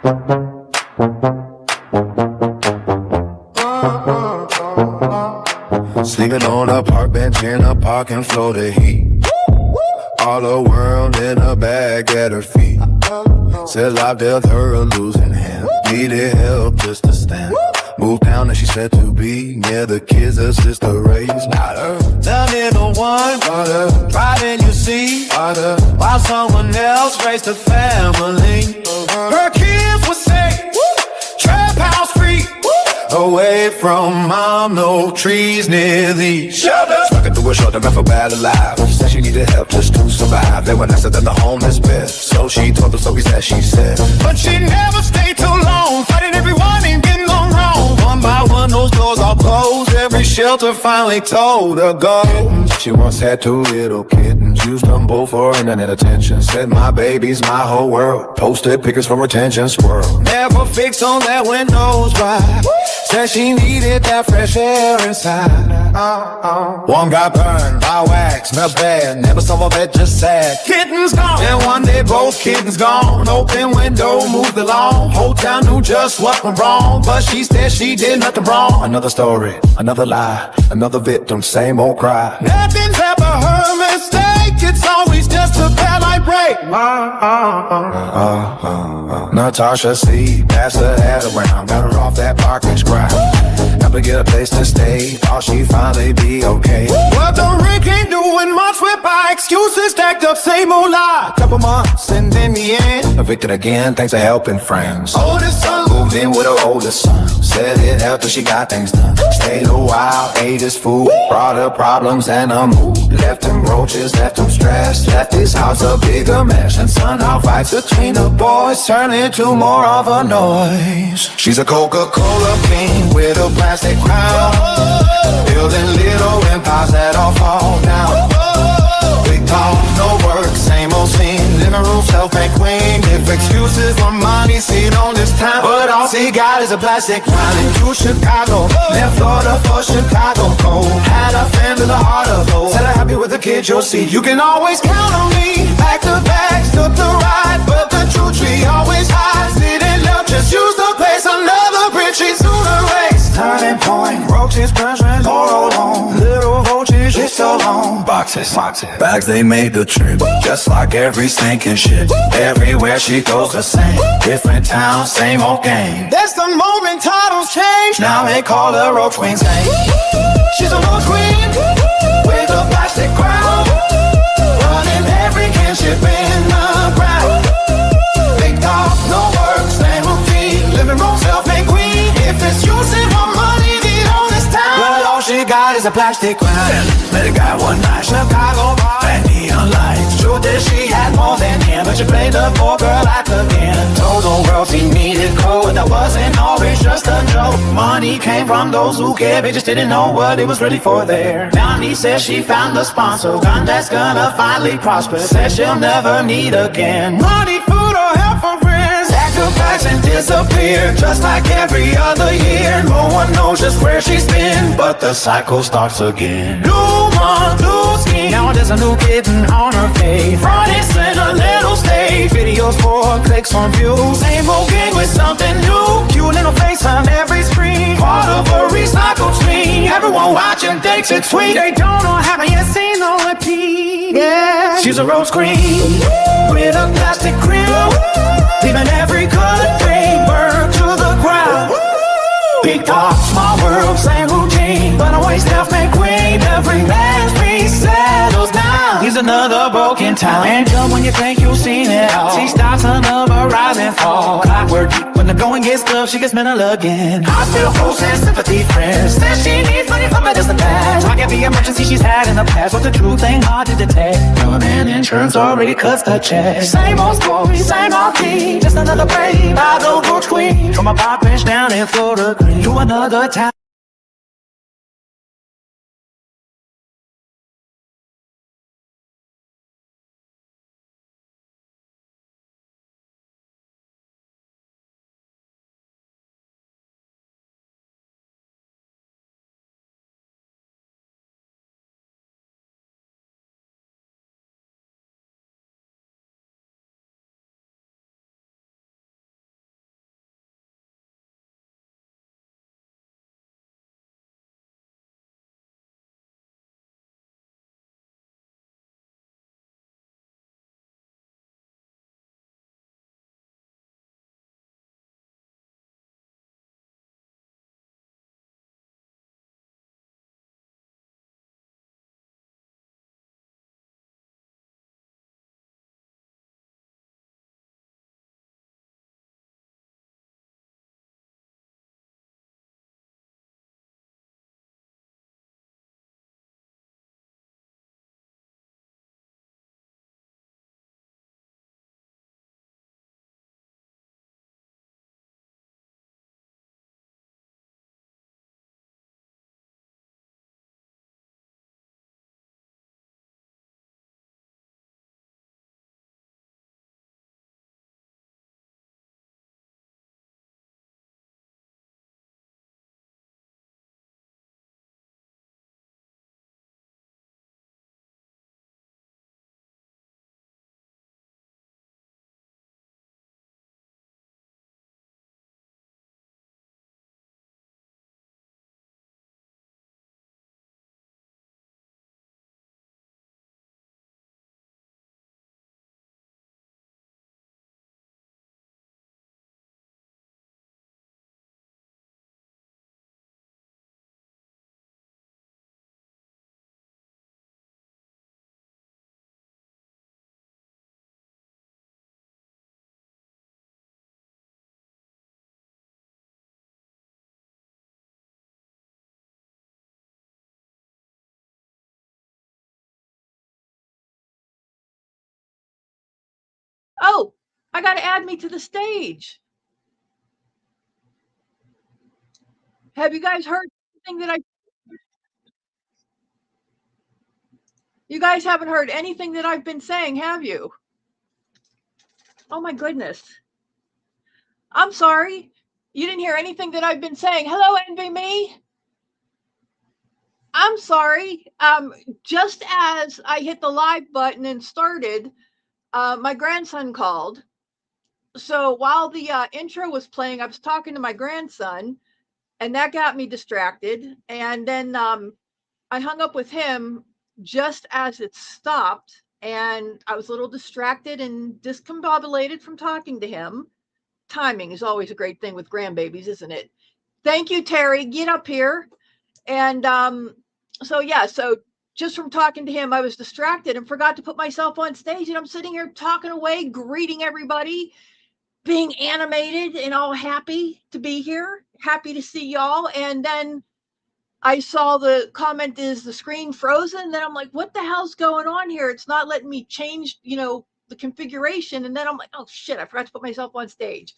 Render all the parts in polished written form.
Sleeping on a park bench in a parking floor to heat. All the world in a bag at her feet. Said I dealt her a losing hand. Needed help just to stand. Moved down and she said to be near the kids her sister raised. Not her. The little one, right in you see. While someone else raised a family. Her kids were safe, trap house free. Away from mom, no trees near these shelters. Walking through a shelter, I felt bad alive. She said she needed help just to survive. They were nicer than the homeless bed. So she told the stories that she said. But she never stayed too long, fighting everyone and getting on wrong. One by one, those doors all closed. Every shelter finally told her go. She once had 2 little kittens. Used them both for internet attention. Said my baby's my whole world. Posted pictures from retention squirrel. Never fixed on that windows right. Said she needed that fresh air inside. One got burned by wax, smelled bad. Never saw a vet, just sad. Kittens gone, and one day both kittens gone. Open window, moved the lawn. Whole town knew just what went wrong, but she said she did nothing wrong. Another story, another lie, another victim, same old cry. Nothing's ever her mistake. It's always just a bad light break. Natasha C, passed her head around, got her off that parking ground. Help her get a place to stay, thought she'd finally be okay. But the ring ain't doing much with my excuses stacked up, same old lie. Couple months and in the end, evicted again, thanks to helping friends. Oldest son moved in with her oldest son. Said it helped her, she got things done. Stayed a while, ate his food, brought her problems and a mood. Left him roaches, left him stressed, left his house a bigger mess. And somehow fights between the boys turn into more of a noise. She's a Coca-Cola king with a plastic crown, building little empires that all fall down. Big talk, no work, same old scene. Living room, self-made queen. If excuses for money, seen on this town, but all she got is a plastic crown. Into Chicago, left Florida for Chicago cold. Had a fan to the heart of gold. Said I'm happy with the kids, you'll see. You can always count on me. Back to back, took the ride, but the truth she always hides. Didn't love, just use the place. Another bridge, she's through the race. Turning point, roaches, pressure, all alone. Little roaches, it's so long. Boxes, bags, they made the trip. Just like every stinking shit. Everywhere she goes the same. Different town, same old game. That's the moment titles change. Now they call her Roach Queen Saint. She's a Roach Queen with a plastic crown, running every kinship in the ground. Big dog, no work, same routine. Living room, self-made queen. If it's using her money, the oldest town, but all she got is a plastic crown. Met a guy one night, Chicago bar, and neon lights. Truth is she had more than him, but she played the poor girl like again. Told the world she needed code, that wasn't always just a joke. Money came from those who cared, they just didn't know what it was really for there. Now he says she found a sponsor, one that's gonna finally prosper. Says she'll never need again money, food, or help from friends. Sacrifice and disappear, just like every other year. No one knows just where she's been, but the cycle starts again. New month, new scheme. Now there's a new kitten on her face. Friday sent a little stage, videos for clicks on views. Same old gang with something new. Cute little face on every screen. Part of a recycled screen. Everyone watching thinks it's sweet. They don't know, haven't yet seen no repeat. Yeah, she's a rose queen with a plastic grill, leaving every good thing burned to the ground. Big talk, small world, same routine, but always self-made queen. Every man's dream settles down. He's another broken town. And jump when you think you've seen it all. She starts another rise and fall. Clockwork, when the going gets tough, she gets mental again. Hospital hosts and sympathy friends. Says she needs money from the distant past. Like every emergency she's had in the past. But the truth ain't hard to detect. Government insurance already cuts the check. Same old story, same old thing. Just another brave, I go Roach Queen. From a park bench down in Florida Green to another town. I got to add me to the stage. Have you guys heard anything that I? You guys haven't heard anything that I've been saying, have you? Oh my goodness. I'm sorry. You didn't hear anything that I've been saying. Hello, Envy Me. I'm sorry. Just as I hit the live button and started, my grandson called. So while the intro was playing, I was talking to my grandson, and that got me distracted. And then I hung up with him just as it stopped, and I was a little distracted and discombobulated from talking to him. Timing is always a great thing with grandbabies, isn't it? Thank you, Terry. Get up here. And so just from talking to him, I was distracted and forgot to put myself on stage. And I'm sitting here talking away, greeting everybody, being animated and all happy to be here, happy to see y'all. And then I saw the comment, is the screen frozen? And then I'm like, what the hell's going on here? It's not letting me change, the configuration. And then I'm like, oh shit, I forgot to put myself on stage.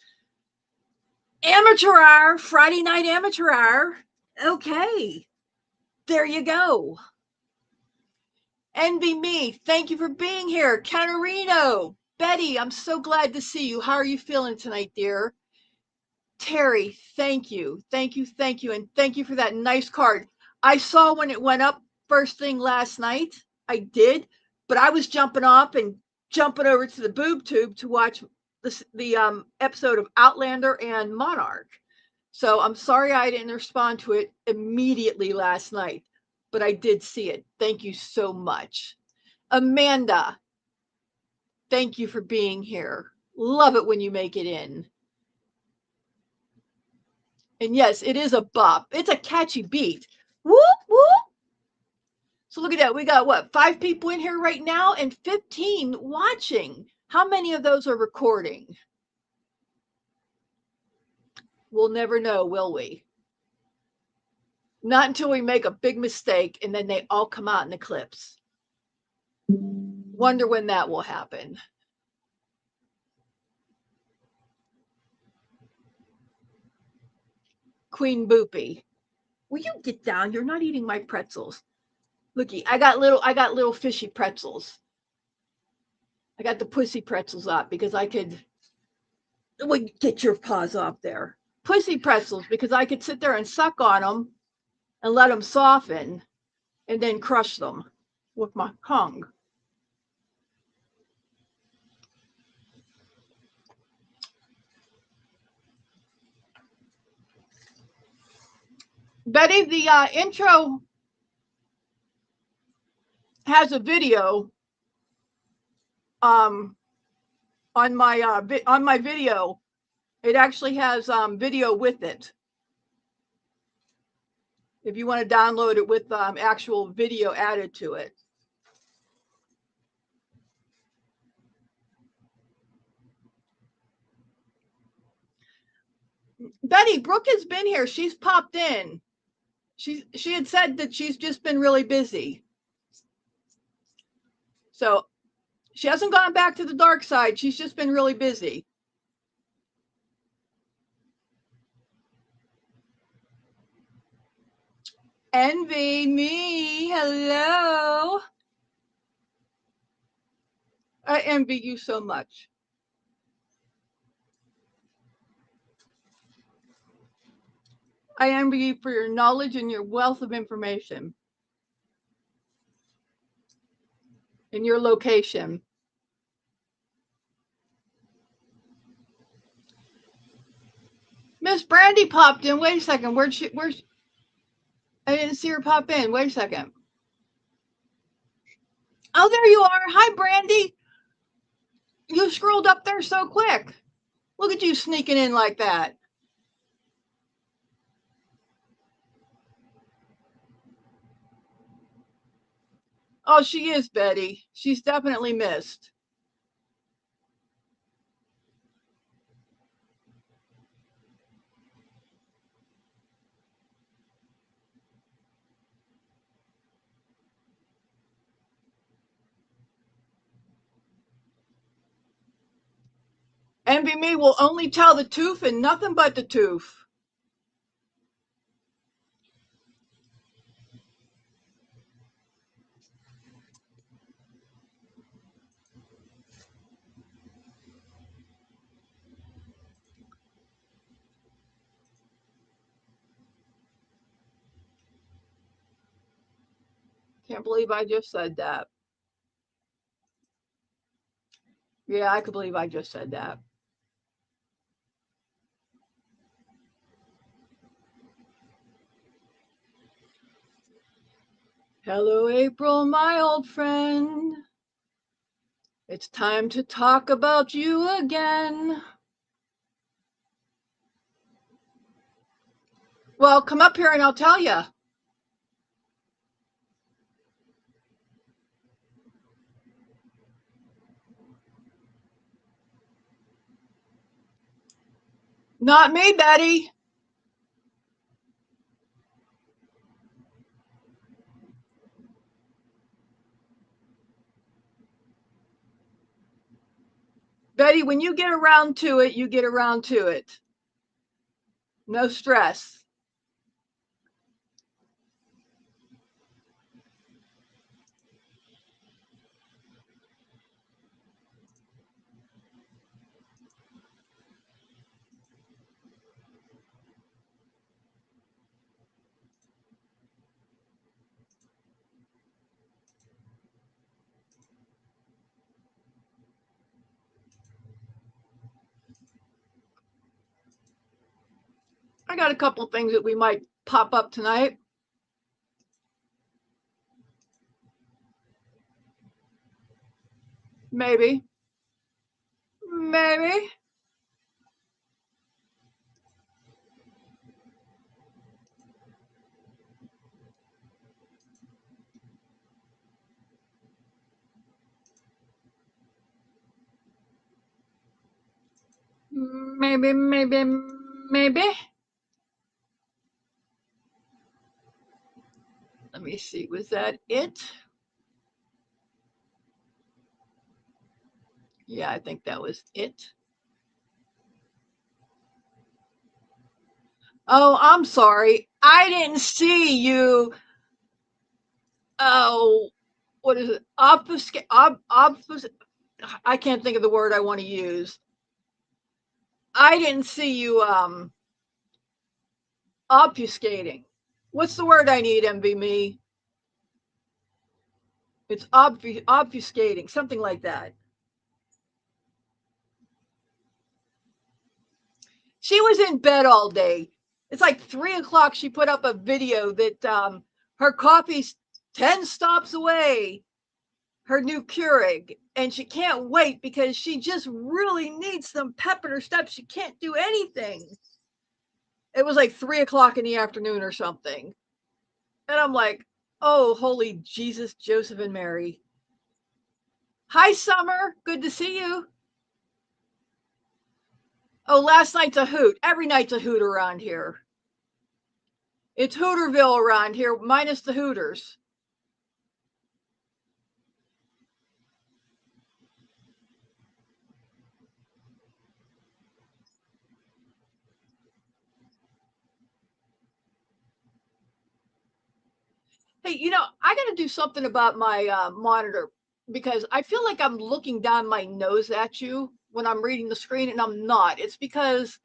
Amateur hour, Friday night amateur hour. Okay, there you go. Envy Me, thank you for being here. Catarino, Betty, I'm so glad to see you. How are you feeling tonight, dear? Terry, thank you. Thank you. Thank you. And thank you for that nice card. I saw when it went up first thing last night. I did, but I was jumping off and jumping over to the boob tube to watch the episode of Outlander and Monarch. So I'm sorry I didn't respond to it immediately last night, but I did see it. Thank you so much. Amanda, thank you for being here. Love it when you make it in. And yes, it is a bop. It's a catchy beat. Whoop, whoop. So look at that. We got what, 5 people in here right now and 15 watching. How many of those are recording? We'll never know, will we? Not until we make a big mistake and then they all come out in the clips. Wonder when that will happen. Queen Boopy, will you get down? You're not eating my pretzels. Looky, I got little fishy pretzels. I got the pussy pretzels up because I could. Well, get your paws off there. Pussy pretzels because I could sit there and suck on them and let them soften and then crush them with my tongue. Betty, the intro has a video on my video. It actually has video with it. If you want to download it with actual video added to it. Betty, Brooke has been here. She's popped in. She had said that she's just been really busy. So she hasn't gone back to the dark side. She's just been really busy. Envy Me, hello. I envy you so much. I envy you for your knowledge and your wealth of information and your location. Miss Brandy popped in. Wait a second. Where's I didn't see her pop in. Wait a second. Oh, there you are. Hi, Brandy. You scrolled up there so quick. Look at you sneaking in like that. Oh, she is, Betty. She's definitely missed. Envy me will only tell the truth and nothing but the truth. Can't believe I just said that. Yeah, I could believe I just said that. Hello, April, my old friend. It's time to talk about you again. Well, come up here and I'll tell you. Not me, Betty. Betty, when you get around to it, you get around to it. No stress. I got a couple things that we might pop up tonight. Maybe. Maybe. Maybe, maybe, maybe. Let me see. Was that it? Yeah, I think that was it. Oh, I'm sorry. I didn't see you. Oh, what is it? Obfuscate. I can't think of the word I want to use. I didn't see you obfuscating. What's the word I need, MV me? It's obfuscating, something like that. She was in bed all day. It's like 3 o'clock. She put up a video that her coffee's 10 stops away, her new Keurig, and she can't wait because she just really needs some pep in her step. She can't do anything. It was like 3 o'clock in the afternoon or something. And I'm like, oh, holy Jesus, Joseph, and Mary. Hi, Summer. Good to see you. Oh, last night's a hoot. Every night's a hoot around here. It's Hooterville around here, minus the Hooters. Hey, I got to do something about my monitor because I feel like I'm looking down my nose at you when I'm reading the screen, and I'm not. It's because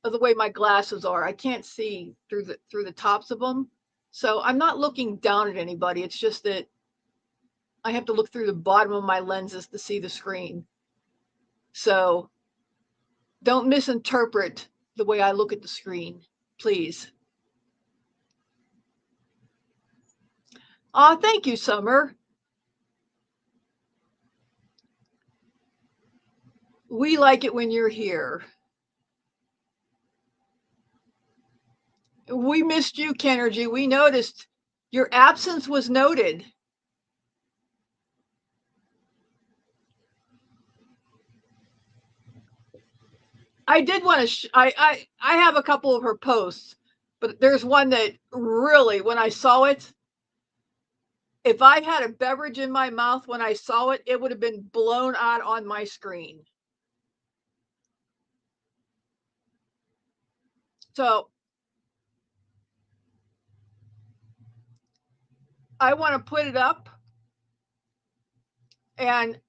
of the way my glasses are. I can't see through the tops of them, so I'm not looking down at anybody. It's just that I have to look through the bottom of my lenses to see the screen. So don't misinterpret the way I look at the screen, please. Thank you, Summer. We like it when you're here. We missed you, Kenergy. We noticed your absence was noted. I did want to. I have a couple of her posts, but there's one that really, when I saw it, if I had a beverage in my mouth when I saw it, it would have been blown out on my screen. So I want to put it up, and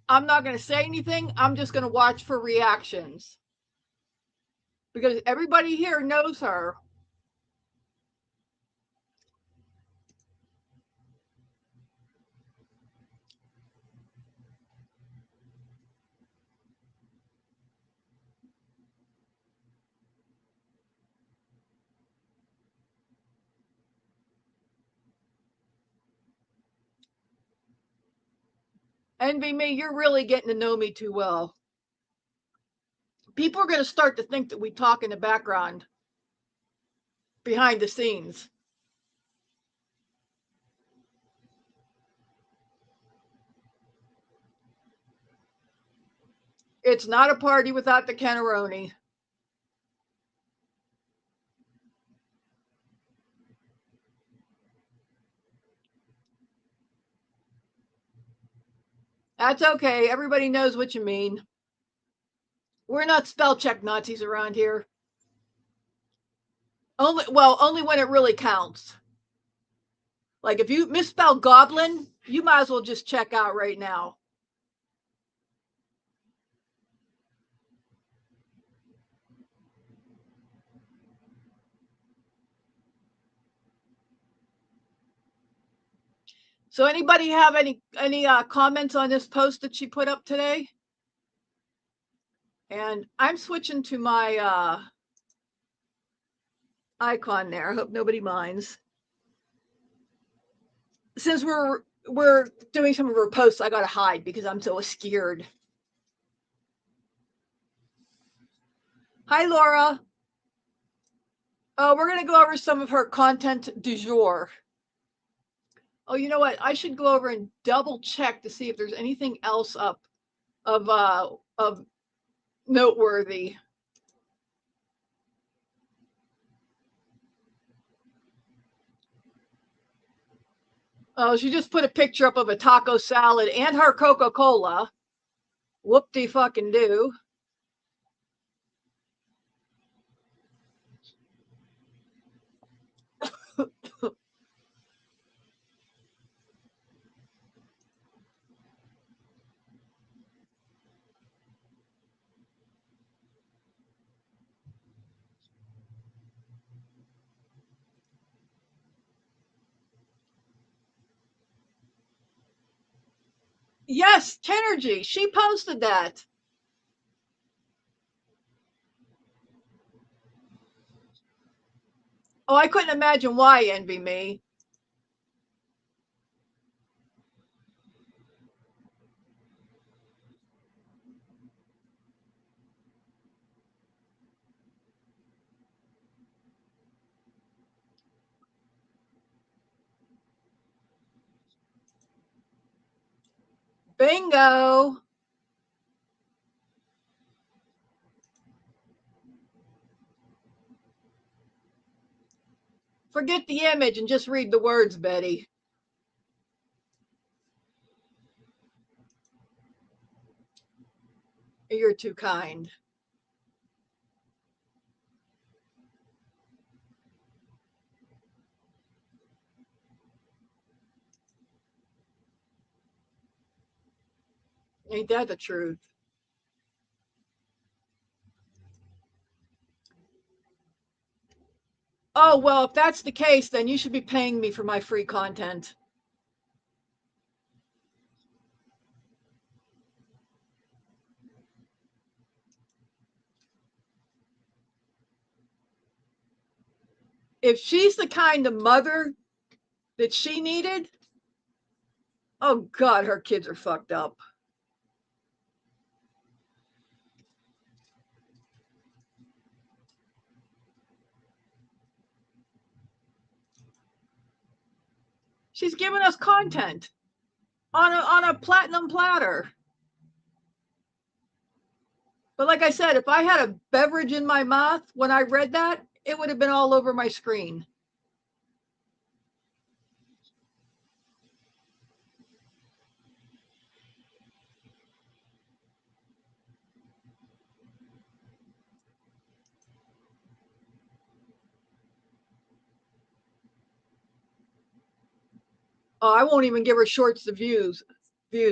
I'm not going to say anything. I'm just going to watch for reactions because everybody here knows her. Envy me, you're really getting to know me too well. People are going to start to think that we talk in the background, behind the scenes. It's not a party without the Kenneroni. That's okay. Everybody knows what you mean. We're not spell check Nazis around here. Only when it really counts. Like if you misspell goblin, you might as well just check out right now. So anybody have any comments on this post that she put up today? And I'm switching to my icon there. I hope nobody minds. Since we're doing some of her posts, I gotta hide because I'm so scared. Hi, Laura. Oh, we're gonna go over some of her content du jour. Oh, you know what? I should go over and double check to see if there's anything else up of noteworthy. Oh, she just put a picture up of a taco salad and her Coca-Cola. Whoop-de-fucking-do. Yes, Tenergy. She posted that. Oh, I couldn't imagine why, envy me. Bingo. Forget the image and just read the words, Betty. You're too kind. Ain't that the truth? Oh, well, if that's the case, then you should be paying me for my free content. If she's the kind of mother that she needed, oh God, her kids are fucked up. She's giving us content on a platinum platter. But like I said, if I had a beverage in my mouth when I read that, it would have been all over my screen. Oh, I won't even give her shorts the views.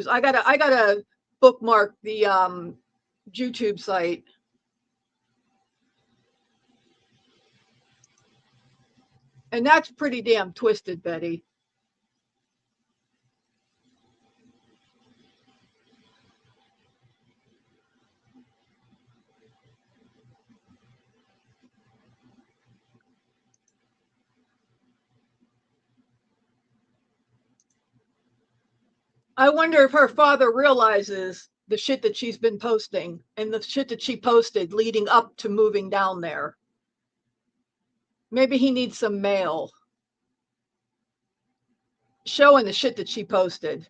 I gotta bookmark the YouTube site. And that's pretty damn twisted, Betty. I wonder if her father realizes the shit that she's been posting and the shit that she posted leading up to moving down there. Maybe he needs some mail showing the shit that she posted.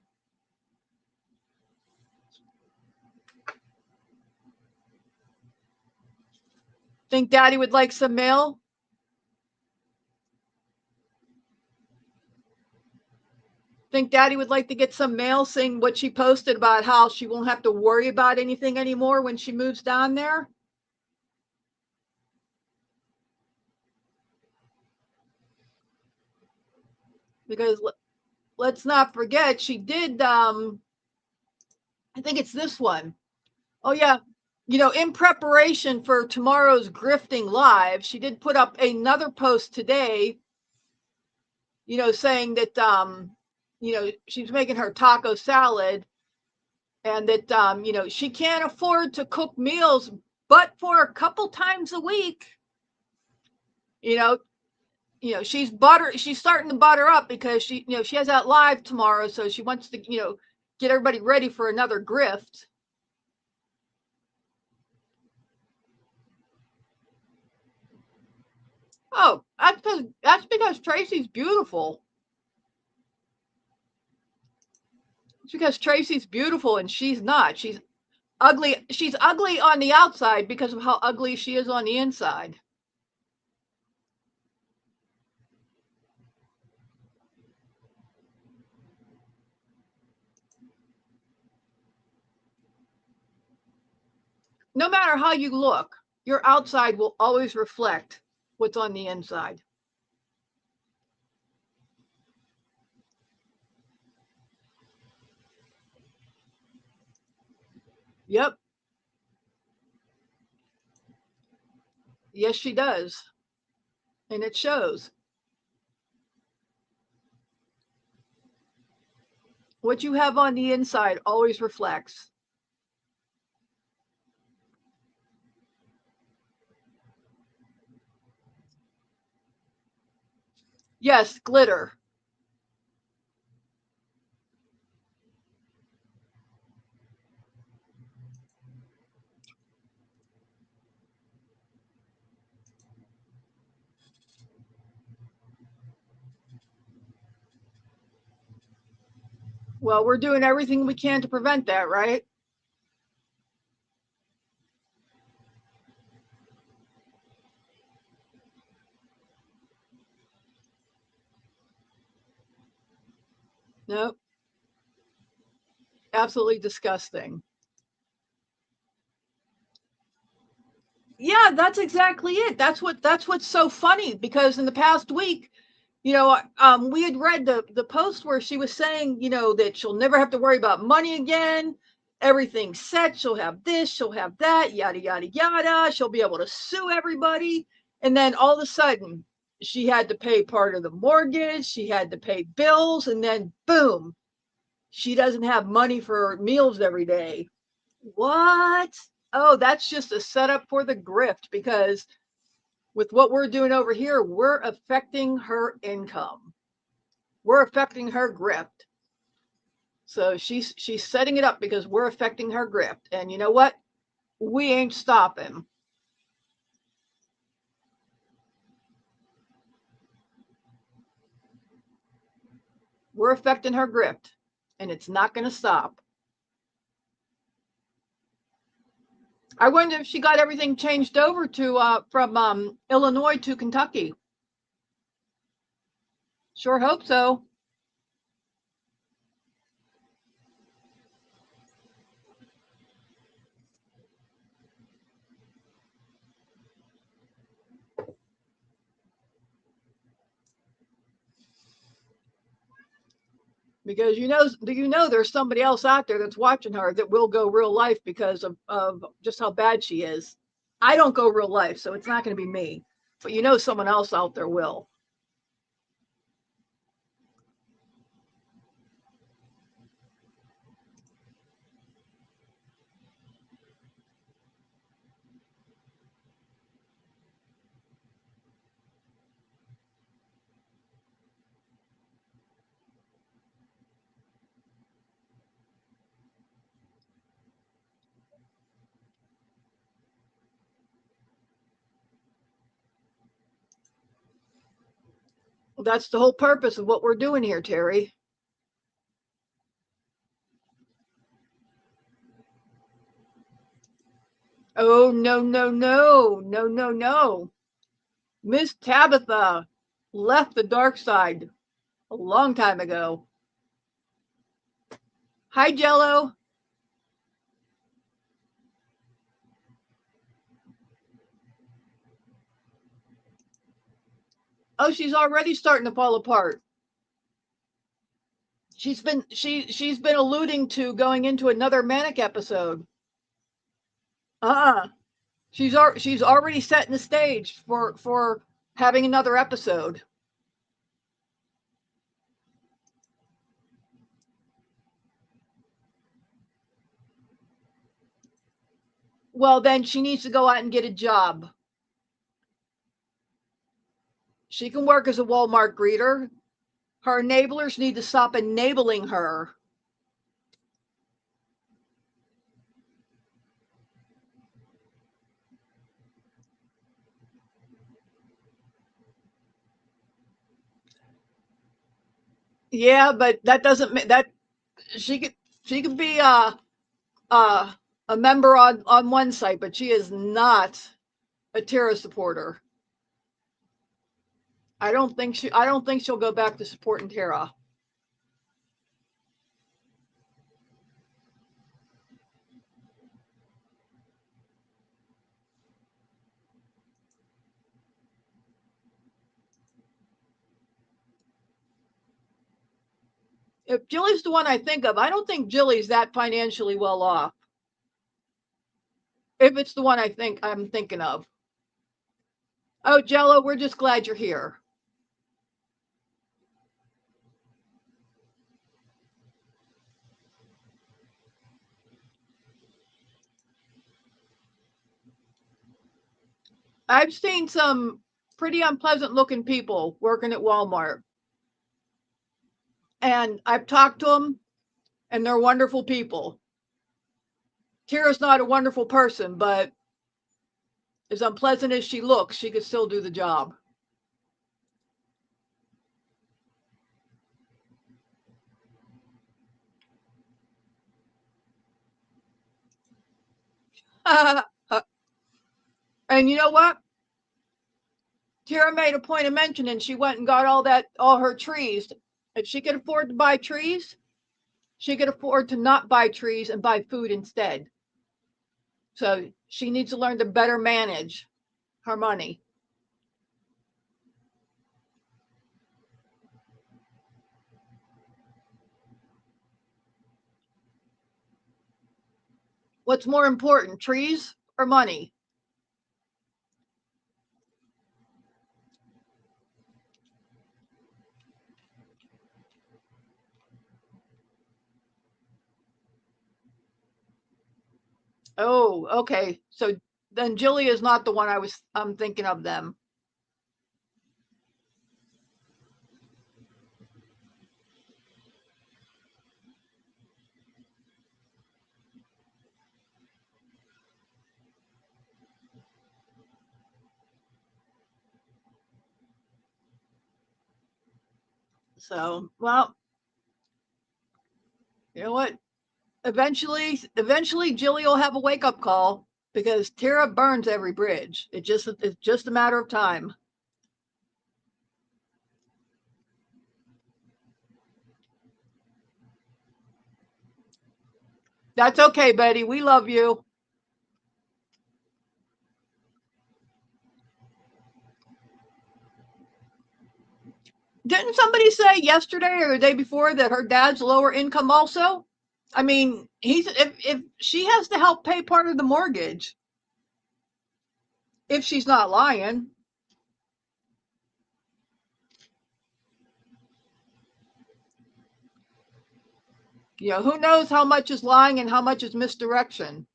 Think Daddy would like some mail? Think Daddy would like to get some mail saying what she posted about how she won't have to worry about anything anymore when she moves down there? Because let's not forget, she did, I think it's this one. Oh, yeah. You know, in preparation for tomorrow's Grifting Live, she did put up another post today, you know, saying that, you know, she's making her taco salad and that, you know, she can't afford to cook meals but for a couple times a week. You know, she's starting to butter up because she has that live tomorrow, so she wants to, get everybody ready for another grift. Oh, that's because Tracy's beautiful. It's because Tracy's beautiful and she's not. She's ugly. She's ugly on the outside because of how ugly she is on the inside. No matter how you look, your outside will always reflect what's on the inside. Yep. Yes, she does. And it shows. What you have on the inside always reflects. Yes, glitter. Well, we're doing everything we can to prevent that, right? Nope. Absolutely disgusting. Yeah, that's exactly it. That's what's so funny because in the past week, we had read the post where she was saying, that she'll never have to worry about money again. Everything's set. She'll have this, she'll have that, yada yada yada. She'll be able to sue everybody. And then all of a sudden, she had to pay part of the mortgage, she had to pay bills, and then boom, she doesn't have money for meals every day. What? Oh, that's just a setup for the grift because with what we're doing over here, we're affecting her income. We're affecting her grift. So she's setting it up because we're affecting her grift. And you know what? We ain't stopping. We're affecting her grift, and it's not going to stop. I wonder if she got everything changed over to from Illinois to Kentucky. Sure hope so. Because do you know there's somebody else out there that's watching her that will go real life because of just how bad she is. I don't go real life, so it's not going to be me. But you know someone else out there will. That's the whole purpose of what we're doing here, Terry. Oh, no, no, no, no, no, no. Miss Tabitha left the dark side a long time ago. Hi, Jello. Oh, she's already starting to fall apart. She's been alluding to going into another manic episode. She's already setting the stage for having another episode. Well, then she needs to go out and get a job. She can work as a Walmart greeter. Her enablers need to stop enabling her. Yeah, but that doesn't mean that she could be a member on one site, but she is not a Tara supporter. I don't think she'll go back to supporting Tara. If Jilly's the one I think of, I don't think Jilly's that financially well off. If it's the one I'm thinking of. Oh, Jello, we're just glad you're here. I've seen some pretty unpleasant looking people working at Walmart. And I've talked to them, and they're wonderful people. Tara's not a wonderful person, but as unpleasant as she looks, she could still do the job. And you know what? Tara made a point of mentioning she went and got all her trees. If she could afford to buy trees, she could afford to not buy trees and buy food instead. So she needs to learn to better manage her money. What's more important, trees or money? Oh, okay. So then Jilly is not the one I'm thinking of them. So, well, you know what? Eventually Jilly will have a wake-up call because Tara burns every bridge. It's just a matter of time. That's okay, Betty. We love you. Didn't somebody say yesterday or the day before that her dad's lower income also? I mean, if she has to help pay part of the mortgage, if she's not lying. You know, who knows how much is lying and how much is misdirection?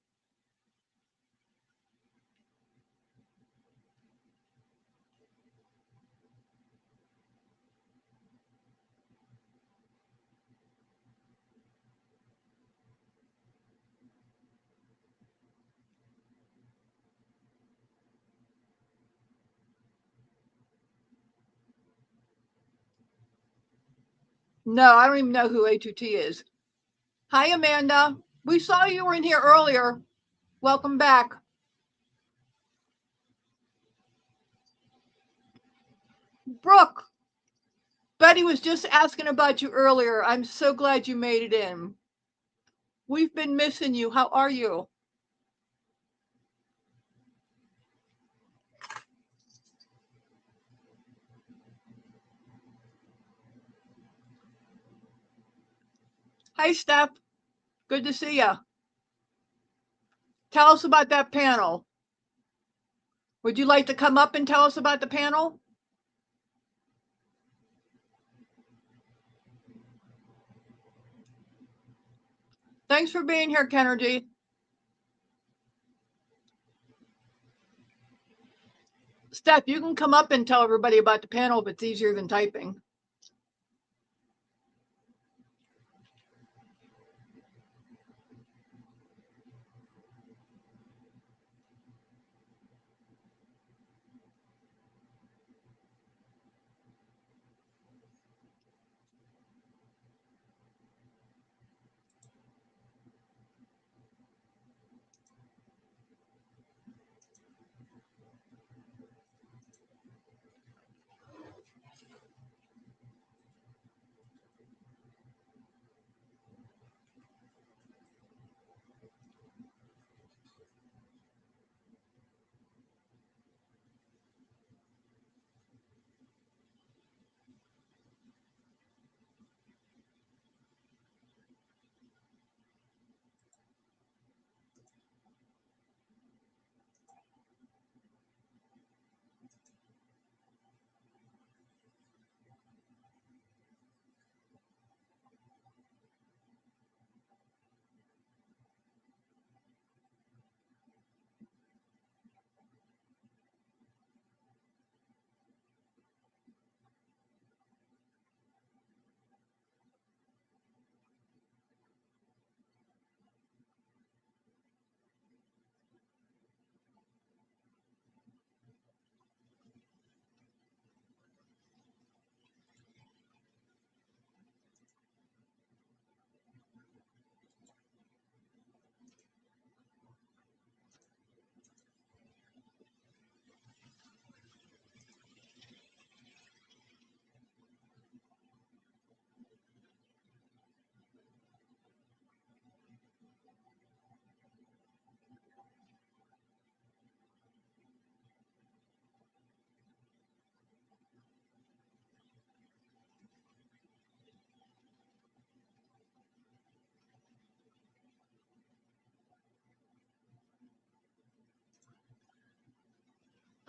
No, I don't even know who A2T is. Hi, Amanda. We saw you were in here earlier. Welcome back. Brooke, Betty was just asking about you earlier. I'm so glad you made it in. We've been missing you. How are you? Hi, Steph. Good to see you. Tell us about that panel. Would you like to come up and tell us about the panel? Thanks for being here, Kennergy. Steph, you can come up and tell everybody about the panel if it's easier than typing.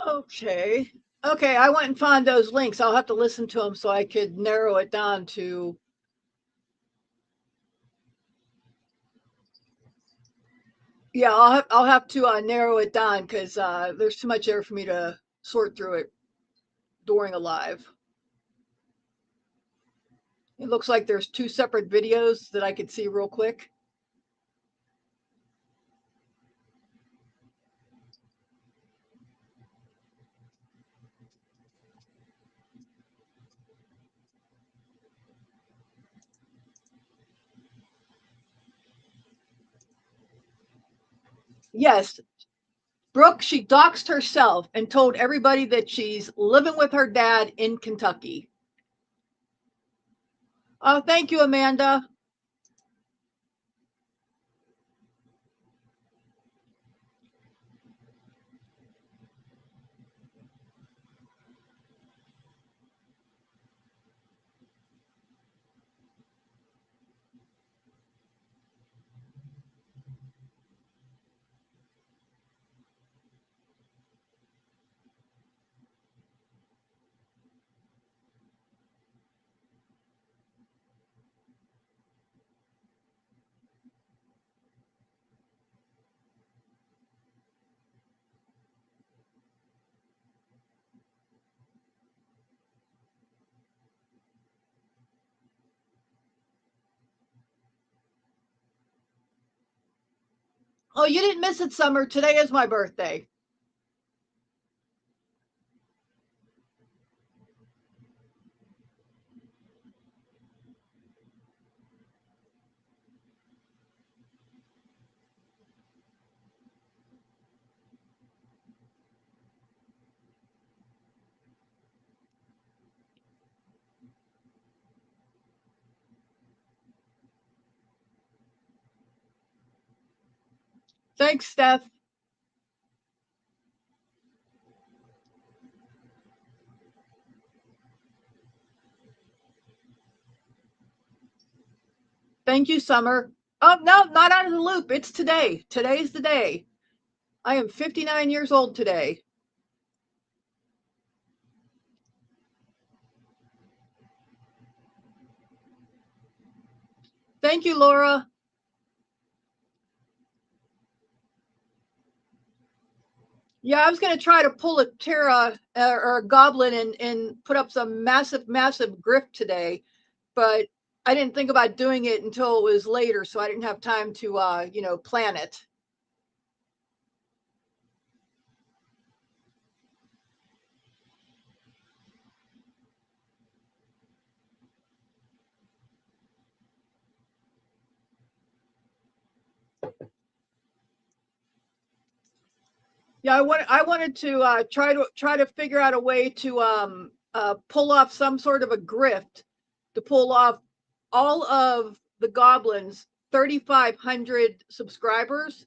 Okay. Okay, I went and found those links. I'll have to listen to them so I could narrow it down to. Yeah, I'll have to narrow it down because there's too much there for me to sort through it during a live. It looks like there's two separate videos that I could see real quick. Yes, Brooke, she doxed herself and told everybody that she's living with her dad in Kentucky. Oh, thank you, Amanda. Oh, you didn't miss it, Summer. Today is my birthday. Thanks, Steph. Thank you, Summer. Oh, no, not out of the loop. It's today. Today's the day. I am 59 years old today. Thank you, Laura. Yeah, I was going to try to pull a Terra or a Goblin and put up some massive, massive grift today, but I didn't think about doing it until it was later, so I didn't have time to, plan it. Yeah, I wanted to try to figure out a way to pull off some sort of a grift to pull off all of the goblins 3,500 subscribers,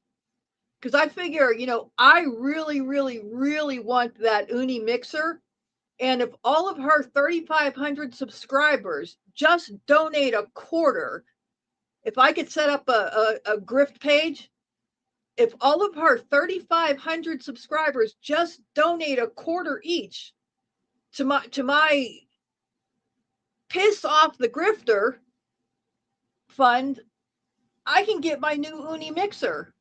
because I figure, I really, really, really want that Uni mixer. And if all of her 3,500 subscribers just donate a quarter, if I could set up a grift page, if all of her 3,500 subscribers just donate a quarter each to my piss off the grifter fund, I can get my new Uni mixer.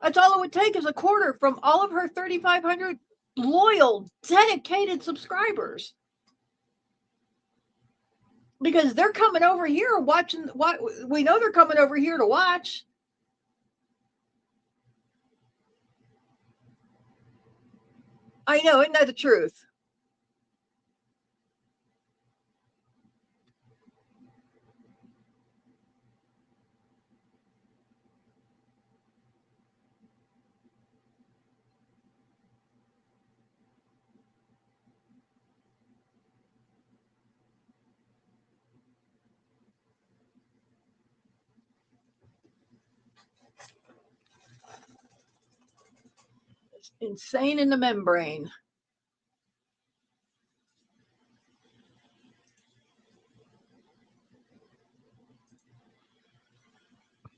That's all it would take is a quarter from all of her 3,500 loyal, dedicated subscribers. Because they're coming over here watching what we know they're coming over here to watch. I know, isn't that the truth? It's insane in the membrane.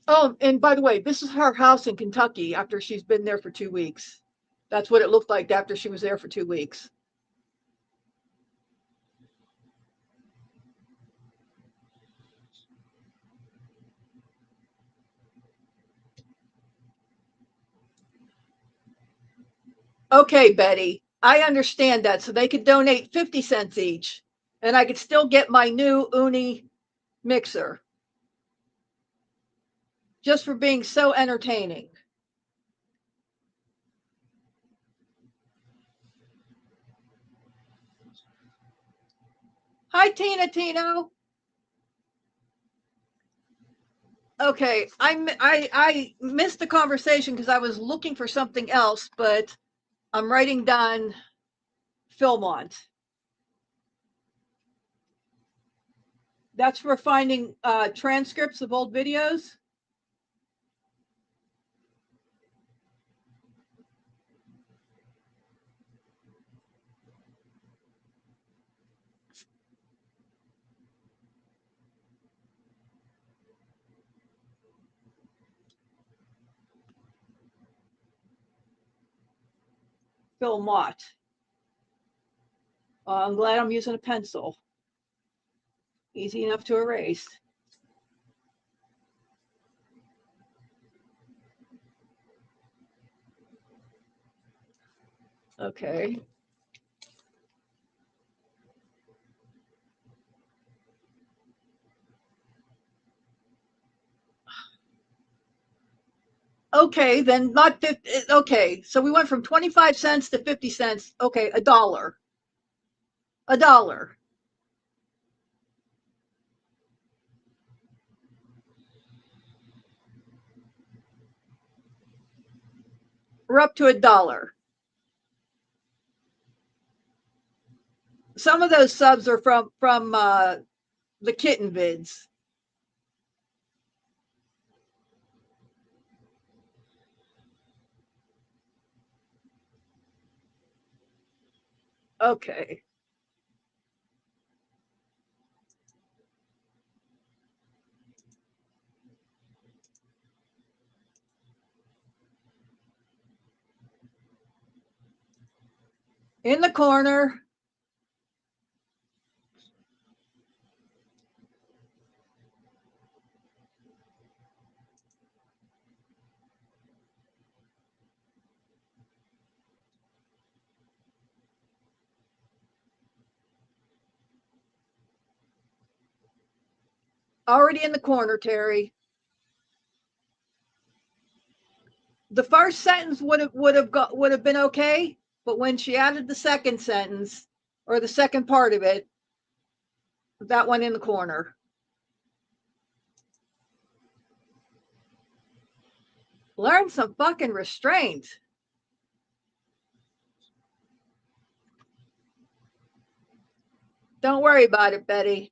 Oh, and by the way, this is her house in Kentucky after she's been there for 2 weeks. That's what it looked like after she was there for 2 weeks. Okay, Betty, I understand that. So they could donate 50 cents each, and I could still get my new Uni mixer just for being so entertaining. Hi, Tina Tino. Okay, I missed the conversation because I was looking for something else, but I'm writing down Philmont. That's for finding transcripts of old videos. Philmont. I'm glad I'm using a pencil. Easy enough to erase. Okay. Okay, then not 50. Okay, so we went from 25 cents to 50 cents. Okay, a dollar. A dollar. We're up to a dollar. Some of those subs are from the kitten vids. Okay. In the corner. Already in the corner, Terry. The first sentence would have been okay, but when she added the second sentence or the second part of it, that one in the corner. Learn some fucking restraint. Don't worry about it, Betty.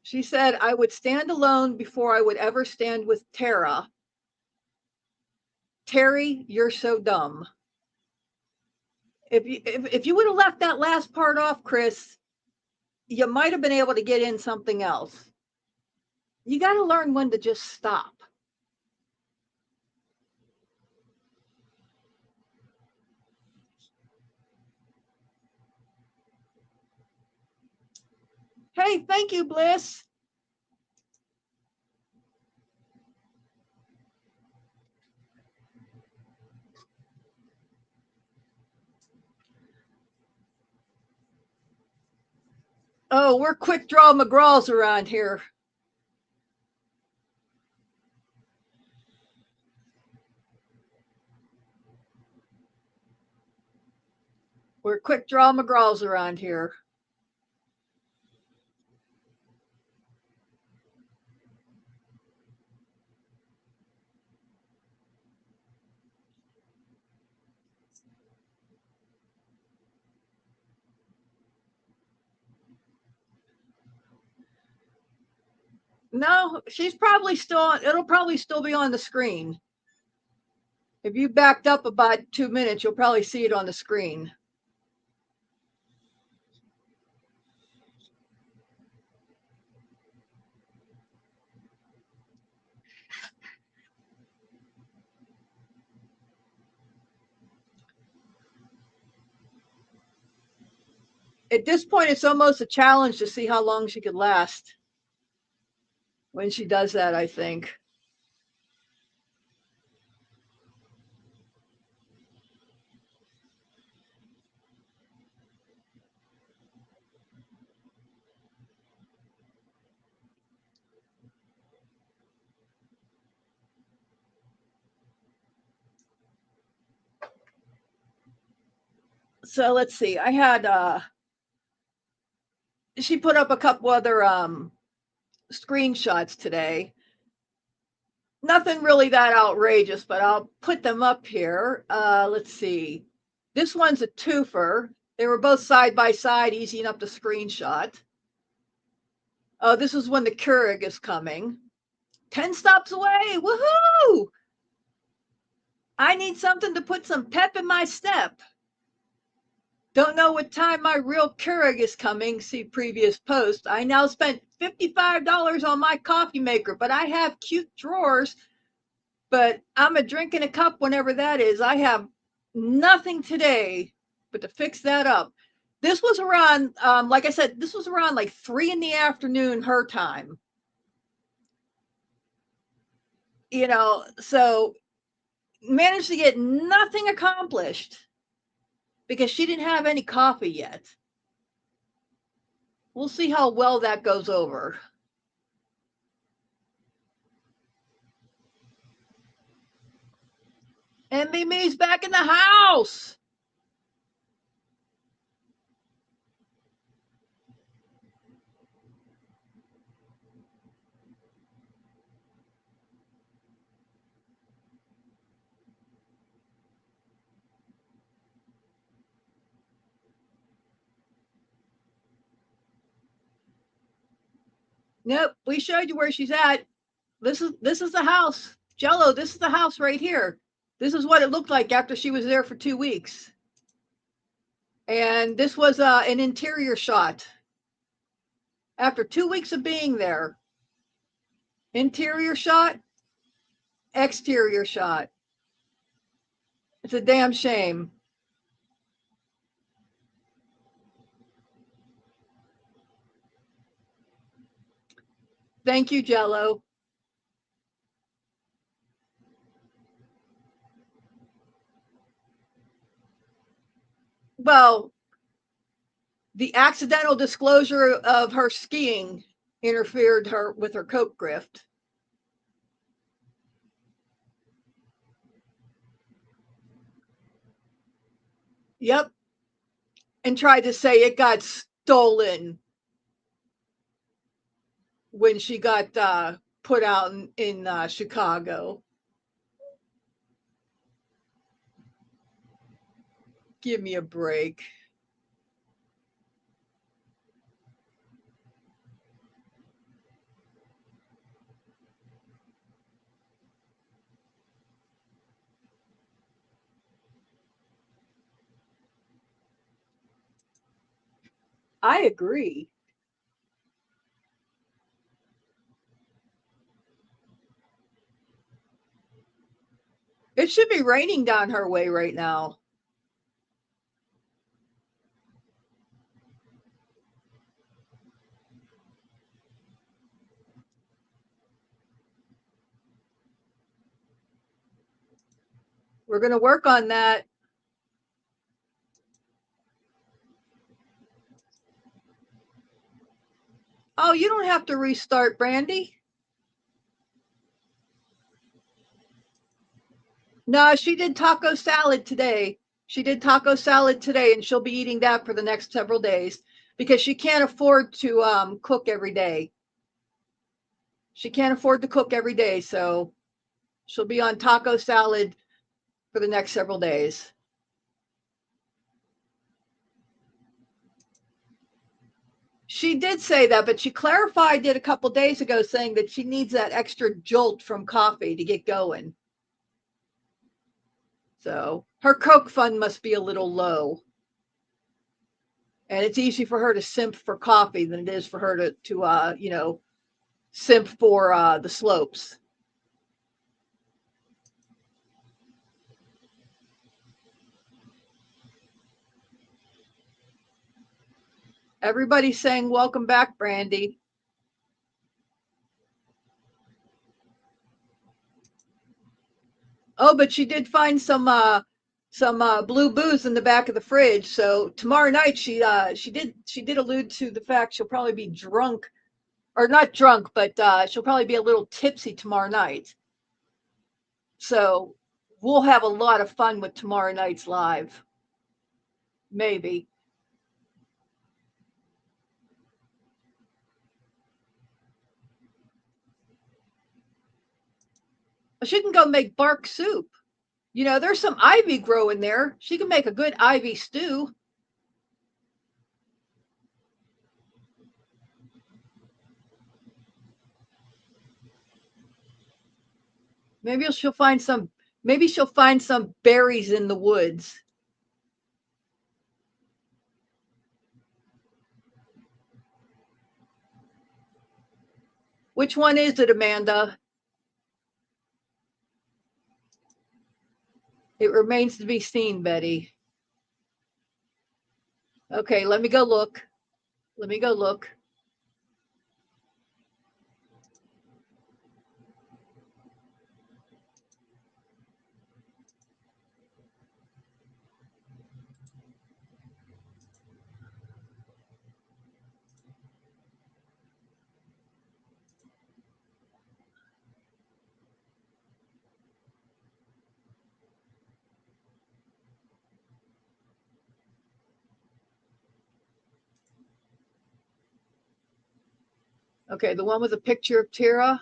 She said, I would stand alone before I would ever stand with Tara. Terry, you're so dumb. If you would have left that last part off, Chris, you might have been able to get in something else. You got to learn when to just stop. Hey, thank you, Bliss. Oh, we're quick draw McGraws around here. We're quick draw McGraws around here. No, she's probably still on. It'll probably still be on the screen. If you backed up about 2 minutes, you'll probably see it on the screen. At this point, it's almost a challenge to see how long she could last when she does that, I think. So let's see. I had she put up a couple other screenshots today. Nothing really that outrageous, but I'll put them up here. Let's see. This one's a twofer. They were both side by side, easy enough to screenshot. Oh, this is when the Keurig is coming. 10 stops away. Woohoo! I need something to put some pep in my step. Don't know what time my real Keurig is coming. See previous post. I now spent $55 on my coffee maker, but I have cute drawers. But I'm a drinking a cup whenever that is. I have nothing today but to fix that up. This was around, like I said, this was around like 3 in the afternoon her time. You know, so managed to get nothing accomplished because she didn't have any coffee yet. We'll see how well that goes over. And Mimi's back in the house. Nope, we showed you where she's at. This is the house. Jello, this is the house right here. This is what it looked like after she was there for 2 weeks. And this was an interior shot. After 2 weeks of being there. Interior shot, exterior shot. It's a damn shame. Thank you, Jello. Well, the accidental disclosure of her skiing interfered with her coke grift. Yep. And tried to say it got stolen when she got put out in Chicago. Give me a break. I agree. It should be raining down her way right now. We're going to work on that. Oh, you don't have to restart, Brandy. No, she did taco salad today. She did taco salad today, and she'll be eating that for the next several days because she can't afford to cook every day. She can't afford to cook every day, so she'll be on taco salad for the next several days. She did say that, but she clarified it a couple days ago, saying that she needs that extra jolt from coffee to get going. So her Coke fund must be a little low. And it's easy for her to simp for coffee than it is for her to simp for the slopes. Everybody's saying welcome back, Brandy. Oh, but she did find some blue booze in the back of the fridge. So tomorrow night she did allude to the fact she'll probably be drunk, or not drunk, but she'll probably be a little tipsy tomorrow night. So we'll have a lot of fun with tomorrow night's live. Maybe. She can go make bark soup. There's some ivy growing there. She can make a good ivy stew. Maybe she'll find some berries in the woods. Which one is it, Amanda? It remains to be seen, Betty. Okay, let me go look. Okay, the one with a picture of Tara.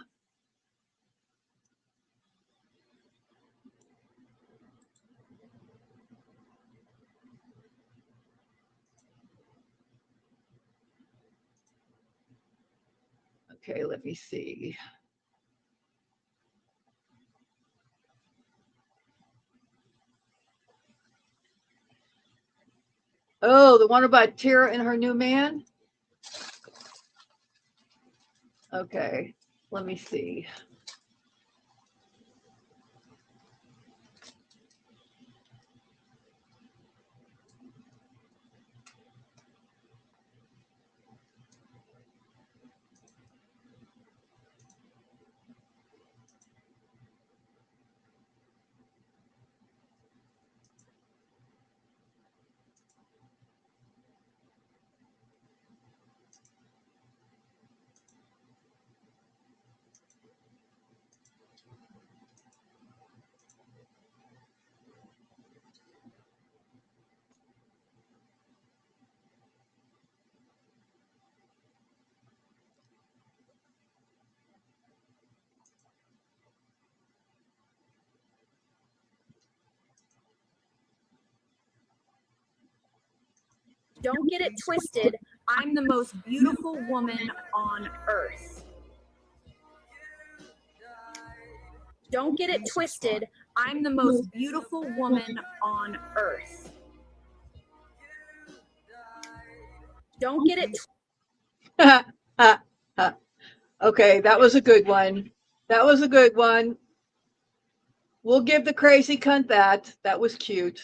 Okay, let me see. Oh, the one about Tara and her new man? Okay, let me see. Don't get it twisted. I'm the most beautiful woman on earth. Don't get it twisted. I'm the most beautiful woman on earth. Don't get it. Okay, that was a good one. That was a good one. We'll give the crazy cunt that. That was cute.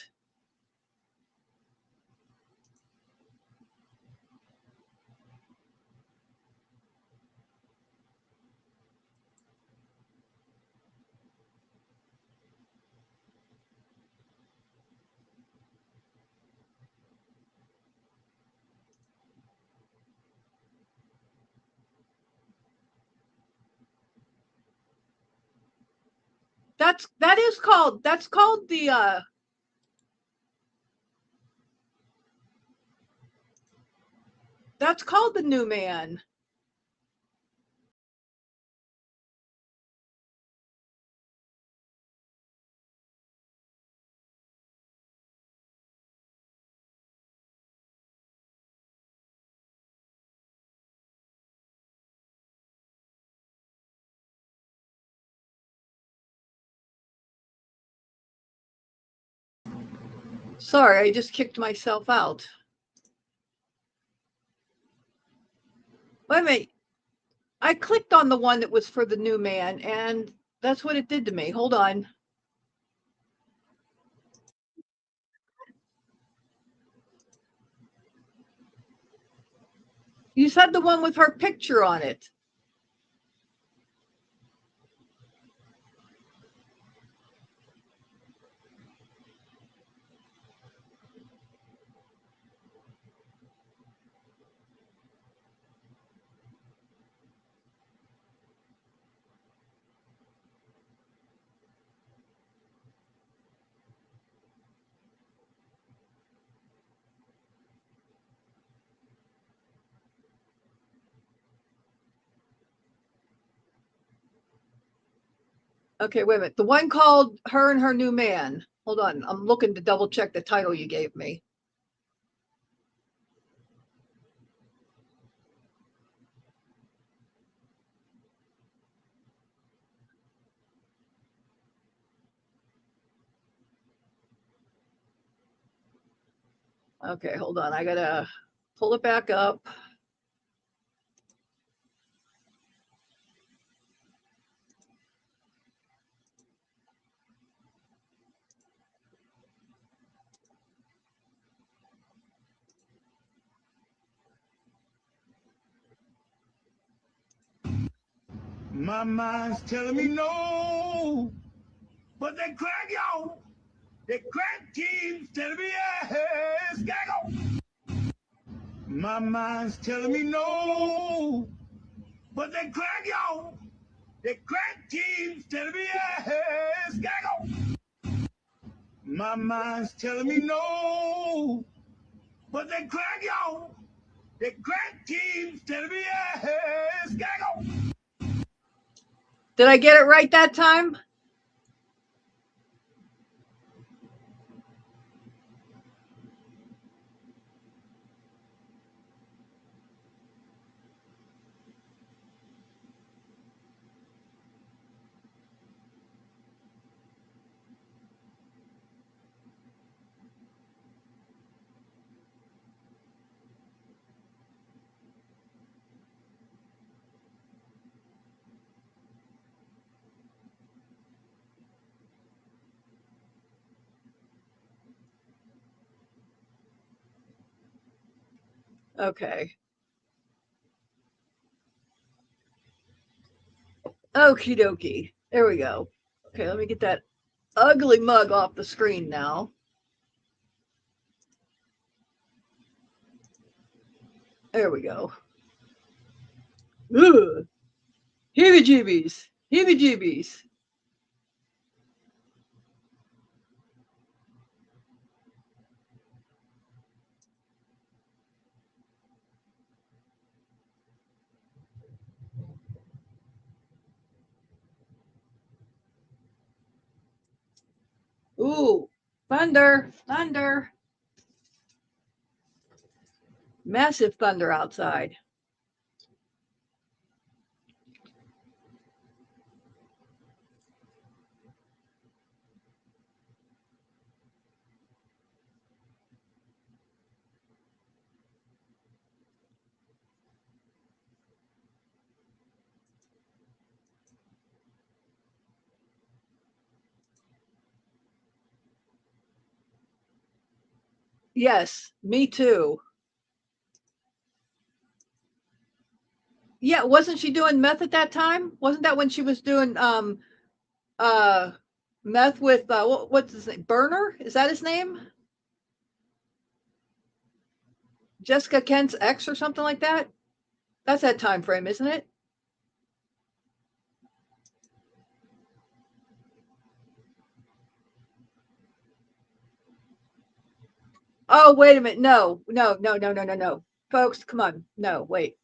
That's called the that's called the new man. Sorry, I just kicked myself out. Wait a minute. I clicked on the one that was for the new man, and that's what it did to me. Hold on. You said the one with her picture on it. Okay, wait a minute. The one called Her and Her New Man. Hold on. I'm looking to double check the title you gave me. Okay, hold on. I gotta pull it back up. My mind's telling me no, but that crack, y'all, that crack keeps telling me yes, gotta go. My mind's telling me no, but that crack, y'all, that crack keeps telling me yes, gotta go. My mind's telling me no, but that crack, y'all, The great teams tell me yes, gotta go. Did I get it right that time? Okay. Okie dokie. There we go. Okay, let me get that ugly mug off the screen now. There we go. Ugh. Heebie-jeebies. Heebie-jeebies. Ooh, thunder, thunder. Massive thunder outside. Yes, me too. Yeah, wasn't she doing meth at that time? Wasn't that when she was doing uh meth with what's his name? Burner? Is that his name? Jessica Kent's ex or something like that? That's that time frame, isn't it? Oh, wait a minute. No, no, no, no, no, no, no. Folks, come on. No, wait.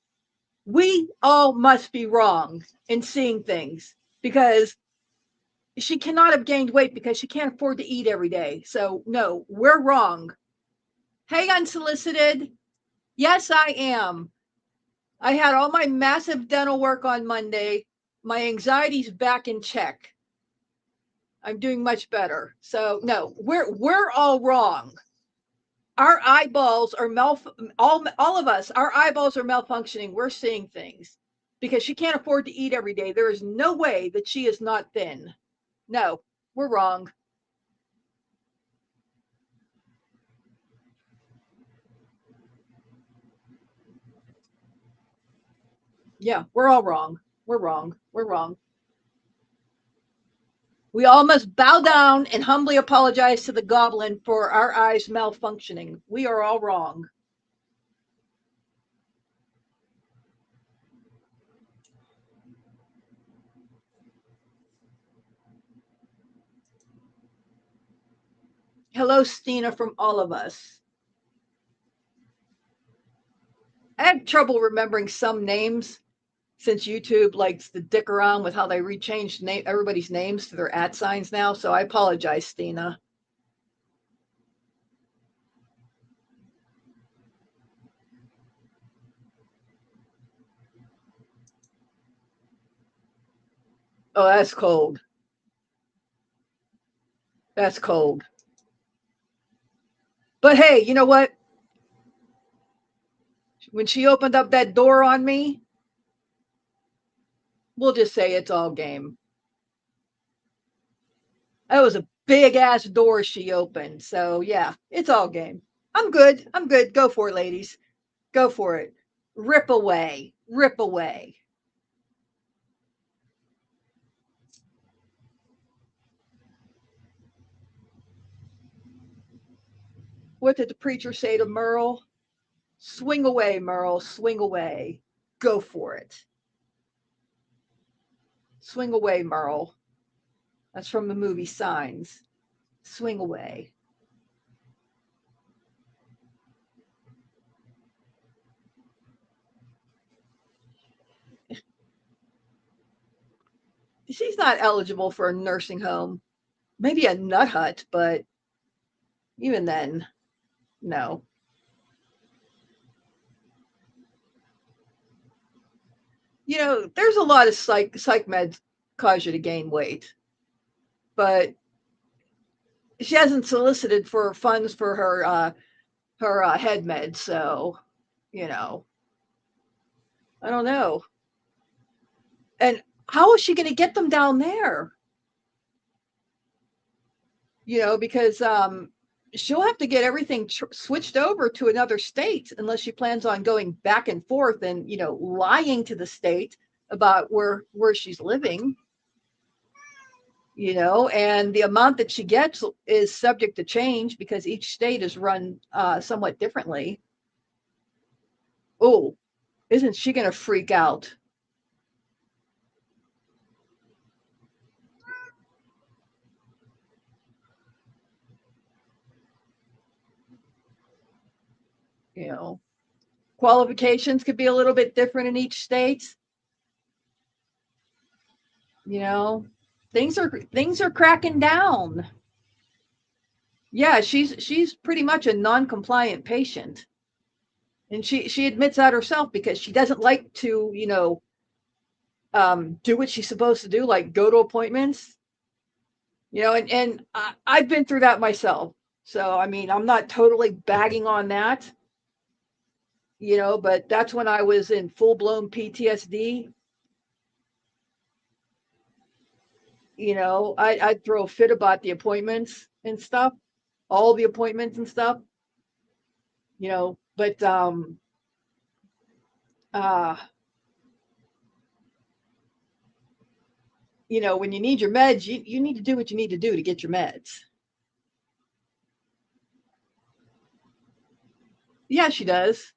We all must be wrong in seeing things because she cannot have gained weight because she can't afford to eat every day. So, no, we're wrong. Hey, unsolicited. Yes, I am. I had all my massive dental work on Monday. My anxiety's back in check. I'm doing much better. So, no, we're all wrong. Our eyeballs are all of us, our eyeballs are malfunctioning. We're seeing things because she can't afford to eat every day. There is no way that she is not thin. No, we're wrong. Yeah, we're all wrong. We're wrong. We're wrong. We all must bow down and humbly apologize to the goblin for our eyes malfunctioning. We are all wrong. Hello, Stina, from all of us. I have trouble remembering some names since YouTube likes to dick around with how they rechanged everybody's names to their @ now. So I apologize, Stina. Oh, that's cold. That's cold. But hey, you know what? When she opened up that door on me, we'll just say it's all game. That was a big ass door she opened. So yeah, it's all game. I'm good. I'm good. Go for it, ladies. Go for it. Rip away. Rip away. What did the preacher say to Merle? Swing away, Merle. Swing away. Go for it. Swing away, Merle. That's from the movie Signs. Swing away. she's not eligible for a nursing home. Maybe a nut hut, but even then, no. You know, there's a lot of psych meds cause you to gain weight, but she hasn't solicited for funds for her head meds, so you know, I don't know. And how is she going to get them down there? You know, because she'll have to get everything switched over to another state unless she plans on going back and forth and, you know, lying to the state about where she's living. You know, and the amount that she gets is subject to change because each state is run somewhat differently. Oh, isn't she going to freak out? You know, qualifications could be a little bit different in each state. You know, things are cracking down. Yeah, she's pretty much a non-compliant patient, and she admits that herself because she doesn't like to, you know, do what she's supposed to do, like go to appointments. You know, and I've been through that myself. So I mean, I'm not totally bagging on that, you know, but that's when I was in full-blown PTSD. You know, I'd throw a fit about the appointments and stuff, all the appointments and stuff, you know, but uh you know, when you need your meds, you need to do what you need to do to get your meds. Yeah, she does.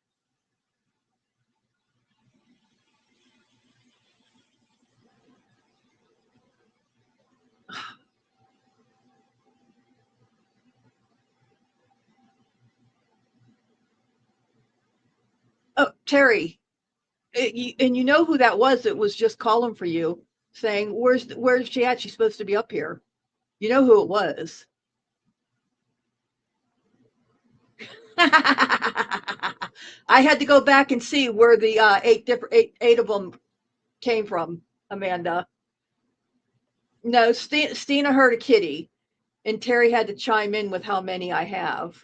Oh, Terry, and you know who that was that was just calling for you, saying, where's she at? She's supposed to be up here. You know who it was. I had to go back and see where the eight of them came from, Amanda. No, Stina heard a kitty, and Terry had to chime in with how many I have.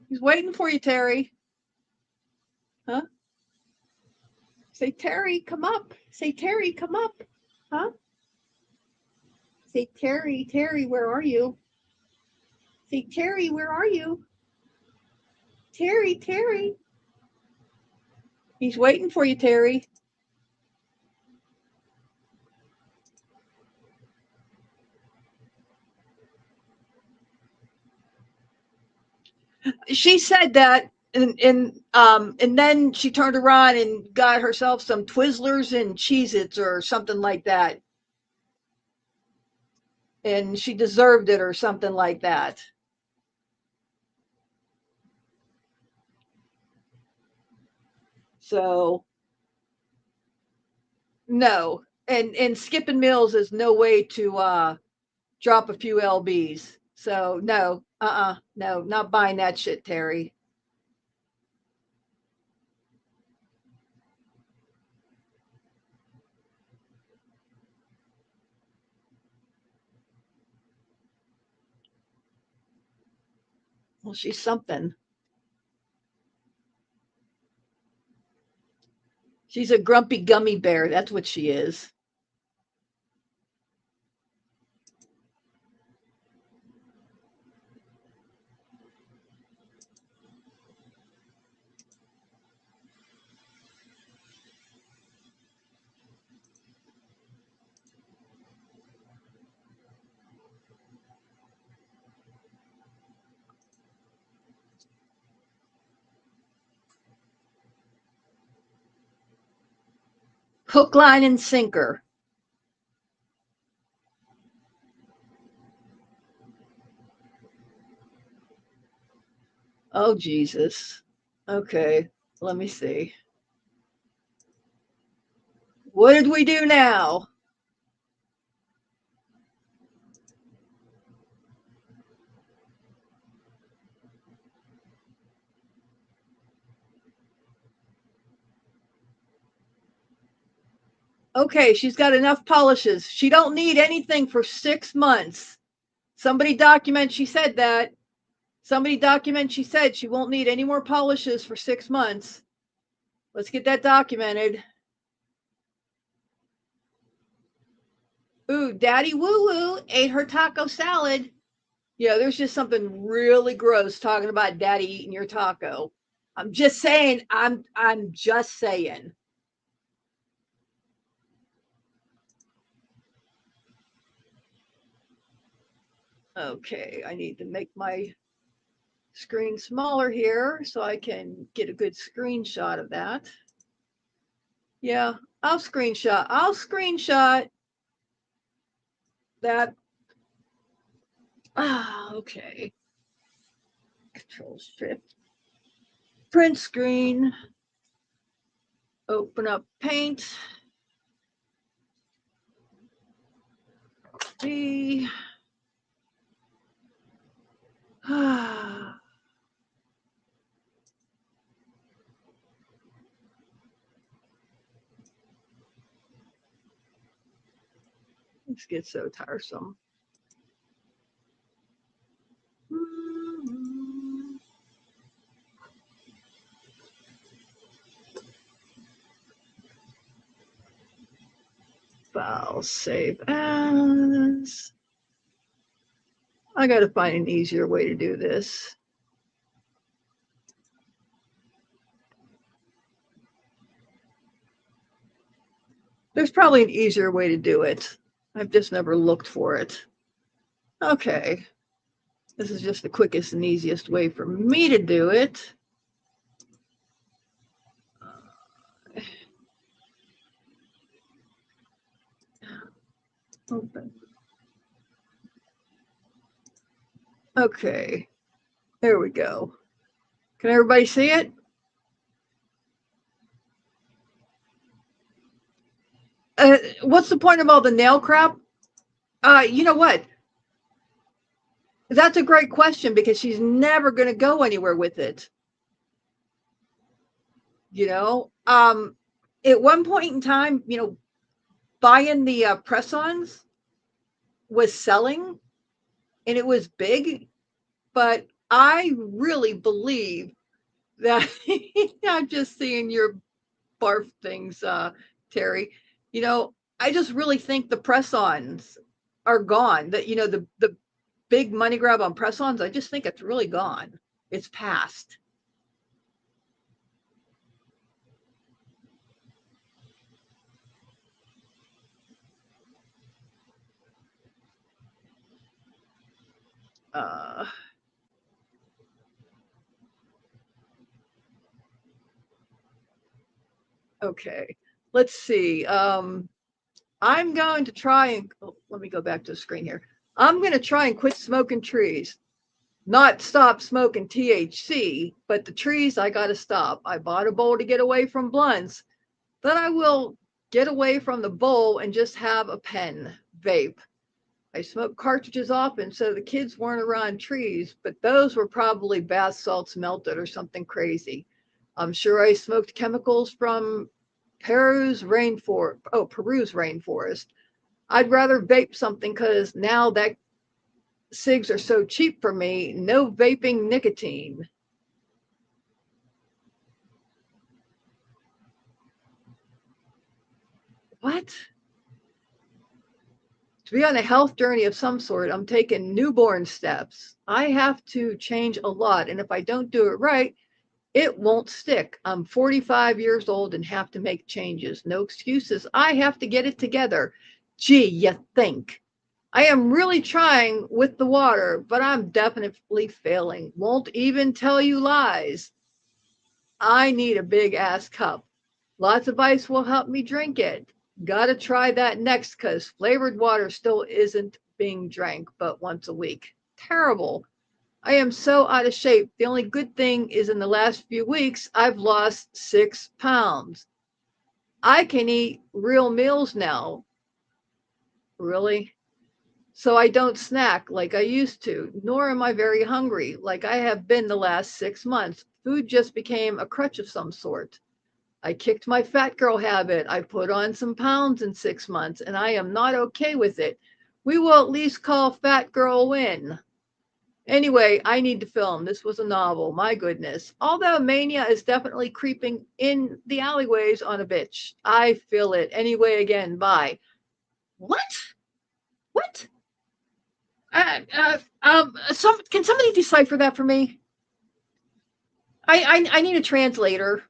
He's waiting for you, Terry. Huh? Say, Terry, come up. Say, Terry, come up. Huh? Say, Terry, Terry, where are you? Say, Terry, where are you? Terry, Terry. He's waiting for you, Terry. She said that, and then she turned around and got herself some Twizzlers and Cheez-Its or something like that. And she deserved it or something like that. So no. And skipping meals is no way to drop a few lbs. So no, no, not buying that shit, Terry. Well, she's something. She's a grumpy gummy bear. That's what she is. Hook, line, and sinker. Oh, Jesus. Okay, let me see. What did we do now? Okay, she's got enough polishes. She don't need anything for 6 months. Somebody document she said that. Somebody document she said she won't need any more polishes for 6 months. Let's get that documented. Ooh, Daddy Woo Woo ate her taco salad. Yeah, there's just something really gross talking about Daddy eating your taco. I'm just saying. I'm just saying. Okay, I need to make my screen smaller here so I can get a good screenshot of that. Yeah, I'll screenshot that. Okay. Control Shift. Print screen. Open up Paint. B. This gets so tiresome. File, save as. I got to find an easier way to do this. There's probably an easier way to do it. I've just never looked for it. Okay. This is just the quickest and easiest way for me to do it. Open. Okay. There we go. Can everybody see it? What's the point of all the nail crap? You know what? That's a great question because she's never going to go anywhere with it. You know, at one point in time, you know, buying the press-ons was selling and it was big, but I really believe that I'm just seeing your barf things, Terry. You know, I just really think the press-ons are gone. That, you know, the big money grab on press-ons, I just think it's really gone. It's past. Okay, let's see. I'm going to try and let me go back to the screen here. I'm going to try and quit smoking trees. Not stop smoking THC, but the trees I got to stop. I bought a bowl to get away from blunts, but I will get away from the bowl and just have a pen vape. I smoke cartridges often, so the kids weren't around trees, but those were probably bath salts melted or something crazy. I'm sure I smoked chemicals from Peru's rainforest. I'd rather vape something because now that cigs are so cheap for me, no vaping nicotine. What? To be on a health journey of some sort, I'm taking newborn steps. I have to change a lot, and if I don't do it right, it won't stick. I'm 45 years old and have to make changes. No excuses. I have to get it together. Gee, you think. I am really trying with the water, but I'm definitely failing. Won't even tell you lies. I need a big ass cup. Lots of ice will help me drink it. Gotta try that next because flavored water still isn't being drank but once a week. Terrible. I am so out of shape. The only good thing is in the last few weeks, I've lost 6 pounds. I can eat real meals now. Really? So I don't snack like I used to, nor am I very hungry like I have been the last 6 months. Food just became a crutch of some sort. I kicked my fat girl habit. I put on some pounds in 6 months, and I am not okay with it. We will at least call Fat Girl win. Anyway, I need to film. This was a novel. My goodness. Although mania is definitely creeping in the alleyways on a bitch. I feel it. Anyway, again, bye. What? What? Can somebody decipher that for me? I need a translator.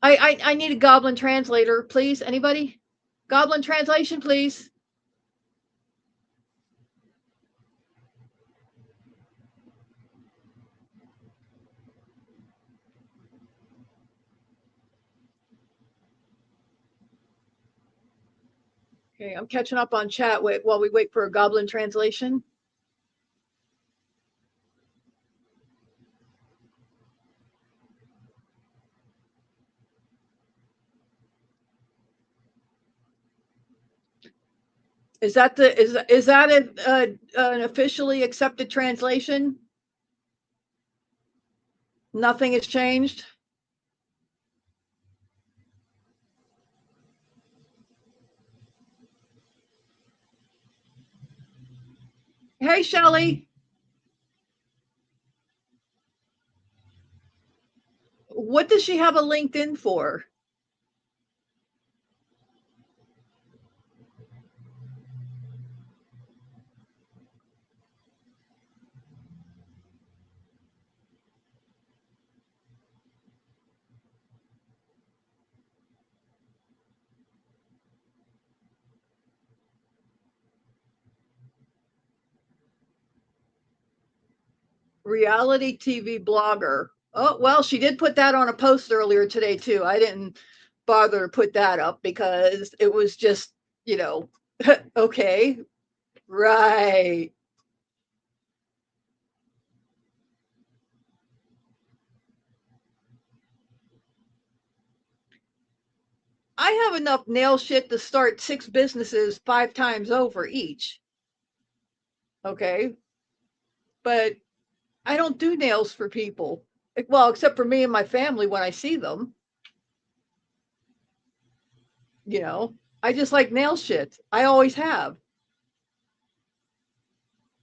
I need a goblin translator, please. Anybody? Goblin translation, please. Okay, I'm catching up on chat while we wait for a goblin translation. Is that an officially accepted translation? Nothing has changed. Hey, Shelley. What does she have a LinkedIn for? Reality TV blogger. Oh, well, she did put that on a post earlier today, too. I didn't bother to put that up because it was just, okay, right. I have enough nail shit to start 6 businesses 5 times over each. Okay. But I don't do nails for people. Well, except for me and my family when I see them. I just like nail shit. I always have.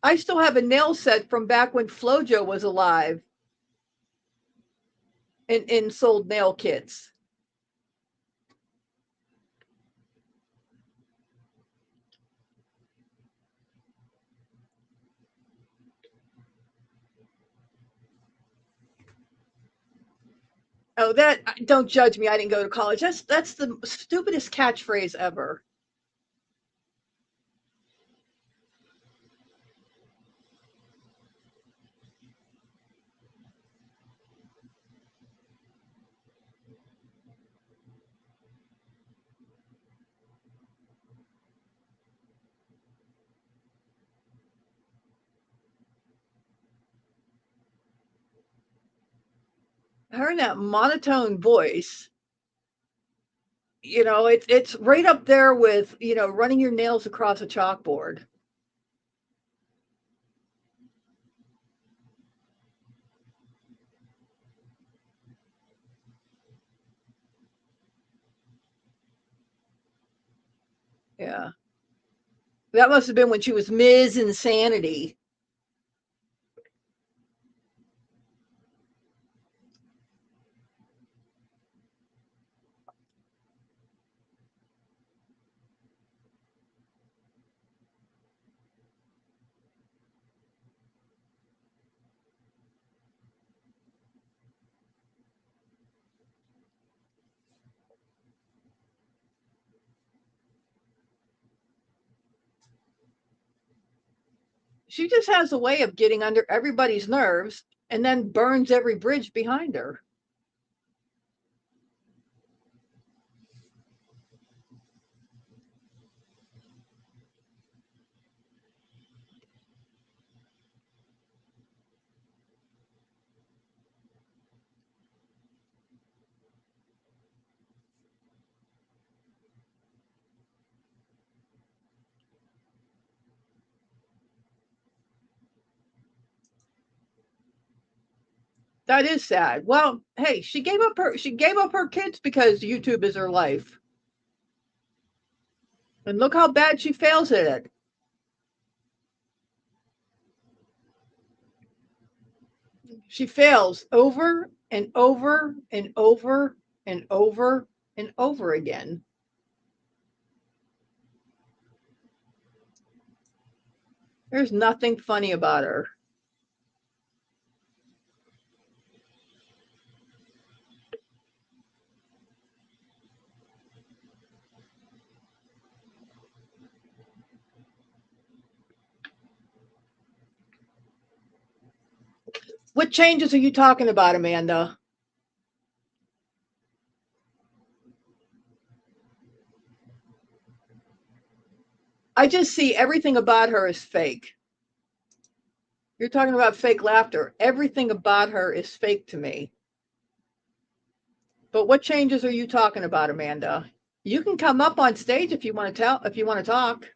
I still have a nail set from back when Flojo was alive and sold nail kits. Oh, don't judge me. I didn't go to college. That's the stupidest catchphrase ever. Her and that monotone voice, it's right up there with, running your nails across a chalkboard. Yeah. That must have been when she was Ms. Insanity. She just has a way of getting under everybody's nerves and then burns every bridge behind her. That is sad. Well, hey, she gave up her kids because YouTube is her life. And look how bad she fails at it. She fails over and over and over and over and over again. There's nothing funny about her. What changes are you talking about, Amanda? I just see everything about her is fake. You're talking about fake laughter. Everything about her is fake to me. But what changes are you talking about, Amanda? You can come up on stage if you want to talk.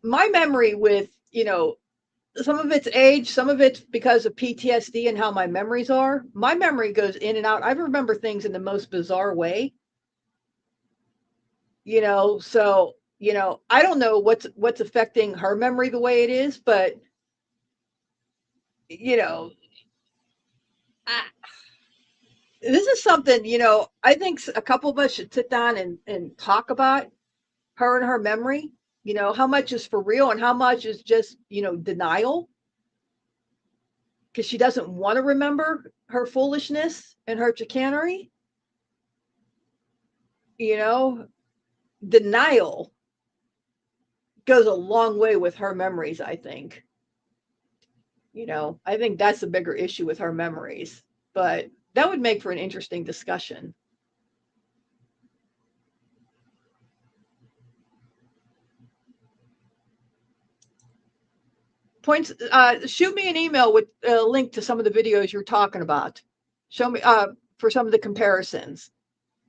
My memory with, some of it's age, some of it's because of PTSD and how my memories are. My memory goes in and out. I remember things in the most bizarre way. So, I don't know what's affecting her memory the way it is, but you know, I, this is something, I think a couple of us should sit down and talk about her and her memory, how much is for real and how much is just, denial because she doesn't want to remember her foolishness and her chicanery, you know, denial goes a long way with her memories, I think. I think that's the bigger issue with her memories, but that would make for an interesting discussion. Points, shoot me an email with a link to some of the videos you're talking about. Show me for some of the comparisons,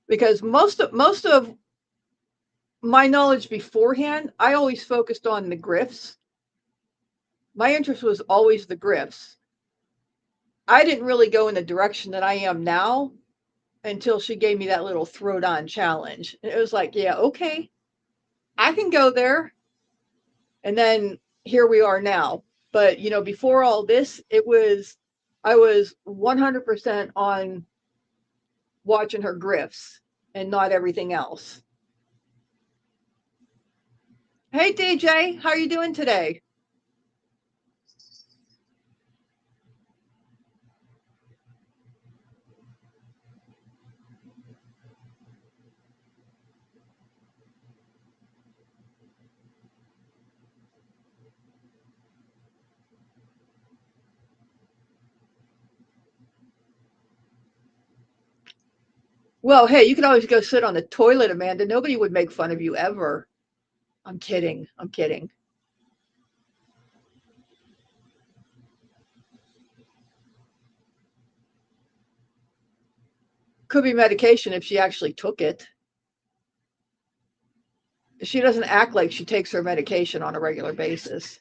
because most of my knowledge beforehand, I always focused on the grifts. My interest was always the grifts. I didn't really go in the direction that I am now until she gave me that little throw on challenge. It was like, yeah, okay, I can go there. And then here we are now. But, before all this, I was 100% on watching her grifts and not everything else. Hey, DJ, how are you doing today? Well, hey, you can always go sit on the toilet, Amanda. Nobody would make fun of you ever. I'm kidding. I'm kidding. Could be medication if she actually took it. She doesn't act like she takes her medication on a regular basis.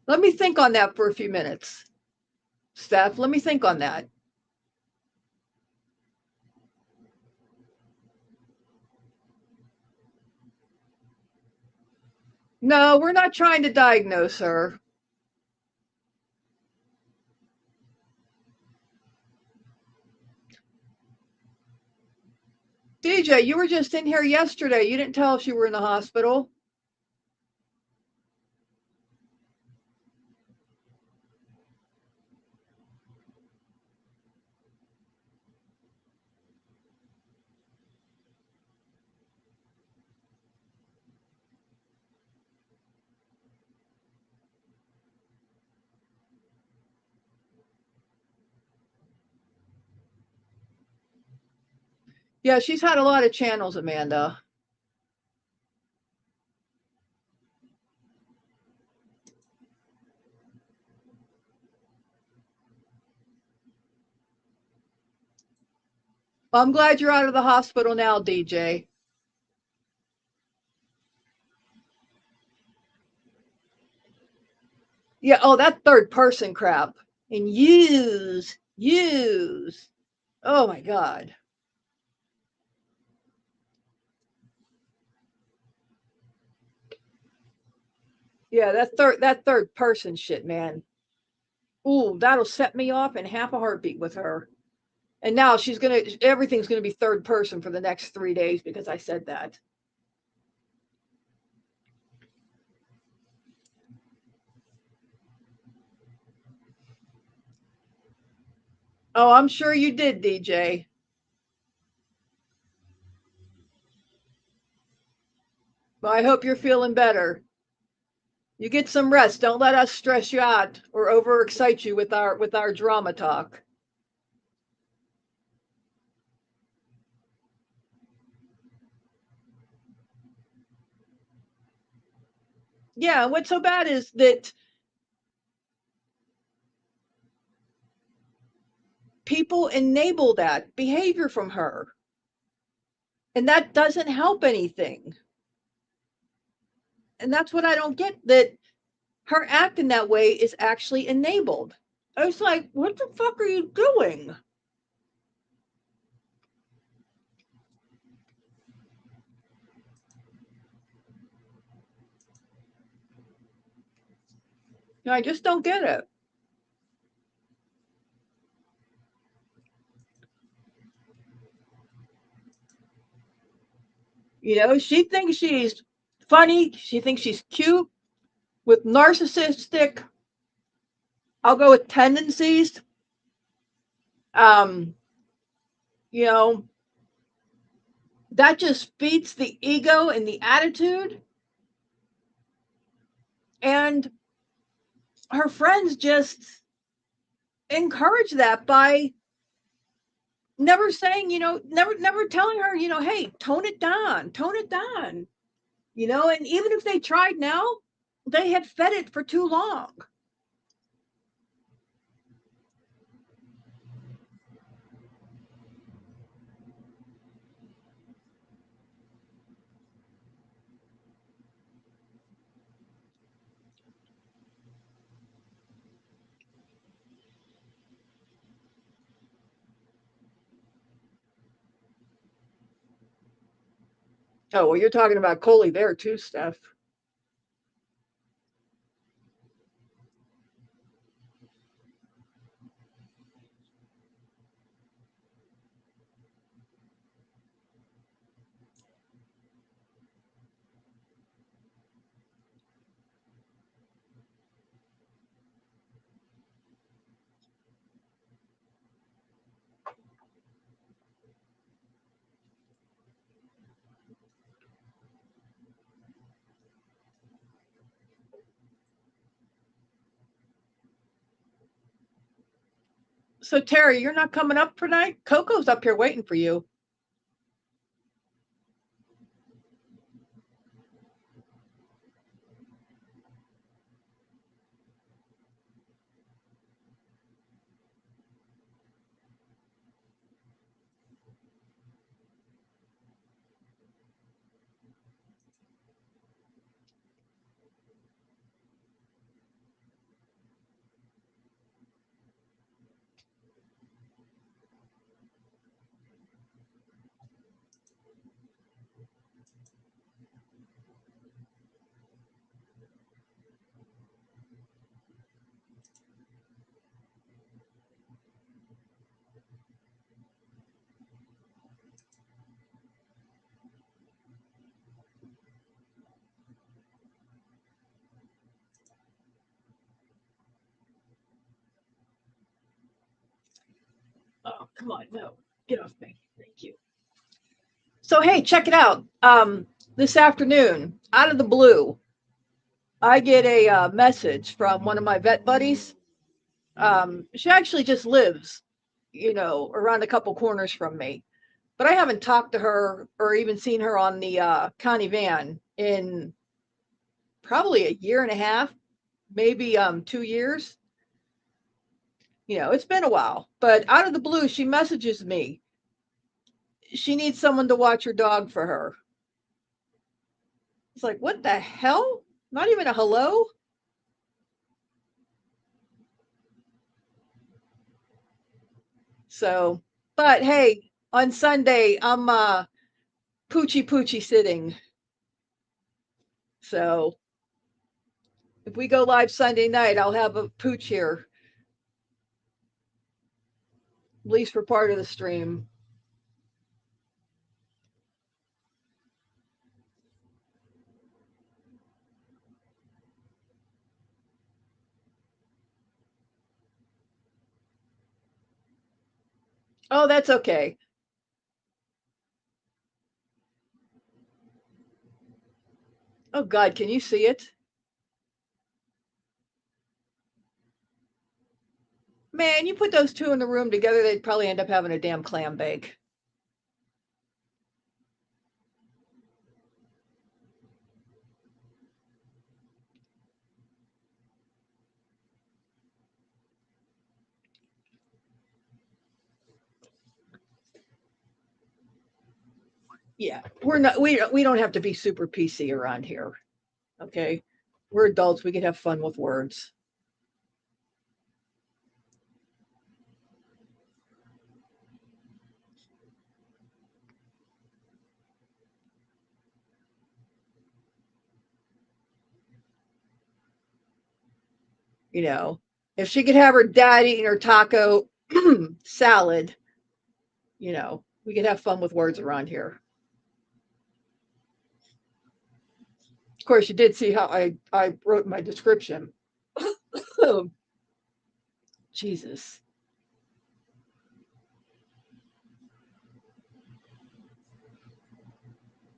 Let me think on that for a few minutes. Steph, let me think on that. No, we're not trying to diagnose her. DJ, you were just in here yesterday. You didn't tell us you were in the hospital. Yeah, she's had a lot of channels, Amanda. Well, I'm glad you're out of the hospital now, DJ. Yeah, oh, that third person crap. And use. Oh my God. Yeah, that third person shit, man. Ooh, that'll set me off in half a heartbeat with her. And now everything's gonna be third person for the next 3 days because I said that. Oh, I'm sure you did, DJ. Well, I hope you're feeling better. You get some rest. Don't let us stress you out or overexcite you with our drama talk. Yeah, what's so bad is that people enable that behavior from her. And that doesn't help anything. And that's what I don't get, that her acting that way is actually enabled. I was like, what the fuck are you doing? I just don't get it. She thinks she's funny. She thinks she's cute with narcissistic, I'll go with tendencies. Um, you know, that just feeds the ego and the attitude. And her friends just encourage that by never saying, never telling her, hey, tone it down, tone it down. And even if they tried now, they had fed it for too long. Oh, well, you're talking about Coley there too, Steph. So, Terry, you're not coming up tonight? Coco's up here waiting for you. Oh, come on, no, get off me. Thank you. So, hey, check it out. This afternoon, out of the blue, I get a message from one of my vet buddies. She actually just lives, around a couple corners from me. but I haven't talked to her or even seen her on the county van in probably a year and a half, maybe 2 years. It's been a while, but out of the blue, she messages me. She needs someone to watch her dog for her. It's like, what the hell? Not even a hello? So, but hey, on Sunday, I'm poochie sitting. So if we go live Sunday night, I'll have a pooch here, at least for part of the stream. Oh, that's okay. Oh God, can you see it? Man, you put those two in the room together, they'd probably end up having a damn clam bake. Yeah, we're not. We don't have to be super PC around here. Okay, we're adults. We can have fun with words. If she could have her dad eating her taco salad, we could have fun with words around here. Of course, you did see how I wrote my description. Oh, Jesus.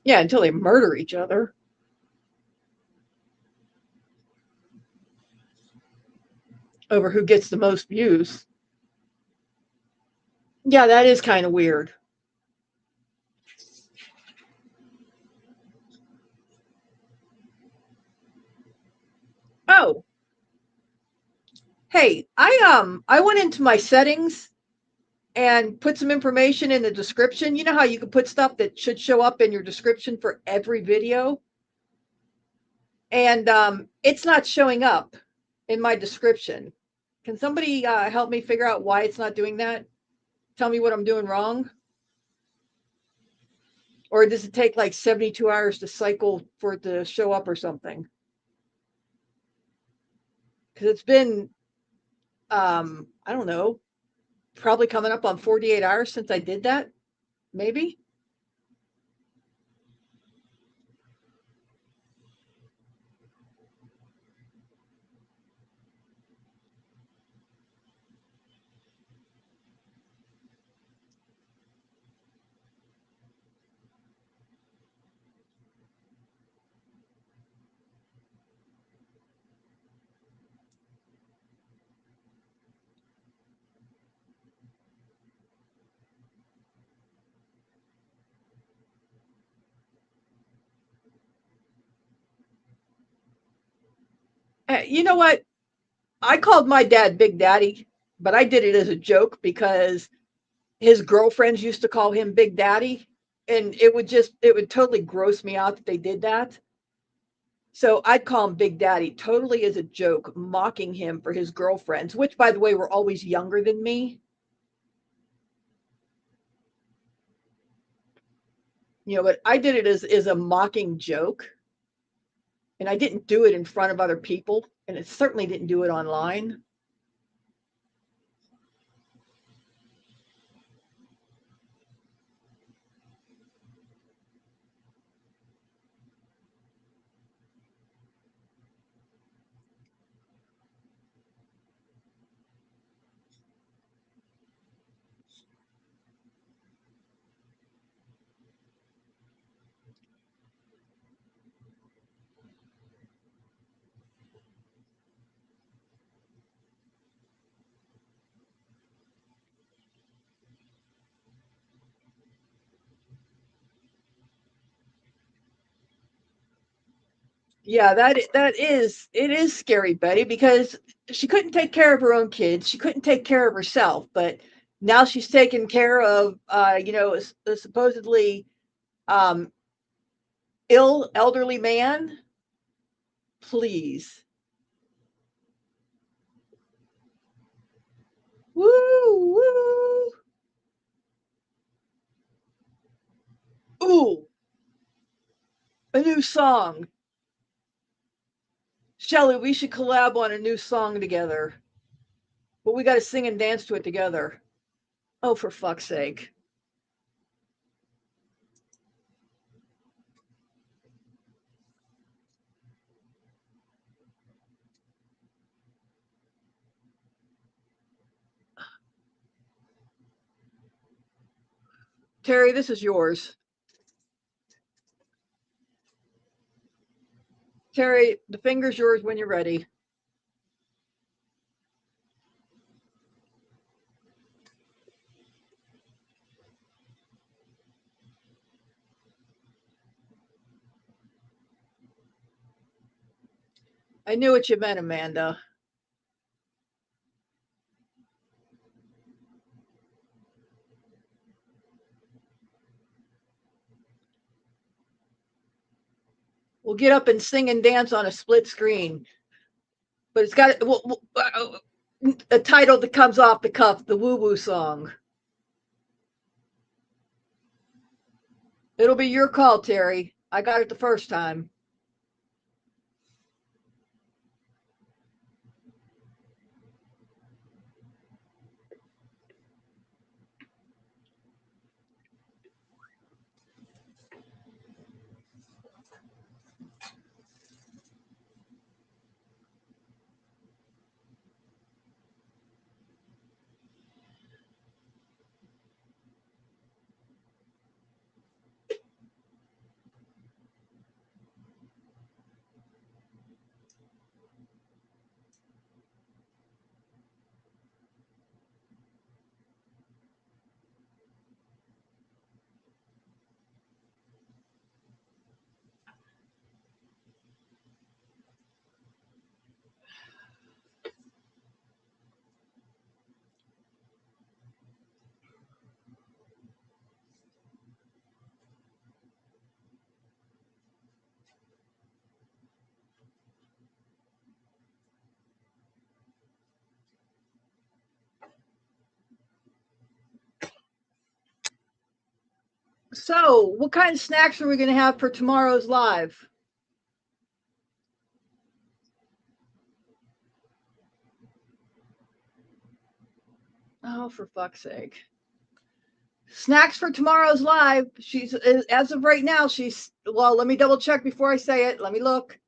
Yeah, until they murder each other over who gets the most views. Yeah, that is kind of weird. Oh, hey, I went into my settings and put some information in the description. You know how you can put stuff that should show up in your description for every video? And it's not showing up in my description. Can somebody help me figure out why it's not doing that? Tell me what I'm doing wrong? Or does it take like 72 hours to cycle for it to show up or something? Because it's been, I don't know, probably coming up on 48 hours since I did that, maybe. You know what? I called my dad Big Daddy, but I did it as a joke because his girlfriends used to call him Big Daddy. And it would totally gross me out that they did that. So I'd call him Big Daddy totally as a joke, mocking him for his girlfriends, which, by the way, were always younger than me. But I did it as a mocking joke. And I didn't do it in front of other people. And it certainly didn't do it online. Yeah, it is scary, Betty, because she couldn't take care of her own kids. She couldn't take care of herself, but now she's taking care of, a supposedly um, ill elderly man. Please, woo woo. Ooh, a new song. Shelly, we should collab on a new song together, but we got to sing and dance to it together. Oh, for fuck's sake. Terry, this is yours. Terry, the finger's yours when you're ready. I knew what you meant, Amanda. We'll get up and sing and dance on a split screen, but it's got a title that comes off the cuff, the Ewww song. It'll be your call, Terry. I got it the first time. So, what kind of snacks are we going to have for tomorrow's live? Oh, for fuck's sake. Snacks for tomorrow's live. She's, as of right now, well, let me double check before I say it. Let me look.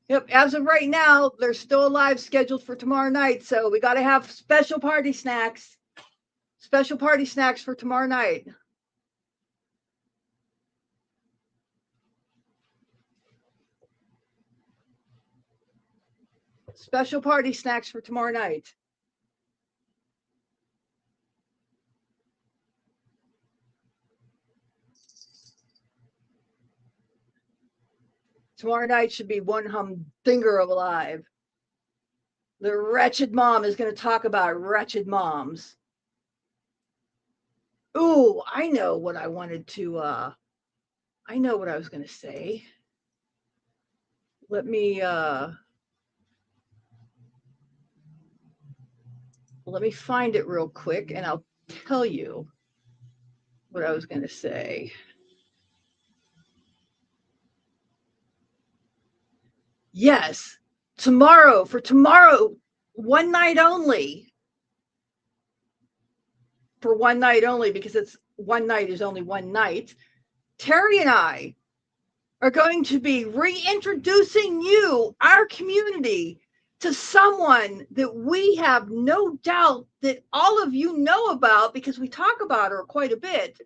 Yep, as of right now, there's still a live scheduled for tomorrow night. So we got to have special party snacks. Special party snacks for tomorrow night. Special party snacks for tomorrow night. Tomorrow night should be one humdinger of a live. The wretched mom is going to talk about wretched moms. Ooh, I know what I wanted to, I know what I was going to say. Let me find it real quick and I'll tell you what I was going to say. Yes, tomorrow, one night only. For one night only, because it's one night is only one night. Terry and I are going to be reintroducing you, our community, to someone that we have no doubt that all of you know about because we talk about her quite a bit.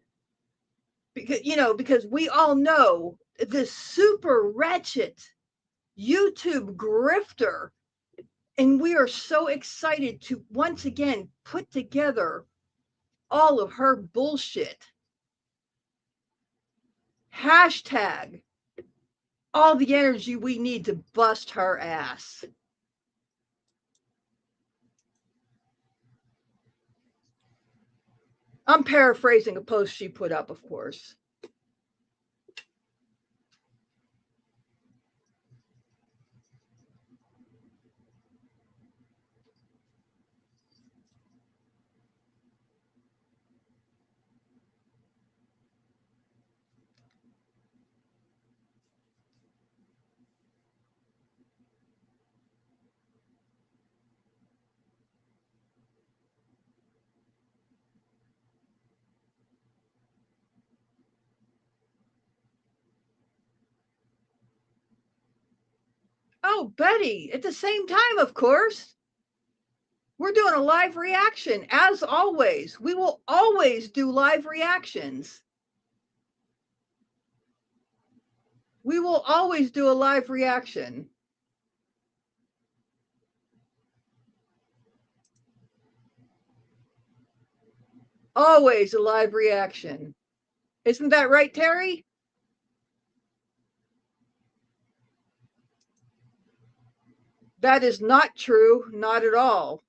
Because we all know this super wretched YouTube grifter. And we are so excited to once again put together all of her bullshit. Hashtag all the energy we need to bust her ass. I'm paraphrasing a post she put up, of course. Oh, Betty, at the same time, of course. We're doing a live reaction, as always. We will always do live reactions. We will always do a live reaction. Always a live reaction. Isn't that right, Terry? That is not true, not at all.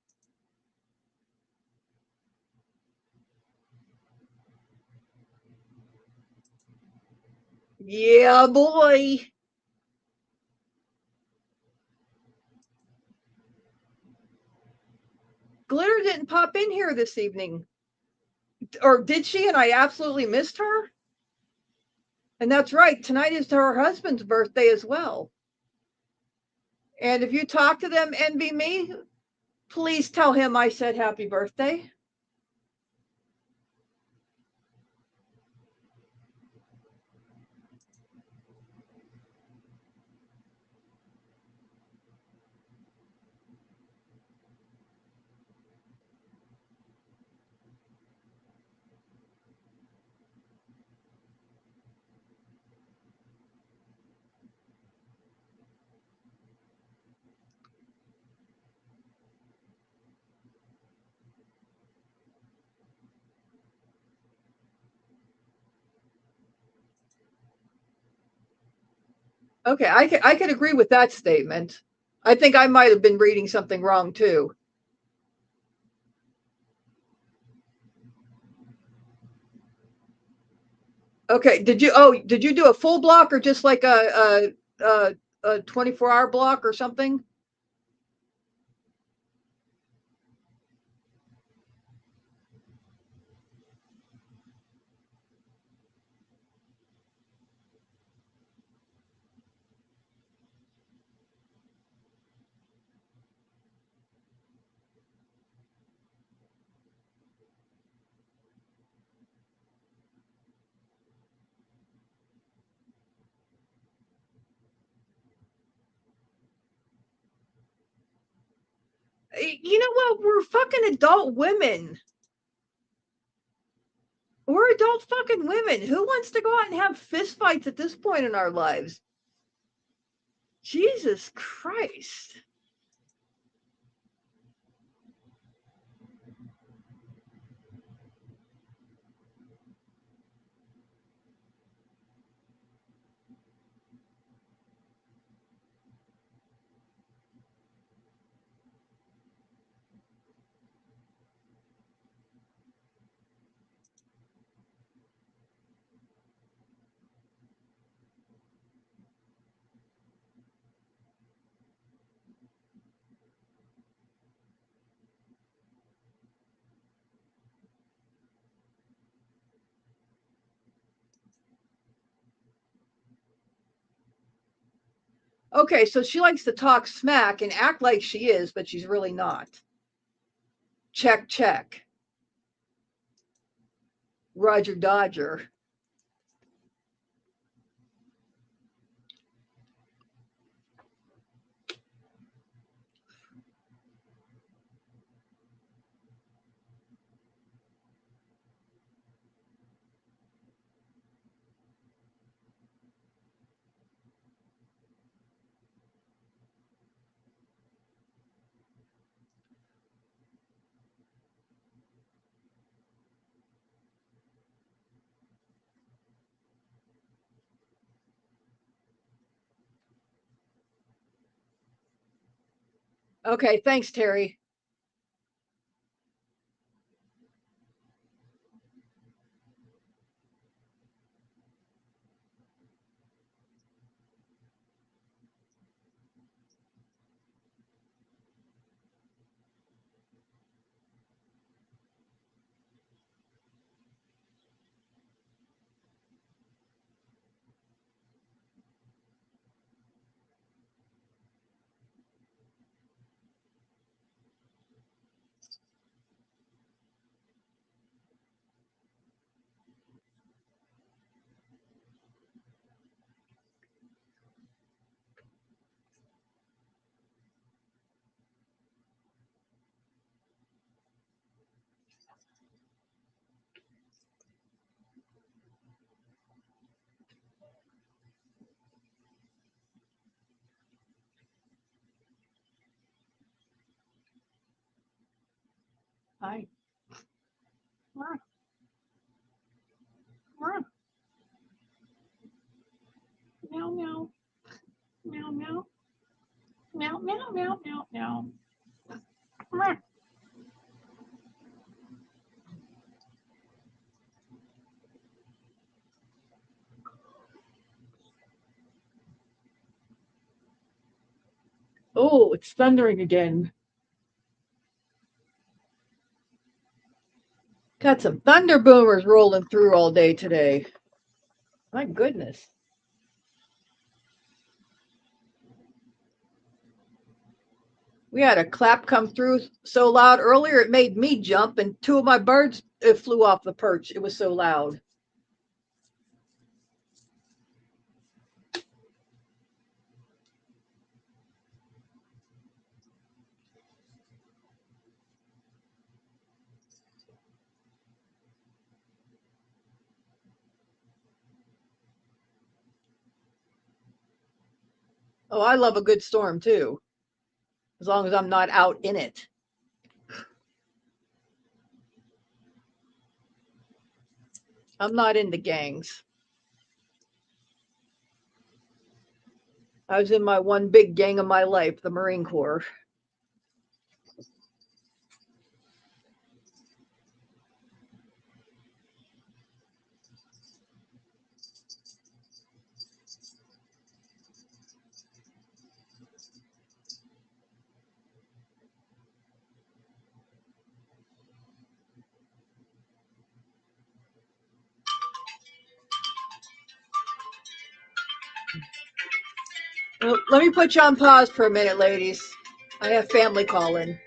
Yeah, boy. Glitter didn't pop in here this evening. Or did she? And I absolutely missed her? And that's right. Tonight is her husband's birthday as well. And if you talk to them, envy me, please tell him I said happy birthday. Okay, I could agree with that statement. I think I might have been reading something wrong too. Okay, did you do a full block or just like a 24-hour block or something? You know what? We're fucking adult women. We're adult fucking women. Who wants to go out and have fistfights at this point in our lives? Jesus Christ. Okay, so she likes to talk smack and act like she is, but she's really not. Check, check. Roger Dodger. Okay, thanks, Terry. Hi. Meow, meow, meow, meow, meow, meow, meow, meow, meow, meow. Meow. Oh, it's thundering again. Got some thunder boomers rolling through all day today. My goodness. We had a clap come through so loud earlier it made me jump, and two of my birds flew off the perch. It was so loud. Oh, I love a good storm too, as long as I'm not out in it. I'm not into gangs. I was in my one big gang of my life, the Marine Corps. Well, let me put you on pause for a minute, ladies. I have family calling.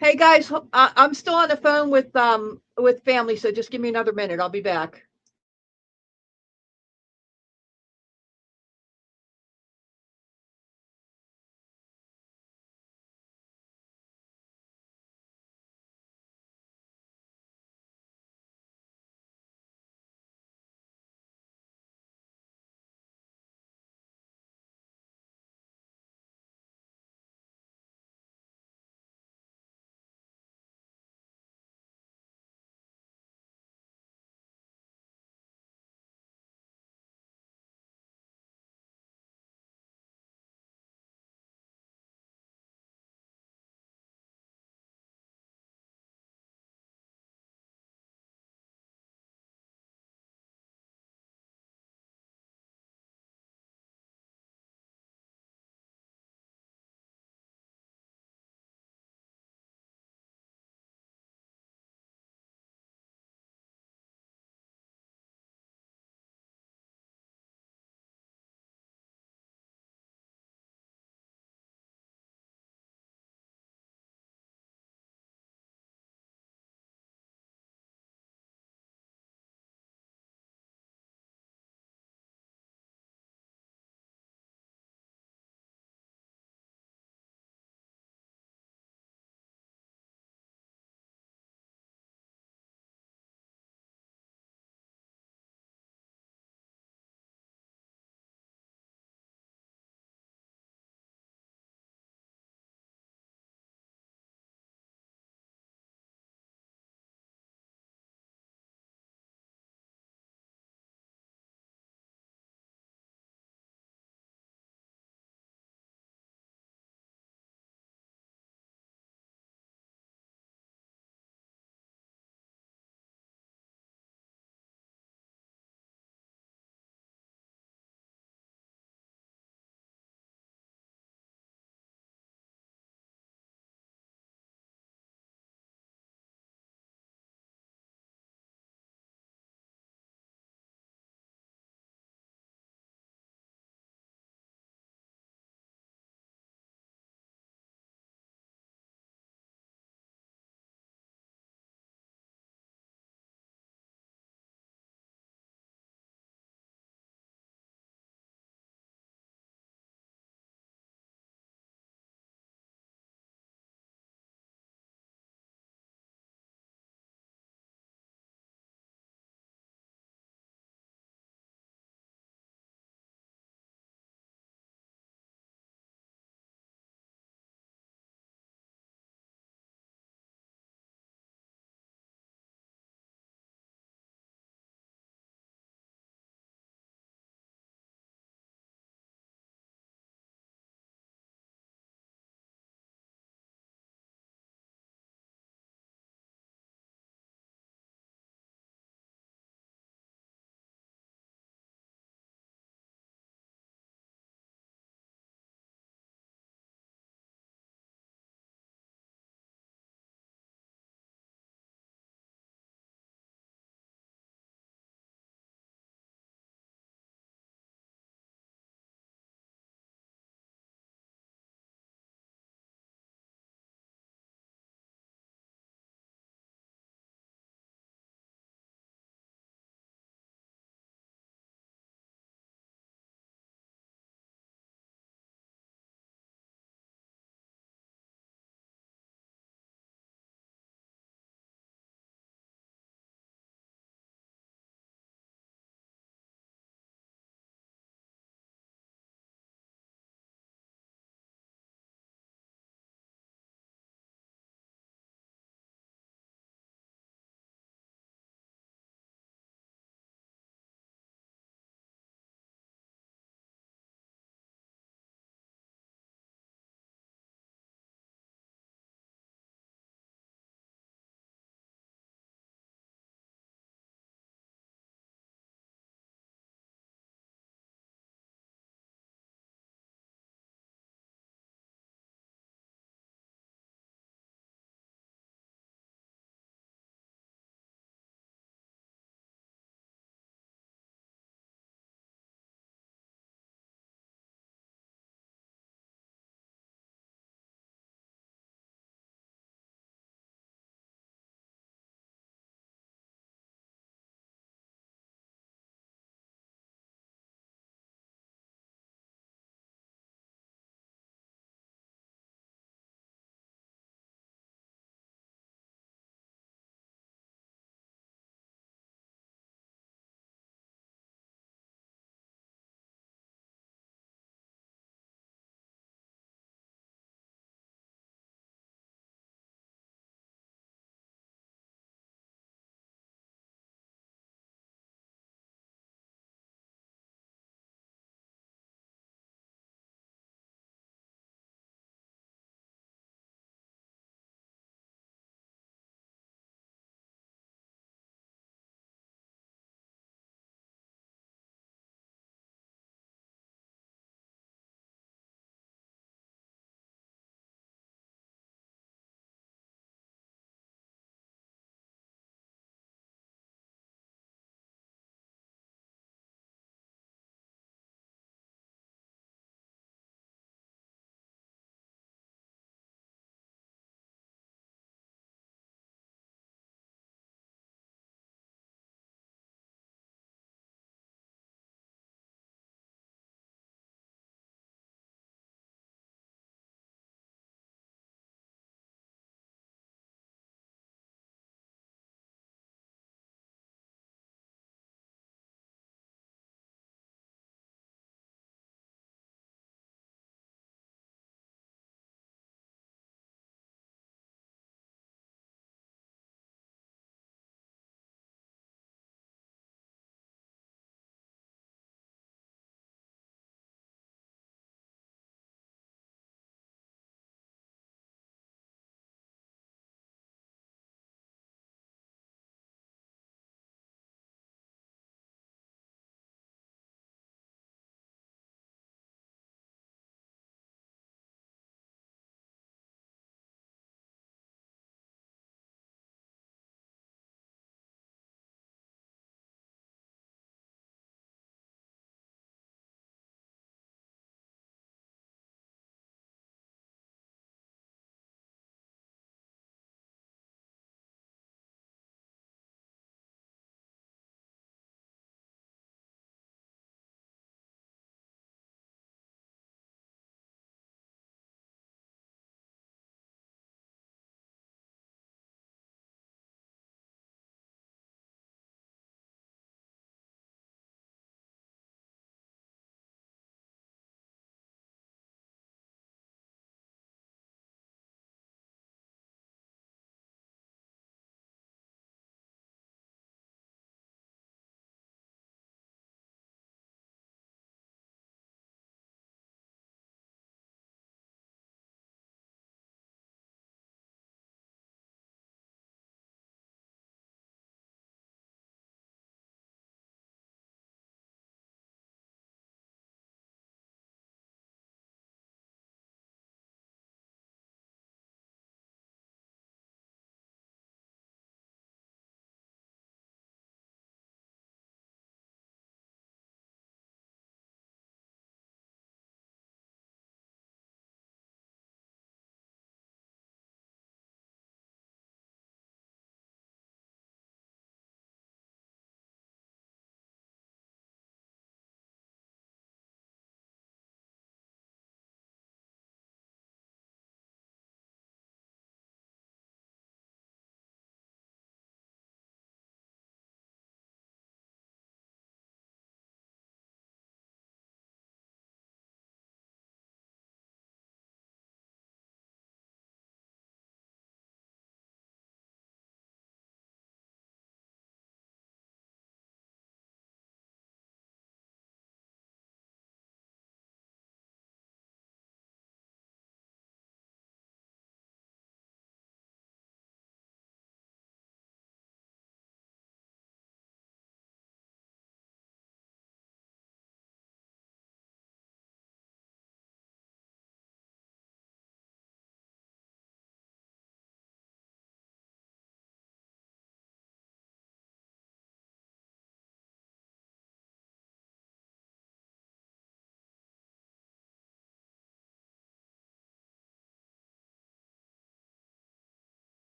Hey guys, I'm still on the phone with family, so just give me another minute. I'll be back.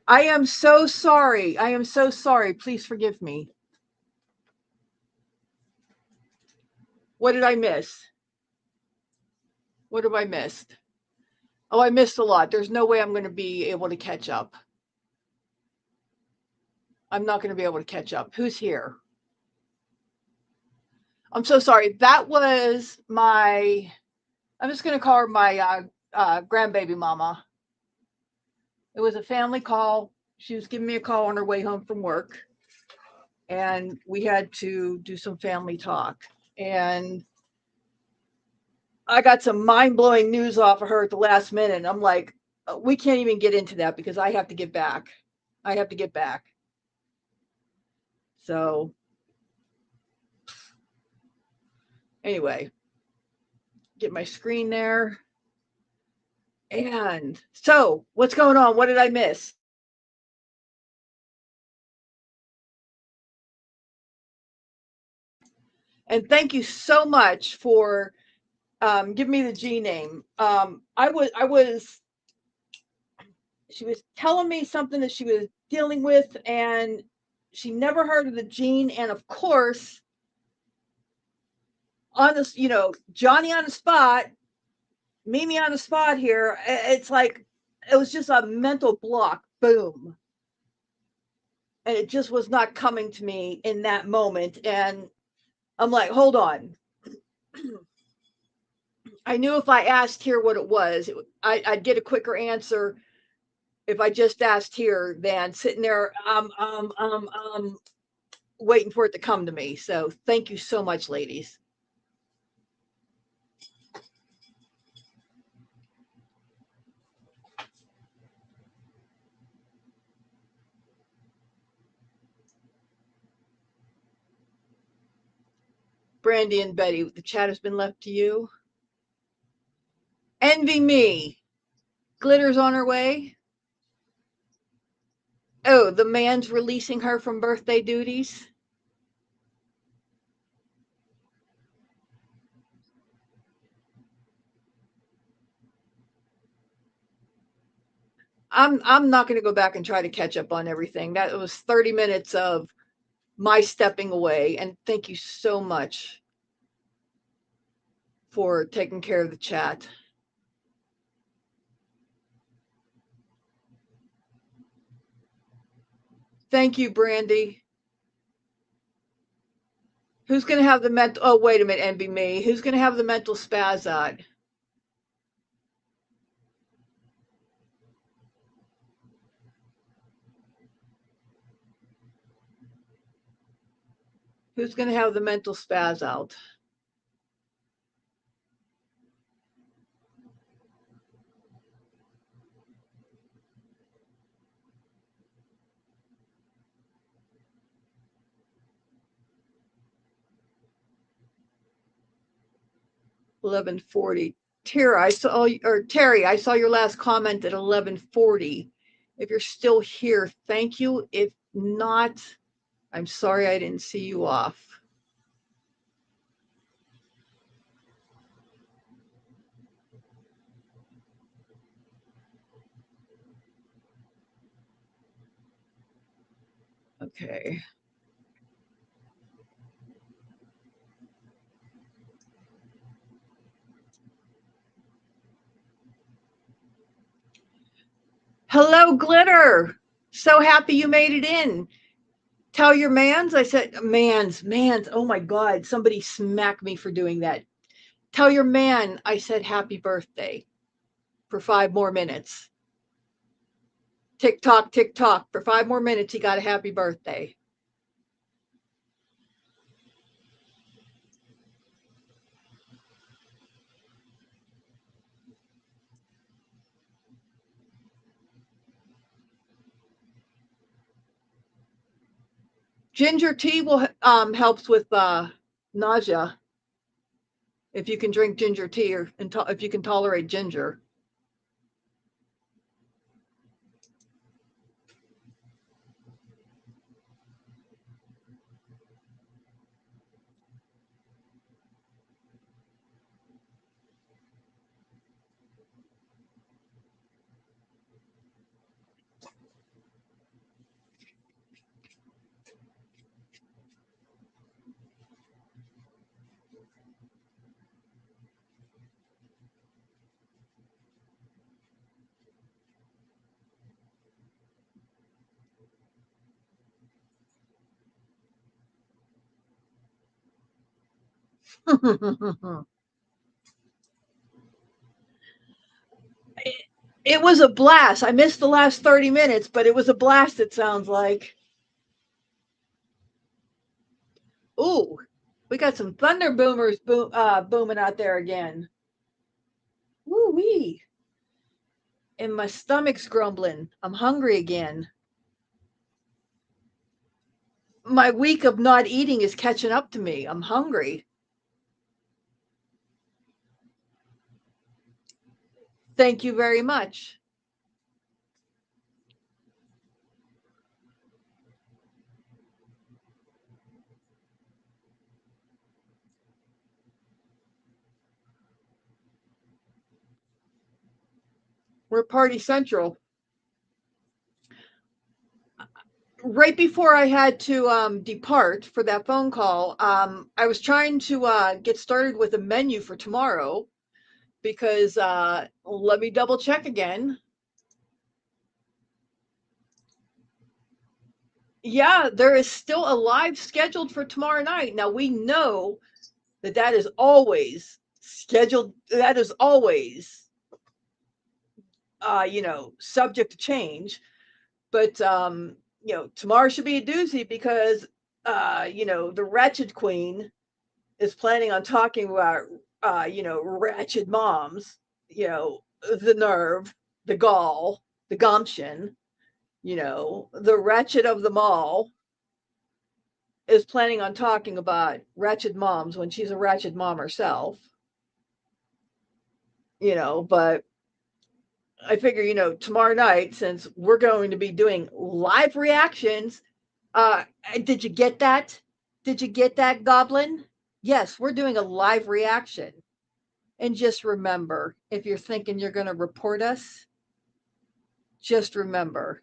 I am so sorry. I am so sorry. Please forgive me. What did I miss? What have I missed? Oh, I missed a lot. There's no way I'm going to be able to catch up. I'm not going to be able to catch up. Who's here? I'm so sorry. That was my, I'm just going to call her my grandbaby mama. It was a family call. She was giving me a call on her way home from work. And we had to do some family talk. And I got some mind-blowing news off of her at the last minute. I'm like, we can't even get into that because I have to get back. I have to get back. So anyway, get my screen there. And so what's going on? What did I miss? And thank you so much for giving me the G name. She was telling me something that she was dealing with, and she never heard of the gene. And of course, on this, Johnny on the spot, Mimi on the spot here. It's like it was just a mental block. Boom. And it just was not coming to me in that moment. And I'm like, hold on. I knew if I asked here what it was, I'd get a quicker answer if I just asked here than sitting there waiting for it to come to me. So thank you so much, ladies. Brandy and Betty, the chat has been left to you. Envy me. Glitter's on her way. Oh, the man's releasing her from birthday duties. I'm not going to go back and try to catch up on everything. That was 30 minutes of my stepping away, and thank you so much for taking care of the chat. Thank you, Brandy. Who's going to have the mental, oh, wait a minute, envy me. Who's going to have the mental spaz out? Who's going to have the mental spaz out? $11.40. Terry, I saw your last comment at 11:40. If you're still here, thank you. If not, I'm sorry I didn't see you off. Okay. Hello, Glitter. So happy you made it in. Tell your mans. I said, mans. Oh my God. Somebody smacked me for doing that. Tell your man I said happy birthday for 5 more minutes. Tick tock, for 5 more minutes. He got a happy birthday. Ginger tea will helps with nausea. If you can drink ginger tea, or if you can tolerate ginger. It was a blast. I missed the last 30 minutes, but it was a blast, it sounds like. Ooh, we got some thunder boomers booming out there again. Woo wee. And my stomach's grumbling. I'm hungry again. My week of not eating is catching up to me. I'm hungry. Thank you very much. We're Party Central. Right before I had to depart for that phone call, I was trying to get started with a menu for tomorrow because let me double check again. Yeah, there is still a live scheduled for tomorrow night. Now we know that is always scheduled. That is always, subject to change. But tomorrow should be a doozy because the Wretched Queen is planning on talking about ratchet moms, the nerve, the gall, the gumption, the wretched of them all is planning on talking about wretched moms when she's a wretched mom herself. But I figure, tomorrow night, since we're going to be doing live reactions, did you get that? Did you get that, Goblin? Yes, we're doing a live reaction. And just remember, if you're thinking you're going to report us, just remember,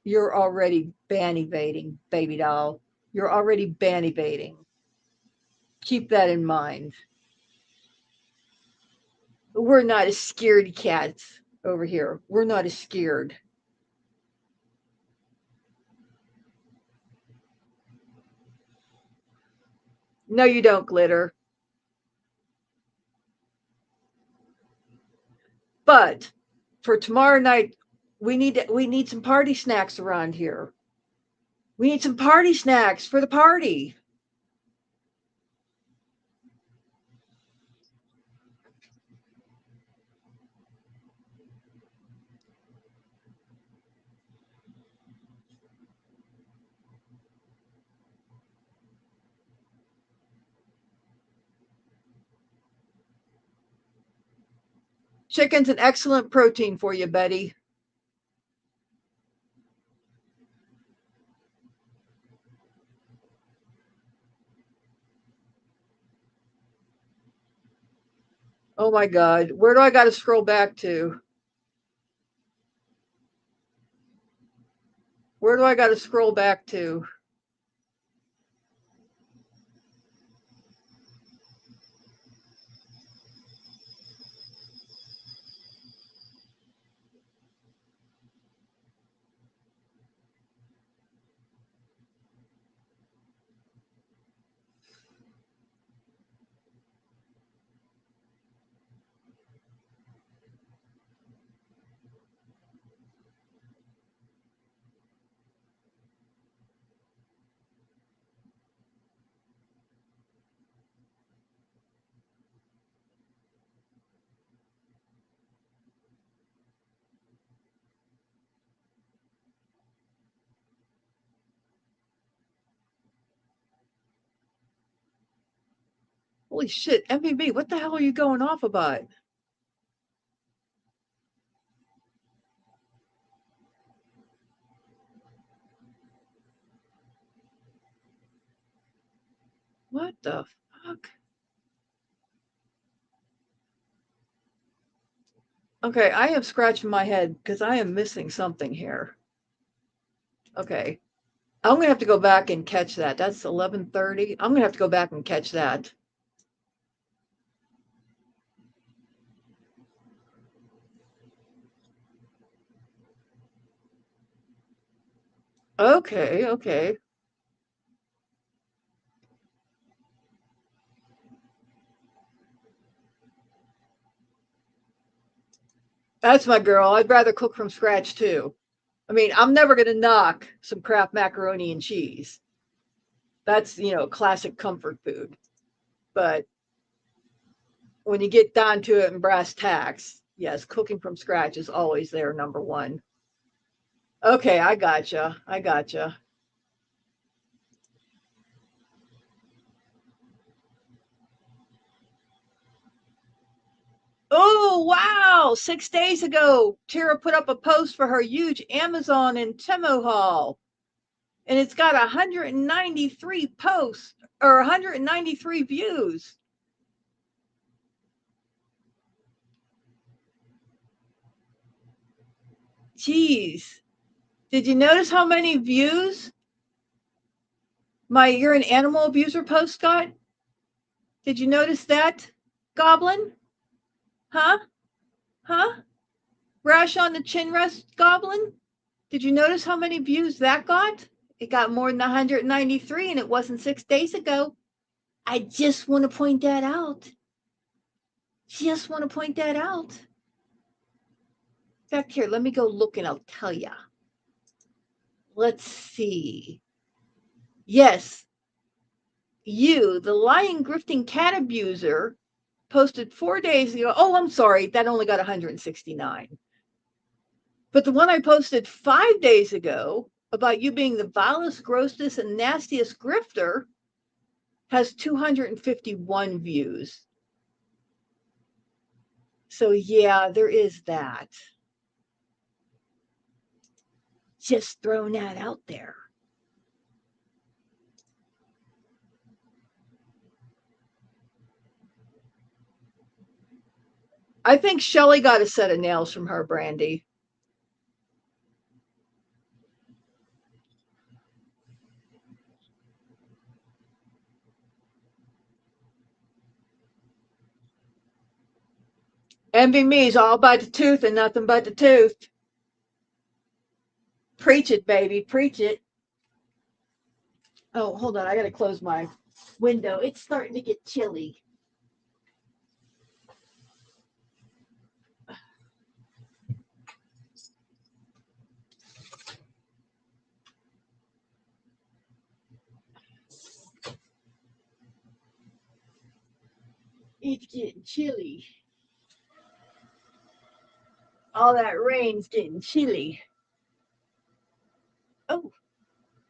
you're already ban evading, baby doll. You're already ban evading. Keep that in mind. We're not as scaredy cats over here. We're not as scared. No, you don't, Glitter. But for tomorrow night, we need some party snacks around here. We need some party snacks for the party. Chicken's an excellent protein for you, Betty. Oh my God. Where do I got to scroll back to? Where do I got to scroll back to? Holy shit, MVB, what the hell are you going off about? What the fuck? Okay, I am scratching my head because I am missing something here. Okay. I'm gonna have to go back and catch that. That's 11:30. I'm gonna have to go back and catch that. Okay, okay. That's my girl. I'd rather cook from scratch too. I mean, I'm never going to knock some Kraft macaroni and cheese. That's, classic comfort food. But when you get down to it in brass tacks, yes, cooking from scratch is always there, number one. Okay, I gotcha. I gotcha. Oh, wow. 6 days ago, Tara put up a post for her huge Amazon and Temu haul. And it's got 193 posts or 193 views. Jeez. Did you notice how many views my You're an Animal Abuser post got? Did you notice that, Goblin? Huh? Huh? Rash on the chin rest, Goblin? Did you notice how many views that got? It got more than 193 and it wasn't 6 days ago. I just want to point that out. Just want to point that out. In fact, here, let me go look and I'll tell ya. Let's see. Yes, you, the lying, grifting cat abuser, posted 4 days ago. Oh, I'm sorry. That only got 169. But the one I posted 5 days ago about you being the vilest, grossest, and nastiest grifter has 251 views. So, yeah, there is that. Just throwing that out there. I think Shelly got a set of nails from her, Brandy. Envy me is all about the tooth and nothing but the tooth. Preach it, baby. Preach it. Oh, hold on. I got to close my window. It's starting to get chilly. It's getting chilly. All that rain's getting chilly. Oh,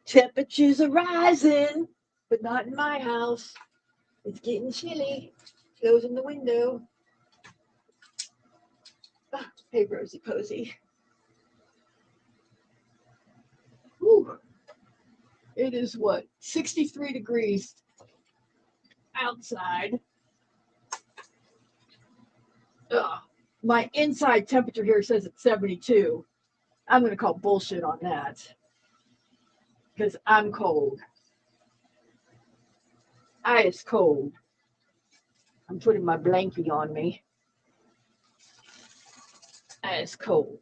temperatures are rising, but not in my house. It's getting chilly. Closing the window. Oh, hey, Rosie Posey. Whew. It is what? 63 degrees outside. Ugh. My inside temperature here says it's 72. I'm going to call bullshit on that because I'm cold. I is cold. I'm putting my blankie on me. I is cold.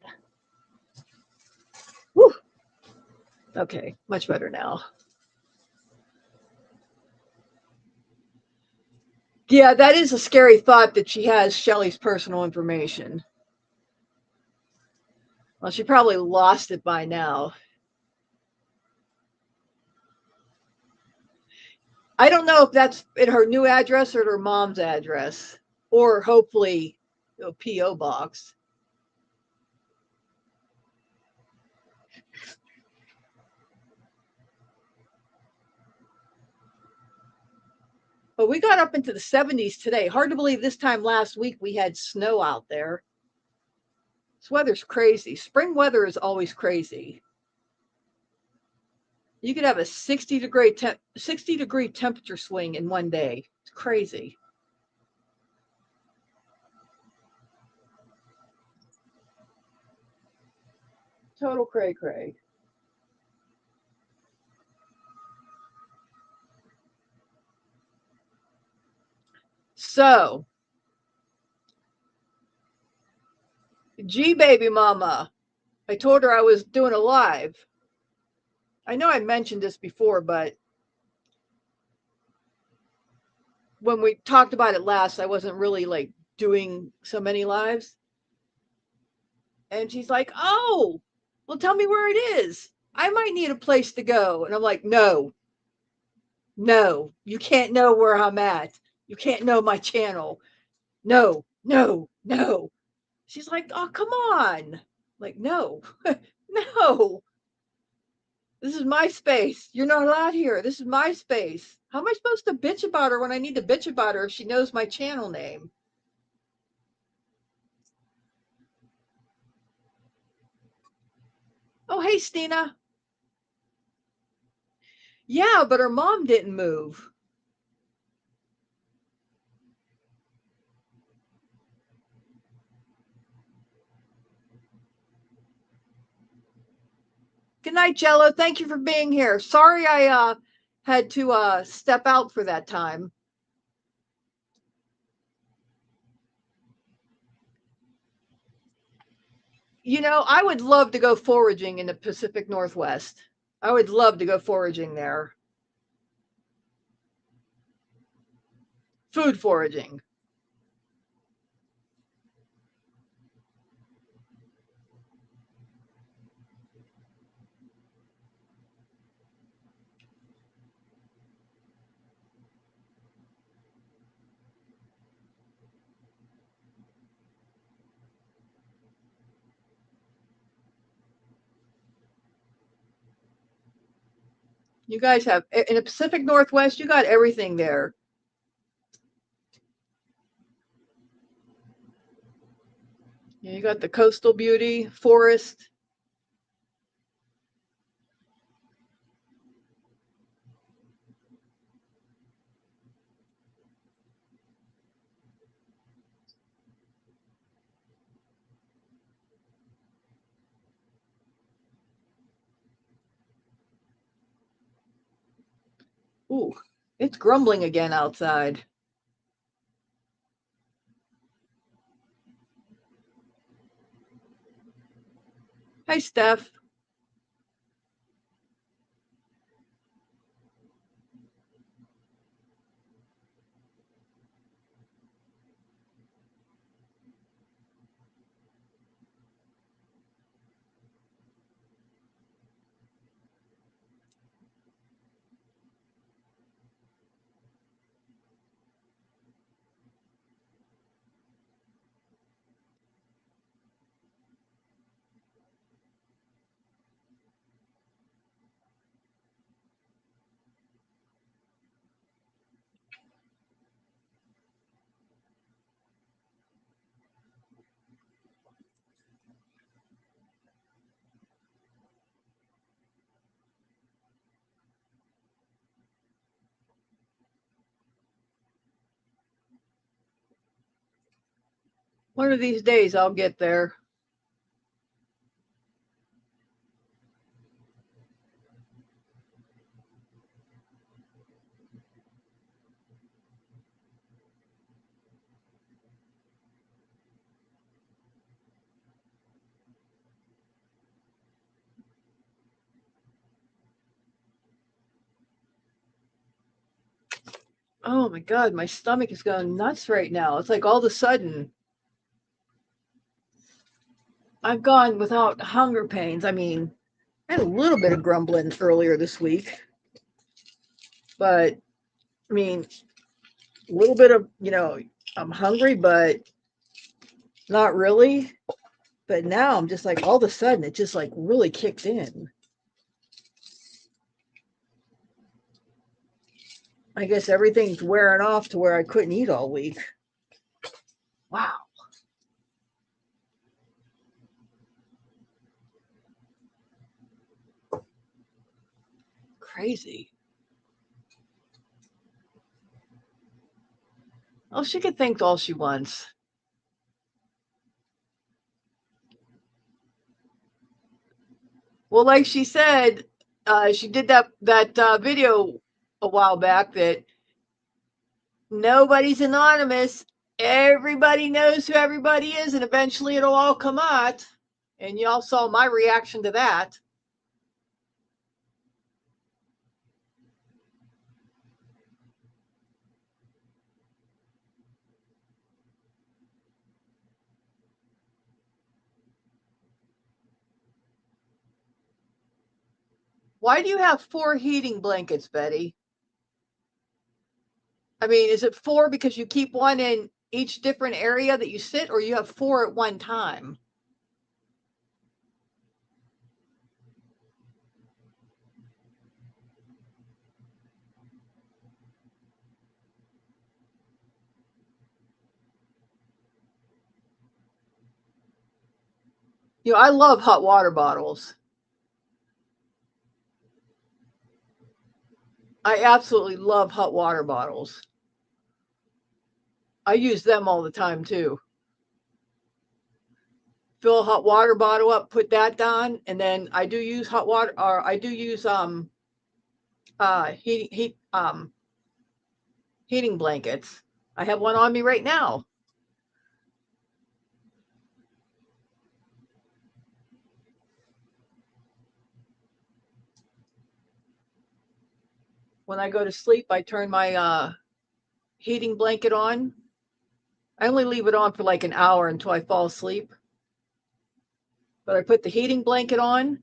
Whew. Okay, much better now. Yeah, that is a scary thought that she has Shelly's personal information. Well, she probably lost it by now. I don't know if that's in her new address or her mom's address, or hopefully a P.O. box. But we got up into the 70s today. Hard to believe this time last week we had snow out there. This weather's crazy. Spring weather is always crazy. You could have a 60-degree temperature swing in one day. It's crazy. Total cray-cray. So, G baby mama, I told her I was doing a live. I know I mentioned this before, but when we talked about it last, I wasn't really like doing so many lives. And she's like, oh, well, tell me where it is. I might need a place to go. And I'm like, no, you can't know where I'm at. You can't know my channel. No, no, no. She's like, oh, come on. Like, no, no. This is my space. You're not allowed here. This is my space. How am I supposed to bitch about her when I need to bitch about her if she knows my channel name? Oh, hey, Stina. Yeah, but her mom didn't move. Good night, Jello. Thank you for being here. Sorry I had to step out for that time. You know, I would love to go foraging in the Pacific Northwest. I would love to go foraging there. Food foraging. You guys have, in the Pacific Northwest, you got everything there. You got the coastal beauty, forest. Ooh, it's grumbling again outside. Hi, Steph. One of these days I'll get there. Oh my God, my stomach is going nuts right now. It's like all of a sudden I've gone without hunger pains. I mean, I had a little bit of grumbling earlier this week, but I mean, a little bit of, I'm hungry, but not really. But now I'm just like, all of a sudden, it just like really kicked in. I guess everything's wearing off to where I couldn't eat all week. Wow. Crazy. Oh, she could think all she wants. Well, like she said, she did that video a while back that nobody's anonymous. Everybody knows who everybody is, and eventually it'll all come out. And y'all saw my reaction to that. Why do you have 4 heating blankets, Betty? I mean, is it 4 because you keep one in each different area that you sit, or you have 4 at one time? You know, I love hot water bottles. I absolutely love hot water bottles. I use them all the time too. Fill a hot water bottle up, put that down, and then I do use hot water, or I do use heating blankets. I have one on me right now. When I go to sleep, I turn my heating blanket on. I only leave it on for like an hour until I fall asleep. But I put the heating blanket on,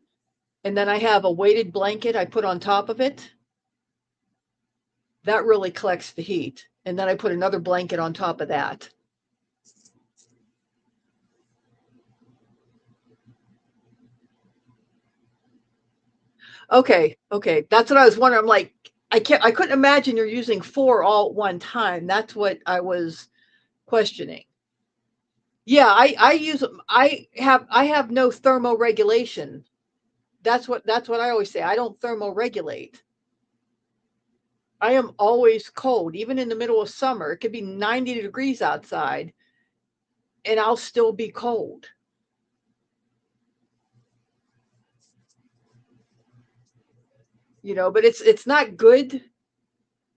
and then I have a weighted blanket I put on top of it. That really collects the heat. And then I put another blanket on top of that. Okay, that's what I was wondering. I'm like, I couldn't imagine you're using 4 all at one time. That's what I was questioning. Yeah, I have no thermoregulation. That's what I always say. I don't thermoregulate. I am always cold, even in the middle of summer. It could be 90 degrees outside and I'll still be cold. You know, but it's not good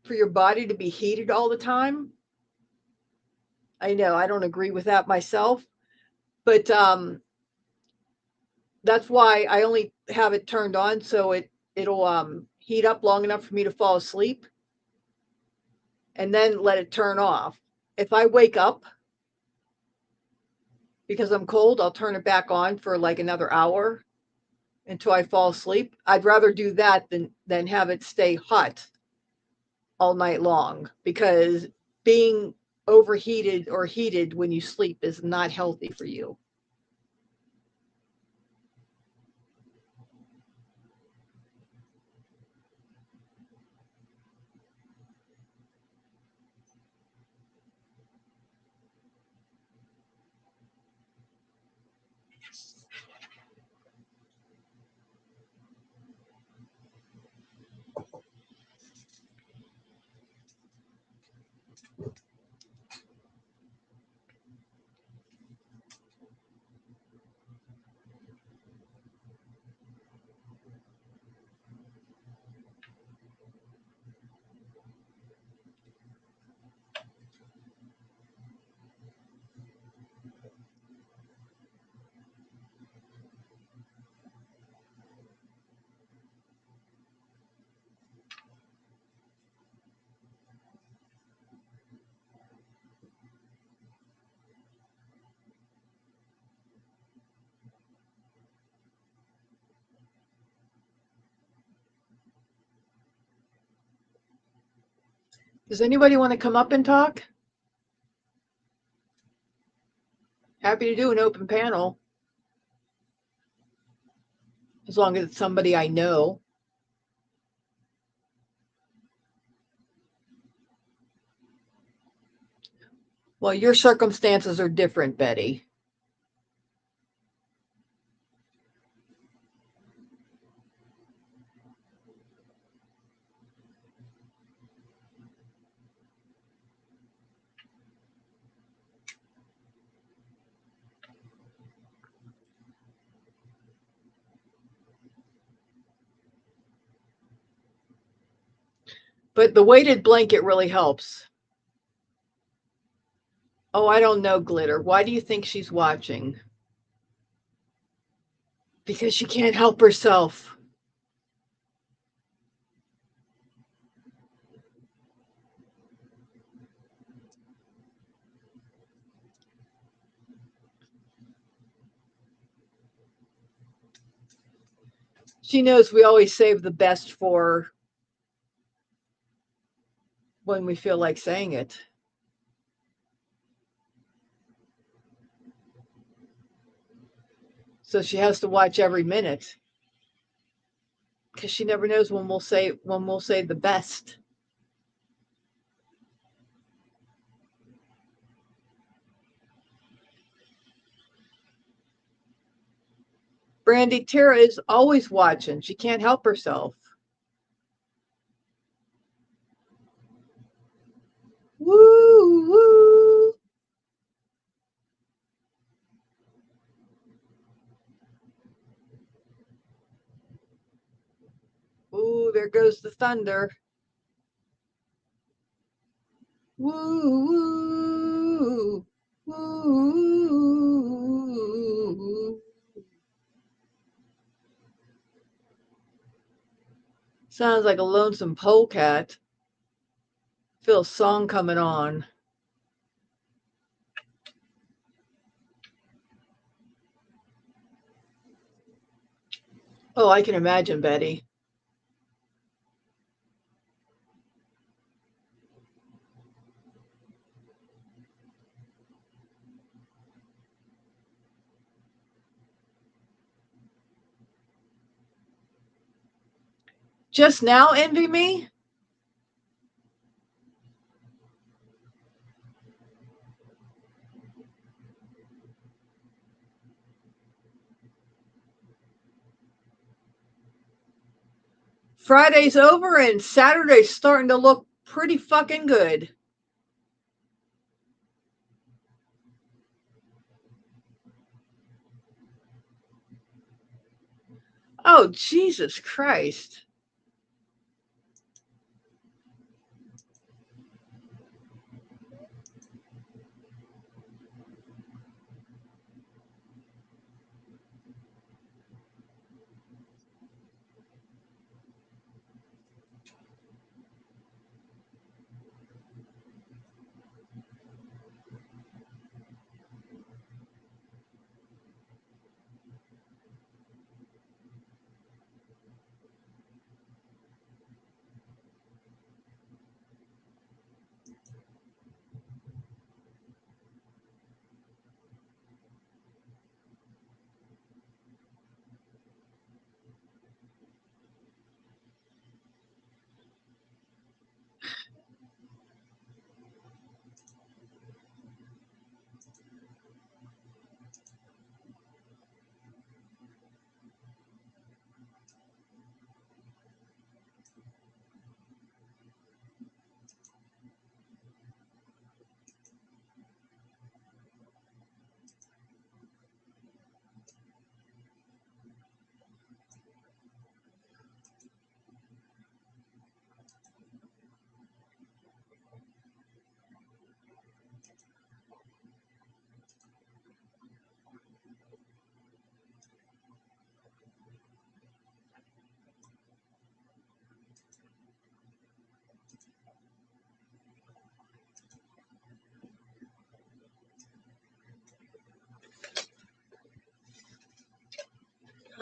for your body to be heated all the time. I know I don't agree with that myself, but that's why I only have it turned on so it'll heat up long enough for me to fall asleep and then let it turn off. If I wake up because I'm cold, I'll turn it back on for like another hour until I fall asleep. I'd rather do that than have it stay hot all night long, because being overheated or heated when you sleep is not healthy for you. Does anybody want to come up and talk? Happy to do an open panel, as long as it's somebody I know. Well, your circumstances are different, Betty. But the weighted blanket really helps. Oh, I don't know, Glitter. Why do you think she's watching? Because she can't help herself. She knows we always save the best for when we feel like saying it. So she has to watch every minute because she never knows when we'll say the best. Brandy Tara is always watching. She can't help herself. Woo woo. Ooh, there goes the thunder. Woo woo. Woo. Sounds like a lonesome polecat. Feel a song coming on. Oh, I can imagine, Betty. Just now envy me? Friday's over and Saturday's starting to look pretty fucking good. Oh, Jesus Christ.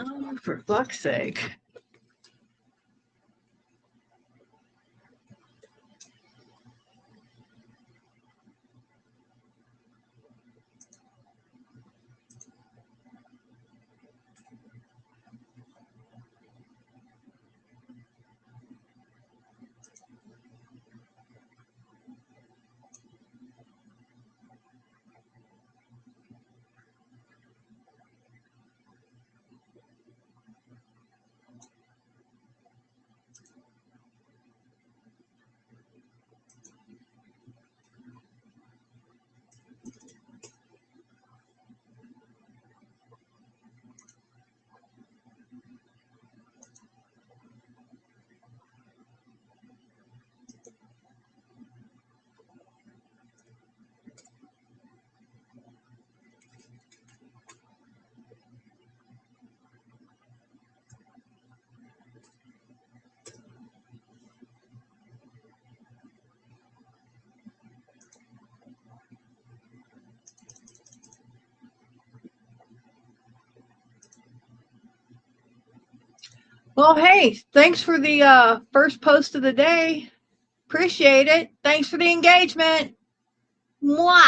Oh, for fuck's sake. Well, hey, thanks for the first post of the day. Appreciate it. Thanks for the engagement. Mwah.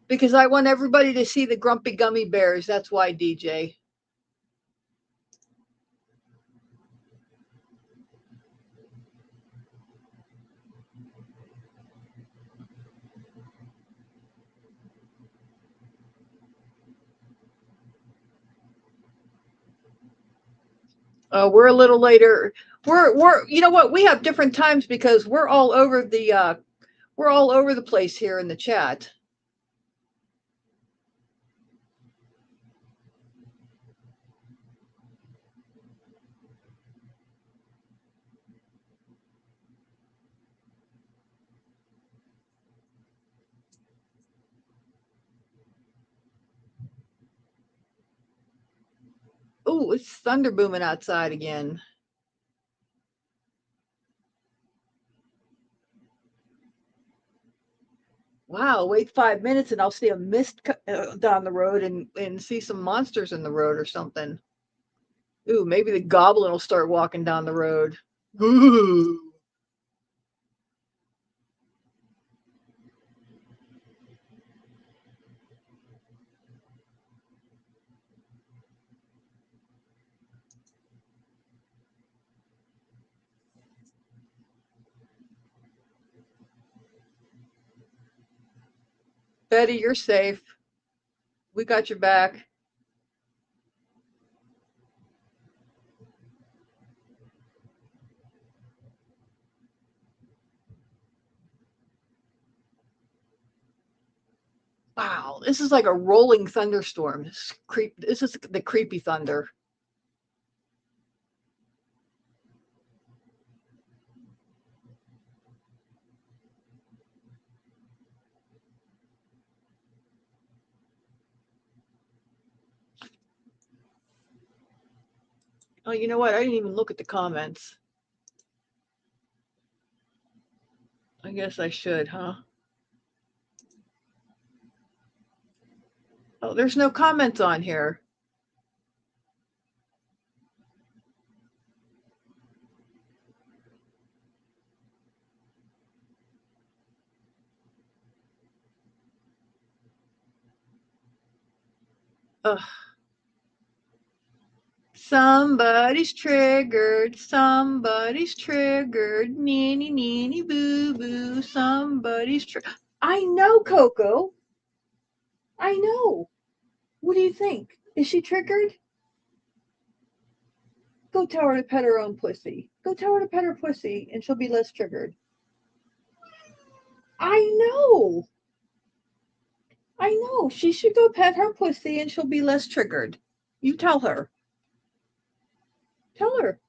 Because I want everybody to see the grumpy gummy bears. That's why, DJ. We're a little later. We're you know what? We have different times because we're all over the place here in the chat. Oh, it's thunder booming outside again. Wow, wait 5 minutes and I'll see a mist down the road and see some monsters in the road or something. Ooh, maybe the goblin will start walking down the road. Ooh. Betty, you're safe. We got your back. Wow, this is like a rolling thunderstorm. This is the creepy thunder. Oh, you know what? I didn't even look at the comments. I guess I should, huh? Oh, there's no comments on here. Ugh. Somebody's triggered. Somebody's triggered. Neeny, neeny, boo, boo. Somebody's triggered. I know, Coco. I know. What do you think? Is she triggered? Go tell her to pet her own pussy. Go tell her to pet her pussy and she'll be less triggered. I know. I know. She should go pet her pussy and she'll be less triggered. You tell her. Tell her.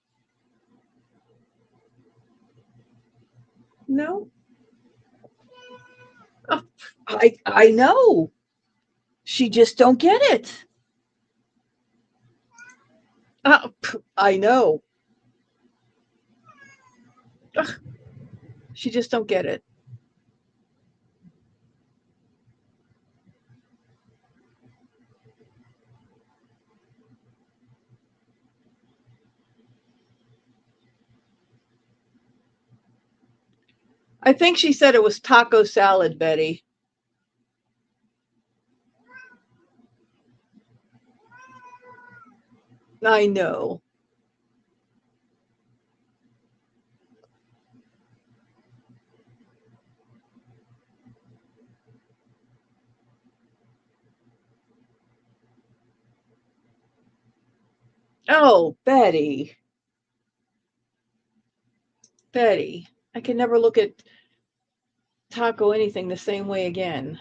No. Oh, I know. She just don't get it. I know. Ugh, she just don't get it. I think she said it was taco salad, Betty. I know. Oh, Betty. Betty. I can never look at taco anything the same way again.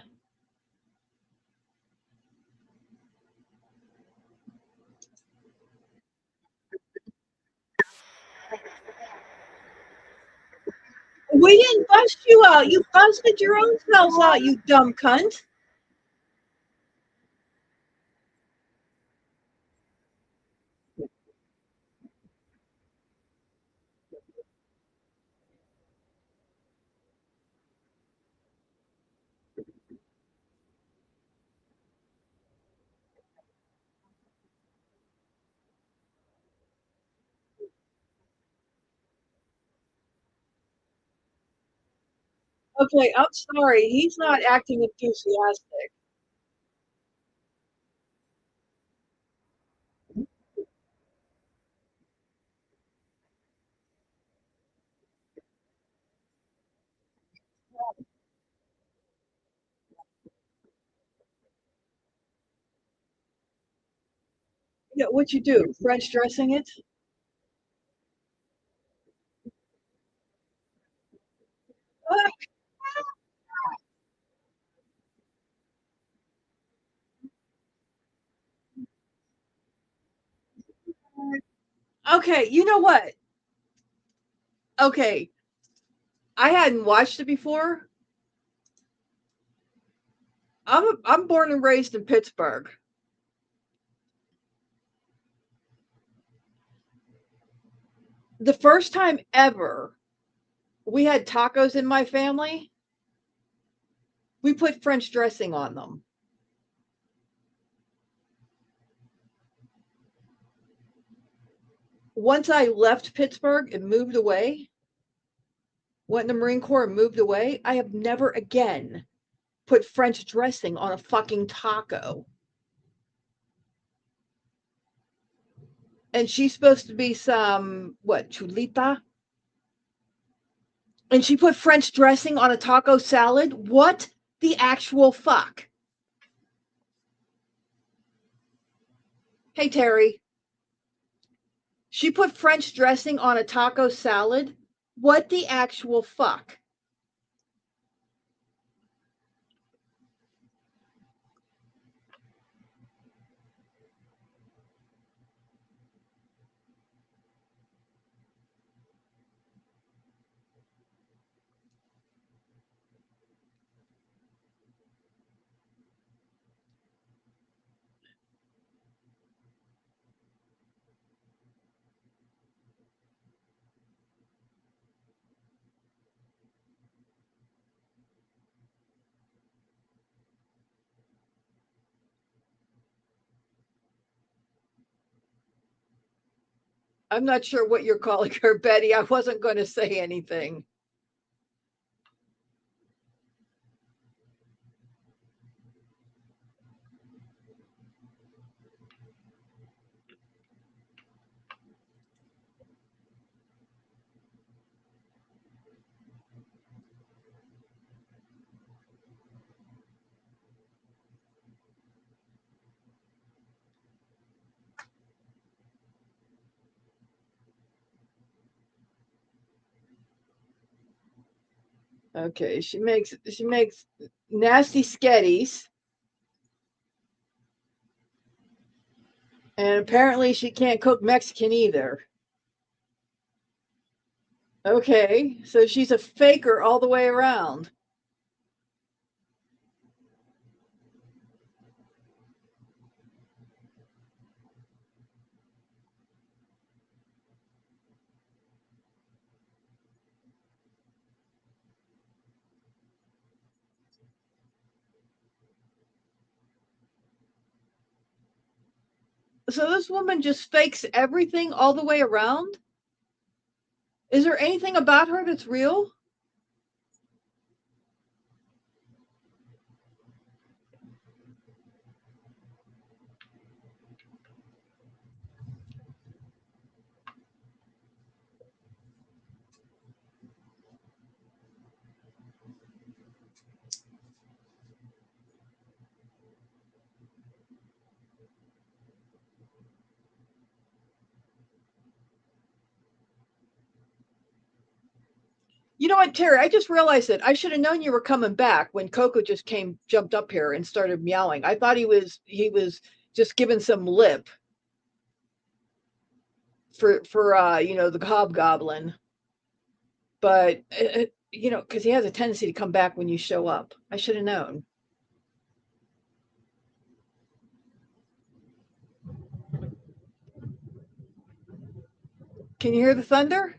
We didn't bust you out. You busted your own selves out, you dumb cunt. Okay, I'm sorry. He's not acting enthusiastic. Yeah, what you do? French dressing it? Okay, you know what? Okay, I hadn't watched it before. I'm born and raised in Pittsburgh. The first time ever we had tacos in my family, we put French dressing on them. Once I left Pittsburgh and moved away, went in the Marine Corps and moved away, I have never again put French dressing on a fucking taco. And she's supposed to be some, what, chulita? And she put French dressing on a taco salad? What the actual fuck? Hey, Terry. She put French dressing on a taco salad? What the actual fuck? I'm not sure what you're calling her, Betty. I wasn't going to say anything. Okay, she makes nasty sketties. And apparently she can't cook Mexican either. Okay, so she's a faker all the way around. So this woman just fakes everything all the way around? Is there anything about her that's real? You know what, Terry? I just realized that I should have known you were coming back when Coco just jumped up here and started meowing. I thought he was just giving some lip for the hobgoblin. But because he has a tendency to come back when you show up. I should have known. Can you hear the thunder?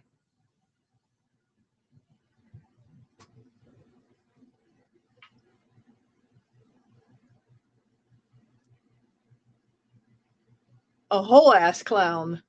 A whole ass clown.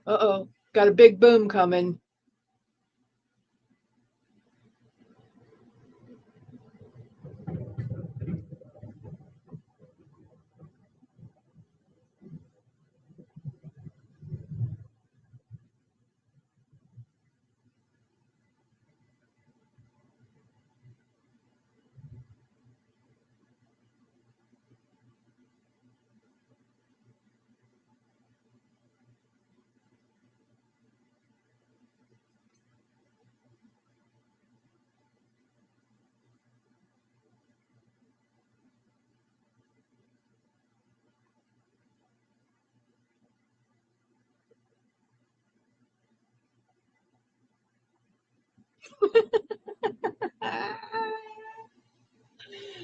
Uh-oh, got a big boom coming.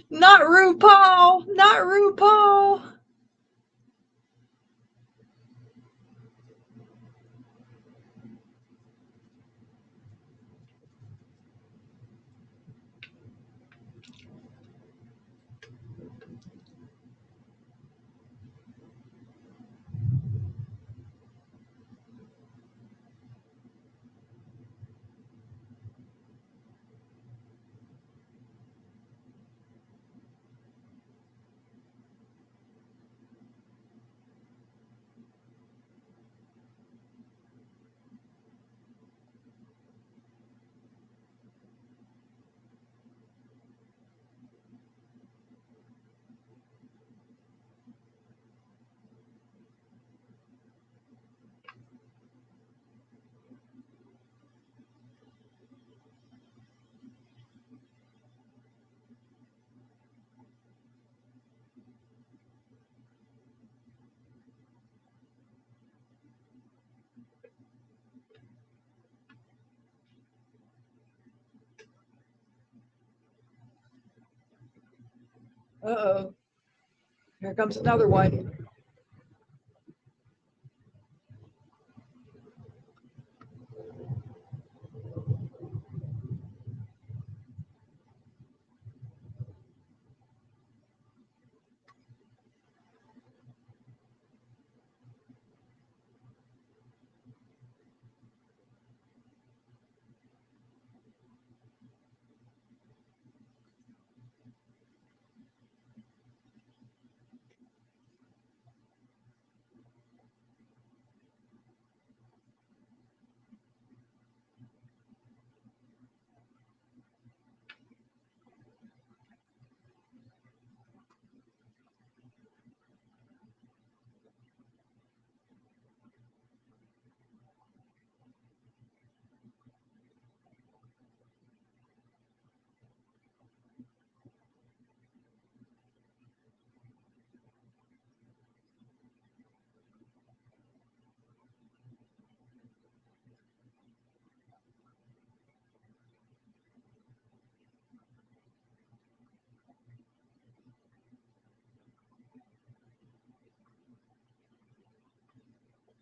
Not RuPaul, not RuPaul. Uh-oh, here comes another one.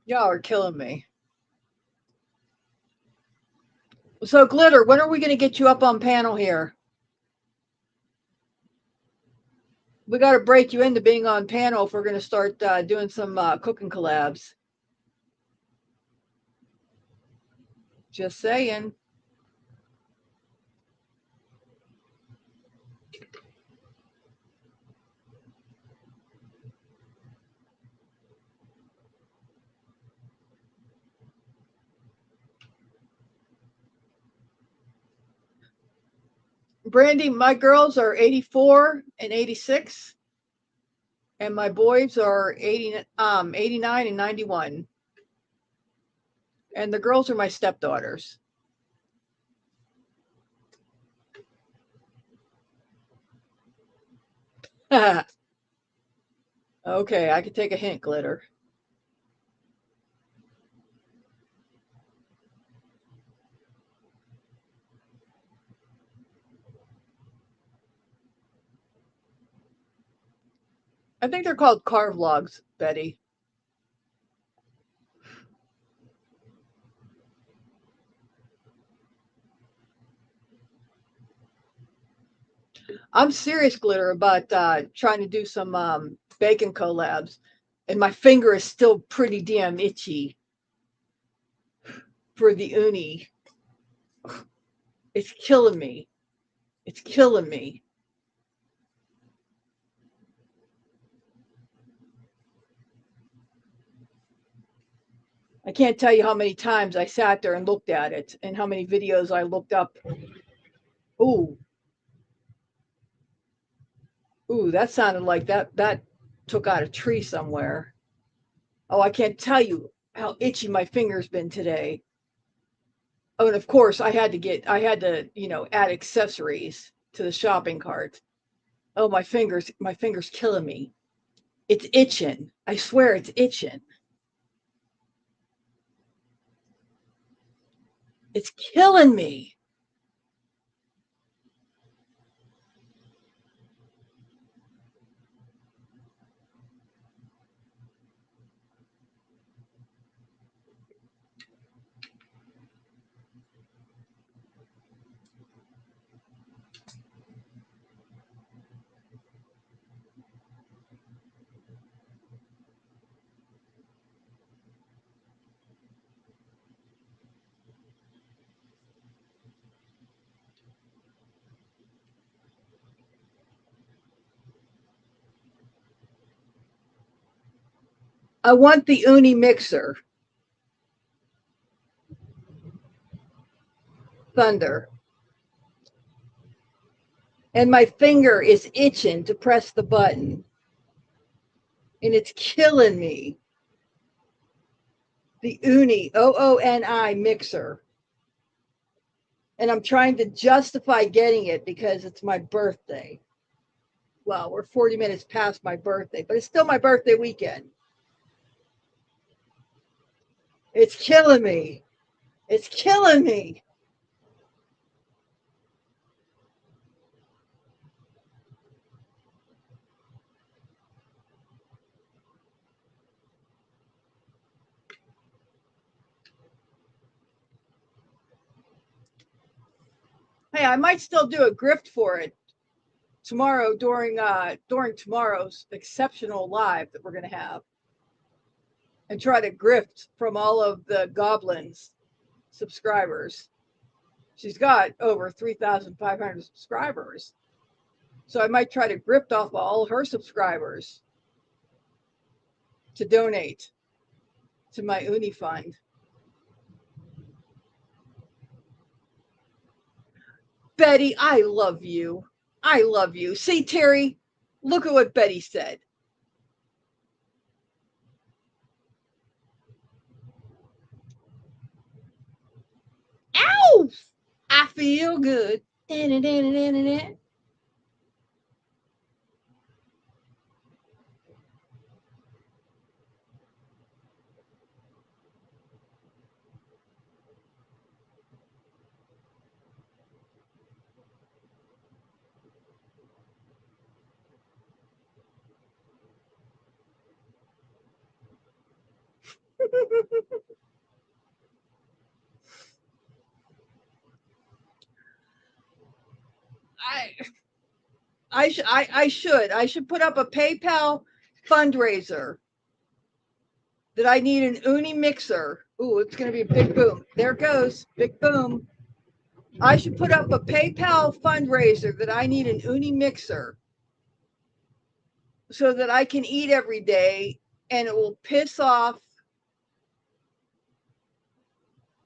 Y'all are killing me. So, Glitter, when are we going to get you up on panel here? We got to break you into being on panel if we're going to start doing some cooking collabs. Just saying. Brandy, my girls are 84 and 86, and my boys are 89 and 91. And the girls are my stepdaughters. Okay, I could take a hint, Glitter. I think they're called car vlogs, Betty. I'm serious, Glitter, about trying to do some bacon collabs, and my finger is still pretty damn itchy for the uni. It's killing me. It's killing me. I can't tell you how many times I sat there and looked at it, and how many videos I looked up. Ooh, ooh, that sounded like that took out a tree somewhere. Oh, I can't tell you how itchy my finger's been today. Oh, and of course I had to, add accessories to the shopping cart. Oh, my finger's killing me. It's itching. I swear it's itching. It's killing me. I want the uni mixer. Thunder. And my finger is itching to press the button. And it's killing me. The uni, OONI mixer. And I'm trying to justify getting it because it's my birthday. Well, we're 40 minutes past my birthday, but it's still my birthday weekend. It's killing me. It's killing me. Hey, I might still do a grift for it tomorrow during tomorrow's exceptional live that we're going to have, and try to grift from all of the goblins subscribers. She's got over 3,500 subscribers, so I might try to grift off all her subscribers to donate to my uni fund. Betty, I love you. I love you. See, Terry, look at what Betty said. Ow! I feel good. I should put up a PayPal fundraiser that I need an uni mixer. Ooh, it's going to be a big boom. There it goes. Big boom. I should put up a PayPal fundraiser that I need an uni mixer so that I can eat every day and it will piss off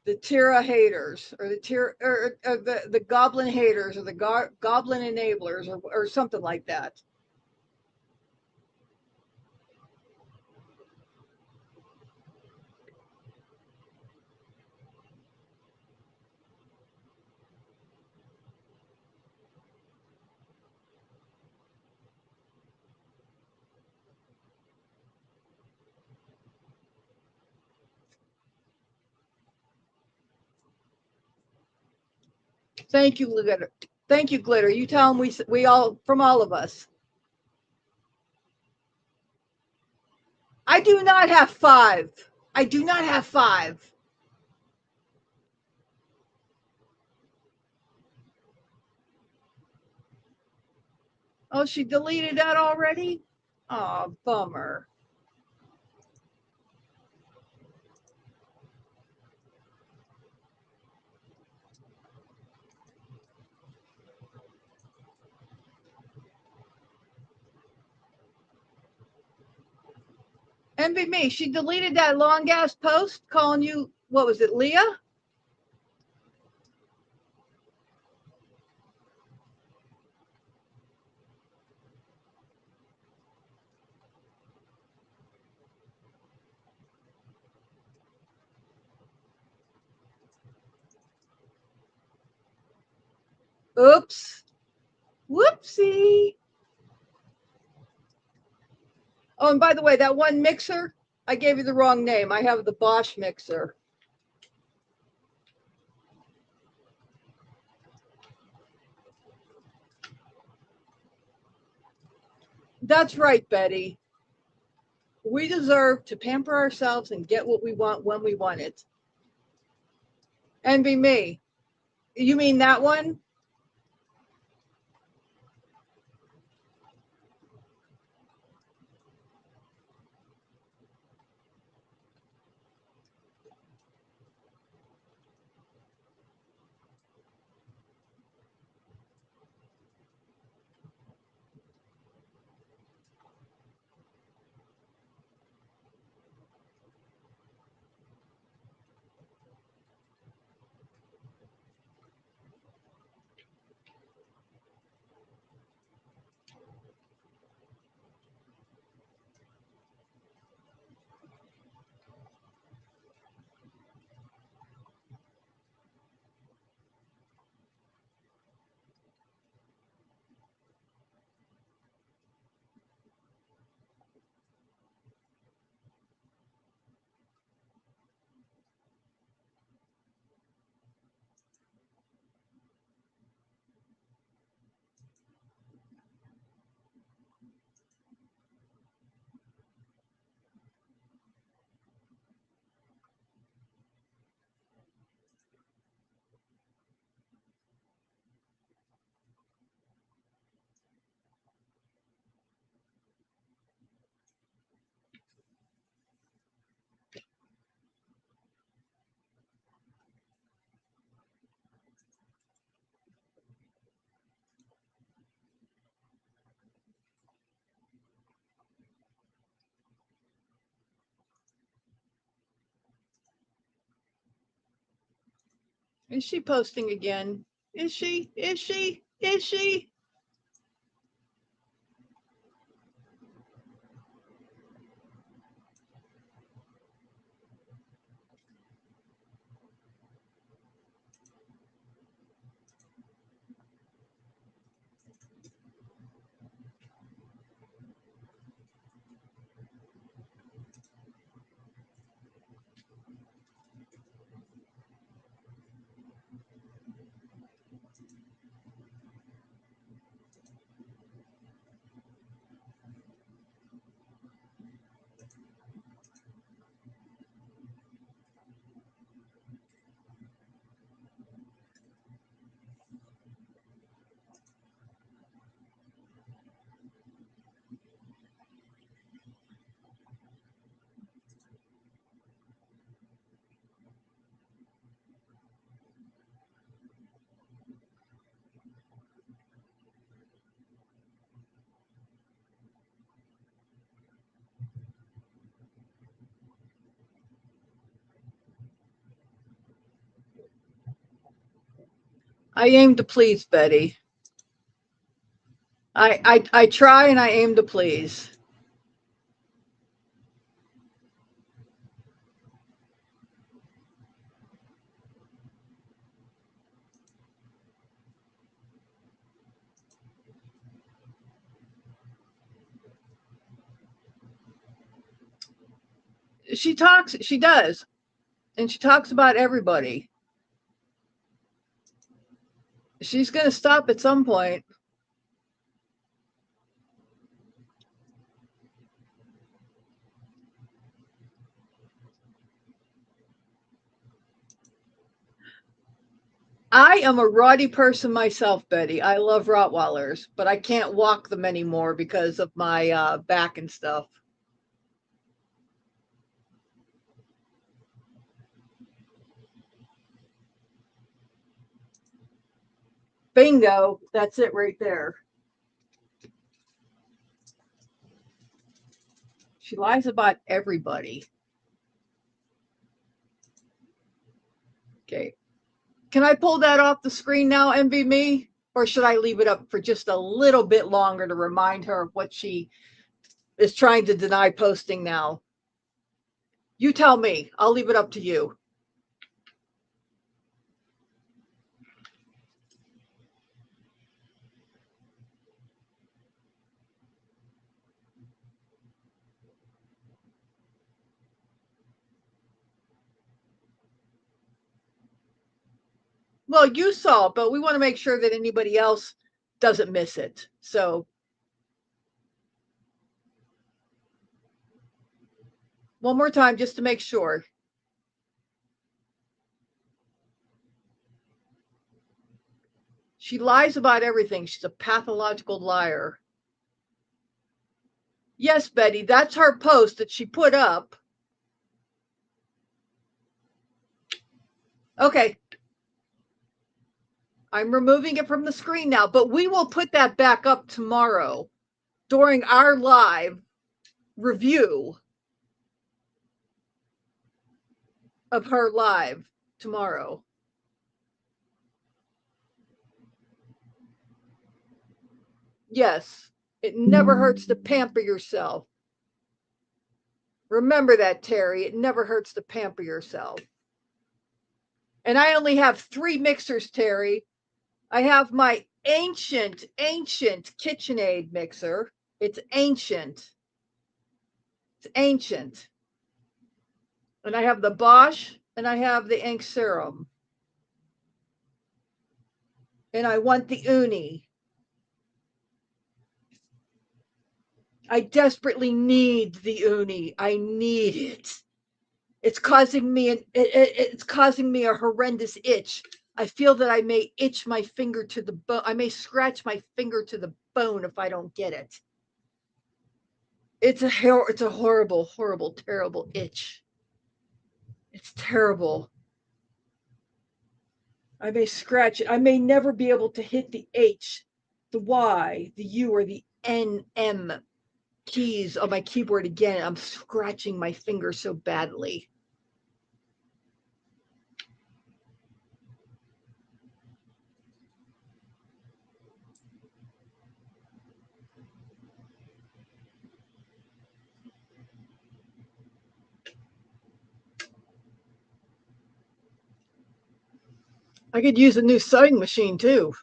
the Tira haters or the Tira or the goblin haters or the goblin enablers or something like that. Thank you, Glitter. Thank you, Glitter. You tell them we all from all of us. I do not have 5. I do not have 5. Oh, she deleted that already? Oh, bummer. Envy me. She deleted that long ass post calling you, what was it, Leah? Oops. Whoopsie. Oh, and by the way, that one mixer, I gave you the wrong name. I have the Bosch mixer. That's right, Betty. We deserve to pamper ourselves and get what we want when we want it. Envy me. You mean that one? Is she posting again? Is she? Is she? Is she? I aim to please, Betty. I try and I aim to please. She does. And she talks about everybody. She's going to stop at some point. I am a rowdy person myself, Betty. I love Rottweilers, but I can't walk them anymore because of my back and stuff. Bingo. That's it right there. She lies about everybody. Okay. Can I pull that off the screen now, Envy Me? Or should I leave it up for just a little bit longer to remind her of what she is trying to deny posting now? You tell me. I'll leave it up to you. Well, you saw, but we want to make sure that anybody else doesn't miss it. So one more time, just to make sure. She lies about everything. She's a pathological liar. Yes, Betty, that's her post that she put up. Okay. I'm removing it from the screen now, but we will put that back up tomorrow during our live review of her live tomorrow. Yes, it never hurts to pamper yourself. Remember that, Terry. It never hurts to pamper yourself. And I only have 3 mixers, Terry. I have my ancient KitchenAid mixer. It's ancient. It's ancient. And I have the Bosch and I have the ink serum. And I want the Uni. I desperately need the Uni. I need it. It's causing me a horrendous itch. I feel that I may itch my finger to the bone. I may scratch my finger to the bone if I don't get it. It's a horrible, horrible, terrible itch. It's terrible. I may scratch it. I may never be able to hit the H, the Y, the U, or the N-M keys on my keyboard again. I'm scratching my finger so badly. I could use a new sewing machine too.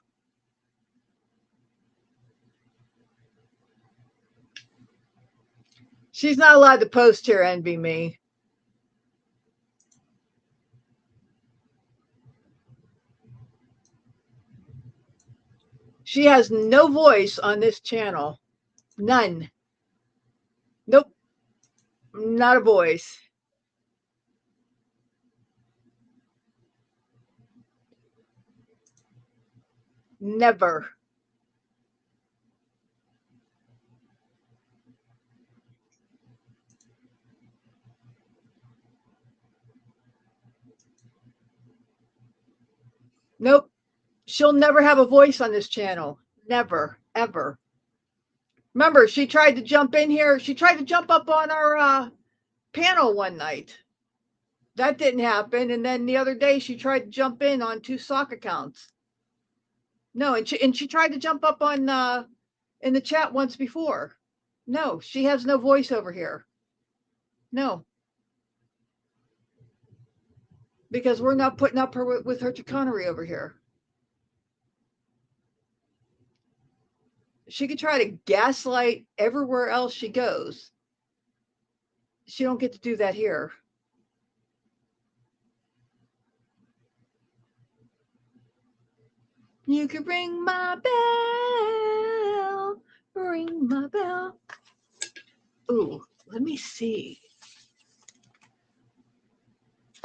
She's not allowed to post here, Envy Me. She has no voice on this channel. None. Nope. Not a voice. Never. Nope. She'll never have a voice on this channel. Never, ever. Remember, she tried to jump in here. She tried to jump up on our panel one night. That didn't happen. And then the other day, she tried to jump in on 2 sock accounts. No, and she tried to jump up on in the chat once before. No, she has no voice over here. No. Because we're not putting up her with her chicanery over here. She could try to gaslight everywhere else she goes. She don't get to do that here. You could ring my bell, ring my bell. Ooh, let me see.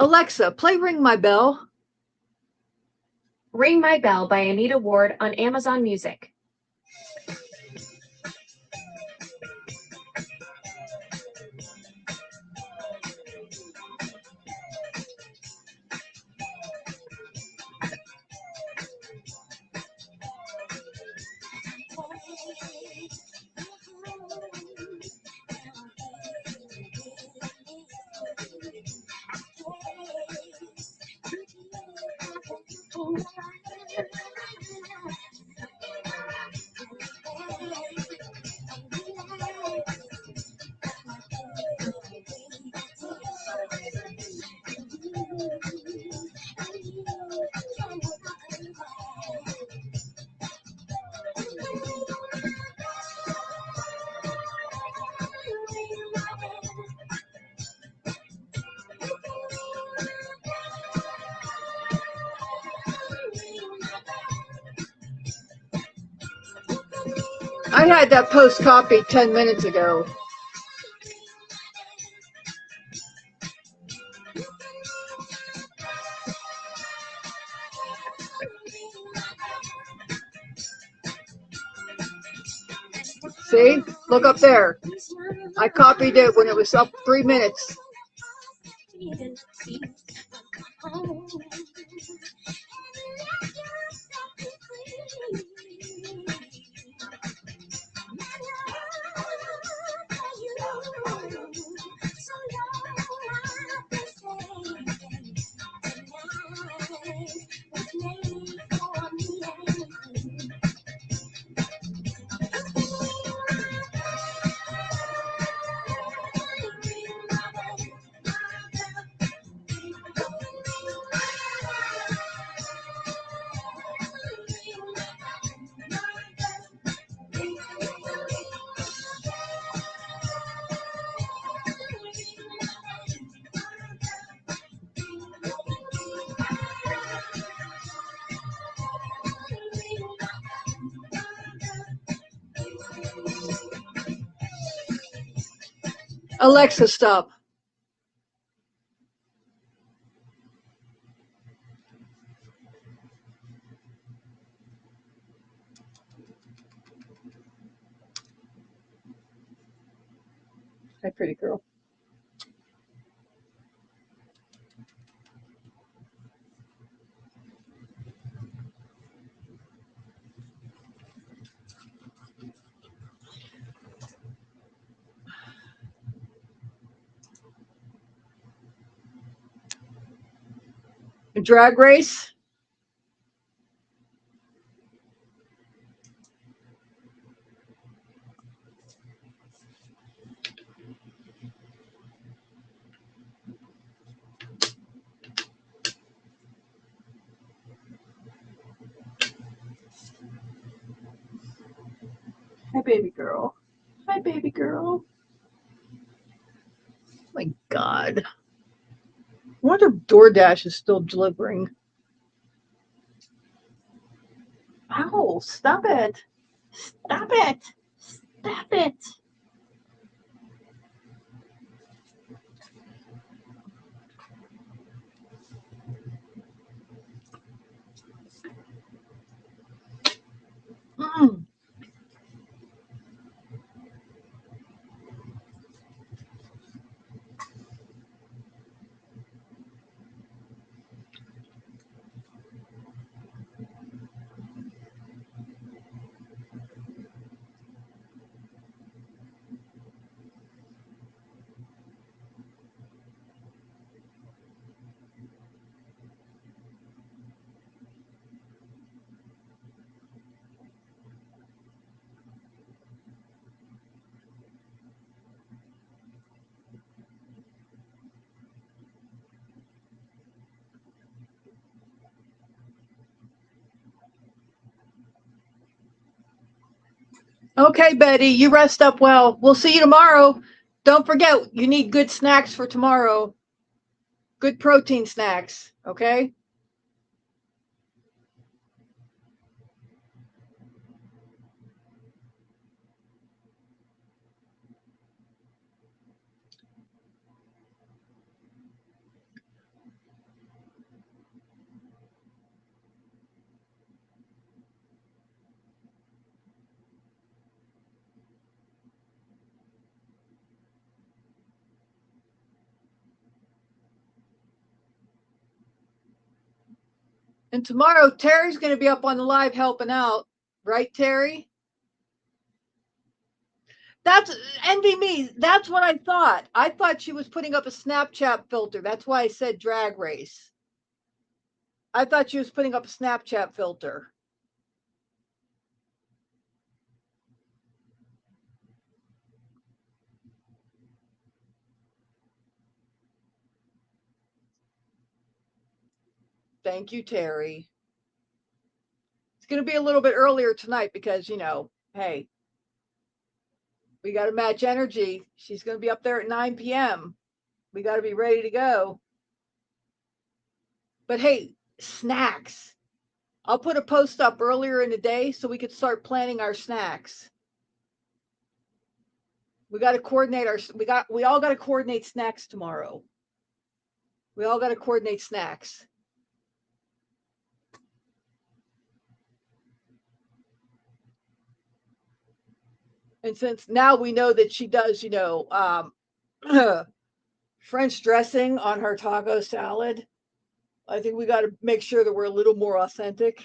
Alexa, play Ring My Bell. Ring My Bell by Anita Ward on Amazon Music. I had that post copied 10 minutes ago. See? Look up there. I copied it when it was up 3 minutes. Alexa, stop. Hi, pretty girl. A drag race? Hi, baby girl. Hi, baby girl. Oh my God. I wonder if DoorDash is still delivering. Ow, stop it. Stop it. Stop it. Mm. Okay, Betty, you rest up well. We'll see you tomorrow. Don't forget, you need good snacks for tomorrow. Good protein snacks, okay? And tomorrow, Terry's going to be up on the live helping out. Right, Terry? That's envy me. That's what I thought. I thought she was putting up a Snapchat filter. That's why I said drag race. I thought she was putting up a Snapchat filter. Thank you, Terry. It's going to be a little bit earlier tonight because, hey, we got to match energy. She's going to be up there at 9 p.m. We got to be ready to go. But hey, snacks. I'll put a post up earlier in the day so we could start planning our snacks. We got to coordinate we all got to coordinate snacks tomorrow. We all got to coordinate snacks. And since now we know that she does, French dressing on her taco salad, I think we got to make sure that we're a little more authentic.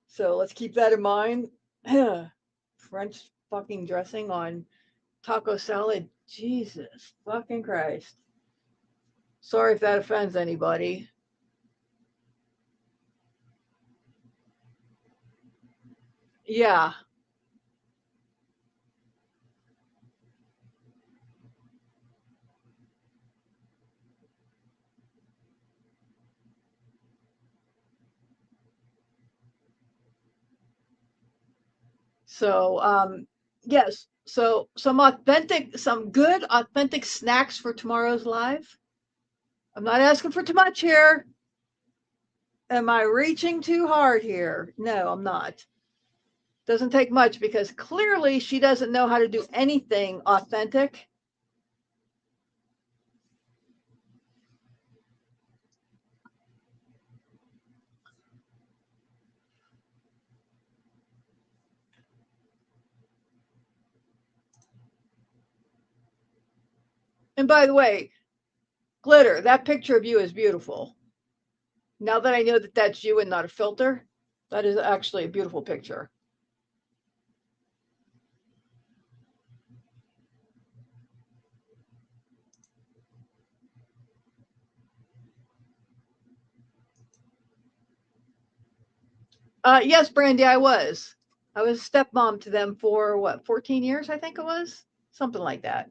So let's keep that in mind. French fucking dressing on taco salad. Jesus fucking Christ. Sorry if that offends anybody. Yeah. So, yes. So some good authentic snacks for tomorrow's live. I'm not asking for too much here. Am I reaching too hard here? No, I'm not. Doesn't take much because clearly she doesn't know how to do anything authentic. And by the way, Glitter, that picture of you is beautiful. Now that I know that that's you and not a filter, that is actually a beautiful picture. Yes, Brandy, I was. I was stepmom to them for what, 14 years, I think it was? Something like that.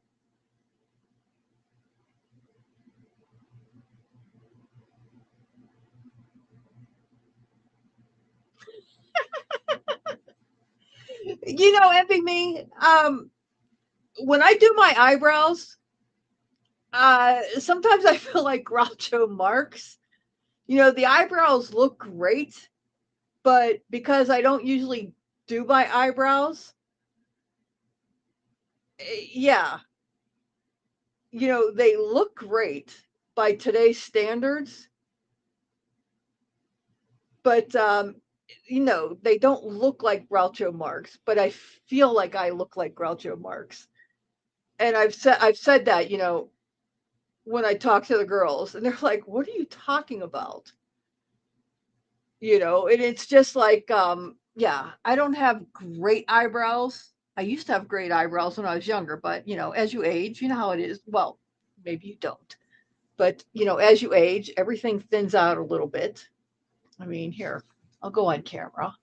Envy me. When I do my eyebrows, sometimes I feel like Groucho Marx. The eyebrows look great, but because I don't usually do my eyebrows, yeah, they look great by today's standards, but they don't look like Groucho Marx, but I feel like I look like Groucho Marx. And I've said that, when I talk to the girls and they're like, "What are you talking about?" And it's just like, yeah, I don't have great eyebrows. I used to have great eyebrows when I was younger, but as you age, you know how it is. Well, maybe you don't, but as you age, everything thins out a little bit. I mean, here, I'll go on camera.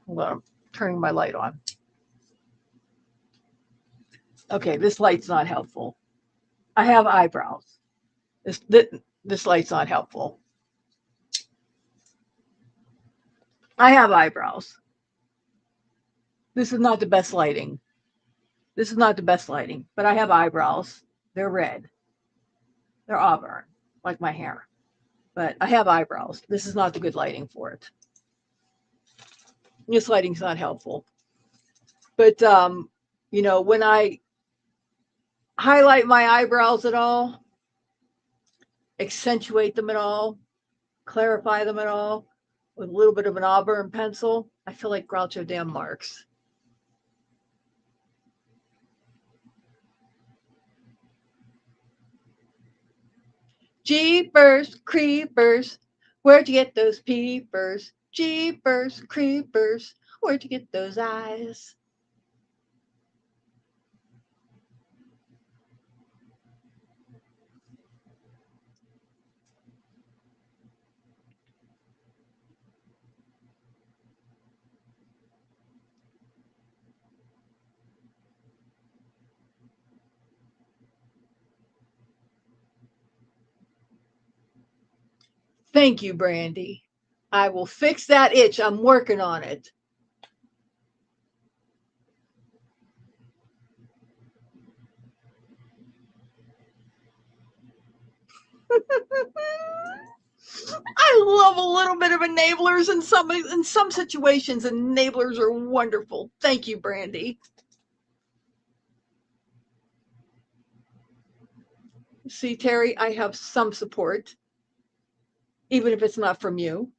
Hold on, I'm turning my light on. Okay, this light's not helpful. I have eyebrows. This light's not helpful. I have eyebrows. This is not the best lighting. This is not the best lighting, but I have eyebrows. They're red. They're auburn, like my hair. But I have eyebrows. This is not the good lighting for it. This lighting's not helpful. But, you know, when I highlight my eyebrows at all, accentuate them at all, clarify them at all, with a little bit of an auburn pencil, I feel like Groucho damn Marx. Jeepers creepers, where'd you get those peepers? Jeepers creepers, where'd you get those eyes? Thank you, Brandy. I will fix that itch. I'm working on it. I love a little bit of enablers in some situations. Enablers are wonderful. Thank you, Brandy. See, Terry, I have some support, even if it's not from you.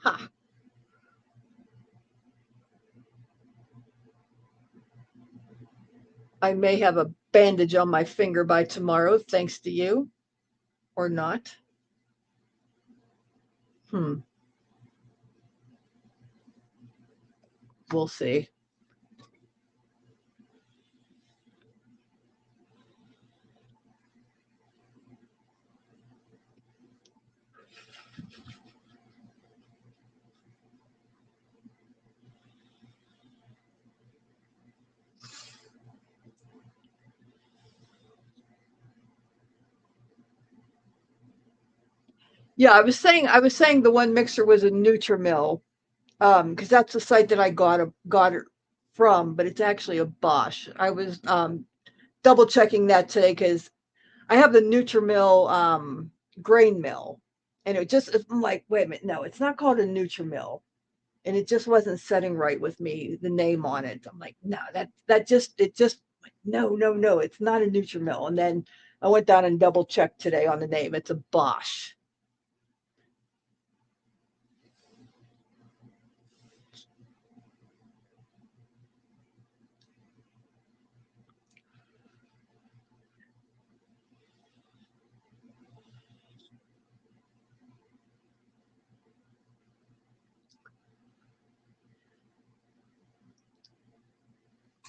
Ha. I may have a bandage on my finger by tomorrow, thanks to you, or not. We'll see. Yeah, I was saying the one mixer was a Nutrimil, because that's the site that I got it from, but it's actually a Bosch. I was double checking that today because I have the Nutrimil grain mill, and I'm like, wait a minute, no, it's not called a Nutrimil, and it just wasn't setting right with me, the name on it. I'm like, no, no, it's not a Nutrimil. And then I went down and double checked today on the name. It's a Bosch.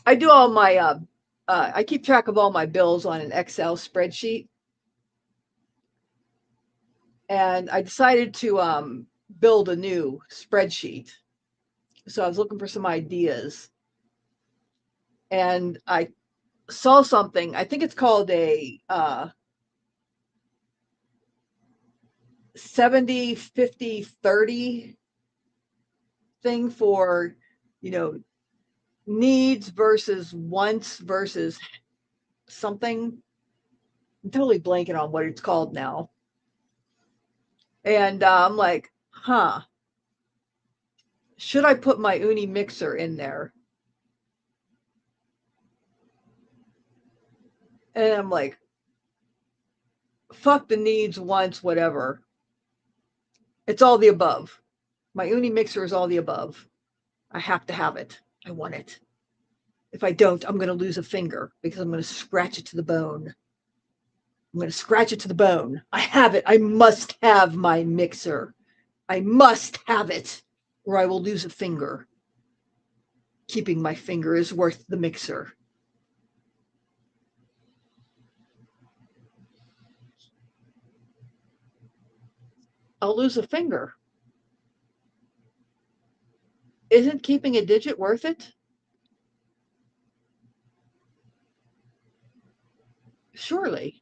I do all my I keep track of all my bills on an Excel spreadsheet. And I decided to build a new spreadsheet. So I was looking for some ideas. And I saw something, I think it's called a 70, 50, 30 thing for, you know, needs versus wants versus something. I'm totally blanking on what it's called now. And I'm like, should I put my uni mixer in there? And I'm like, fuck the needs, wants, whatever. It's all the above. My uni mixer is all the above. I have to have it. I want it. If I don't, I'm going to lose a finger because I'm going to scratch it to the bone. I'm going to scratch it to the bone. I have it. I must have my mixer. I must have it, or I will lose a finger. Keeping my finger is worth the mixer. I'll lose a finger. Isn't keeping a digit worth it? Surely.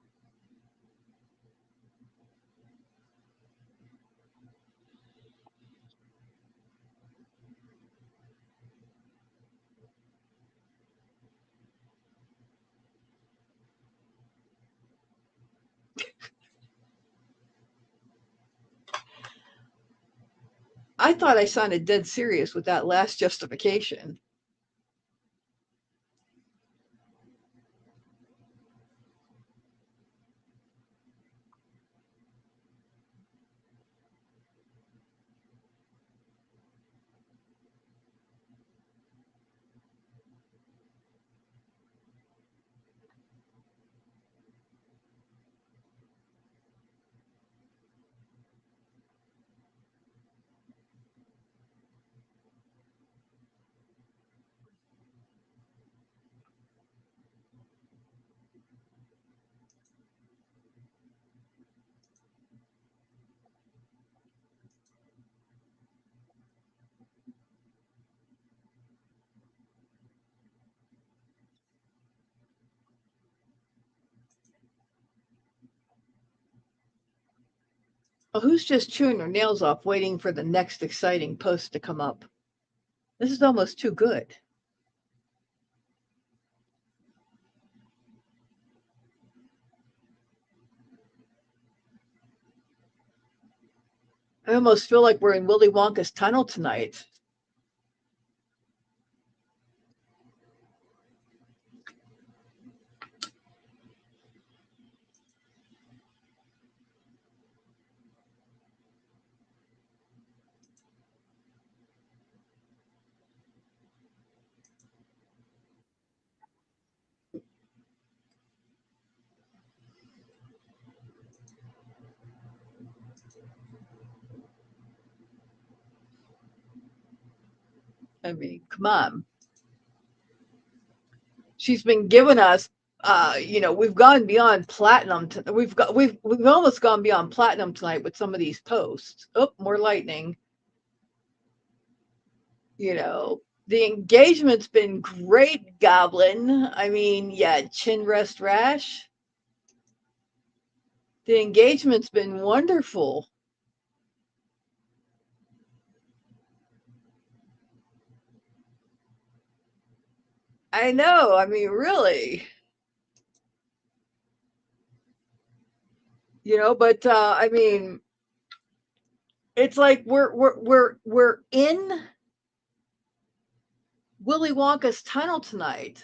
I thought I sounded dead serious with that last justification. Well, who's just chewing their nails off waiting for the next exciting post to come up? This is almost too good. I almost feel like we're in Willy Wonka's tunnel tonight. I mean, come on. She's been giving us, we've gone beyond platinum. We've almost gone beyond platinum tonight with some of these posts. Oh, more lightning. The engagement's been great, Goblin. I mean, yeah, chin rest rash. The engagement's been wonderful. I know. I mean, really. But I mean, it's like we're in Willy Wonka's tunnel tonight.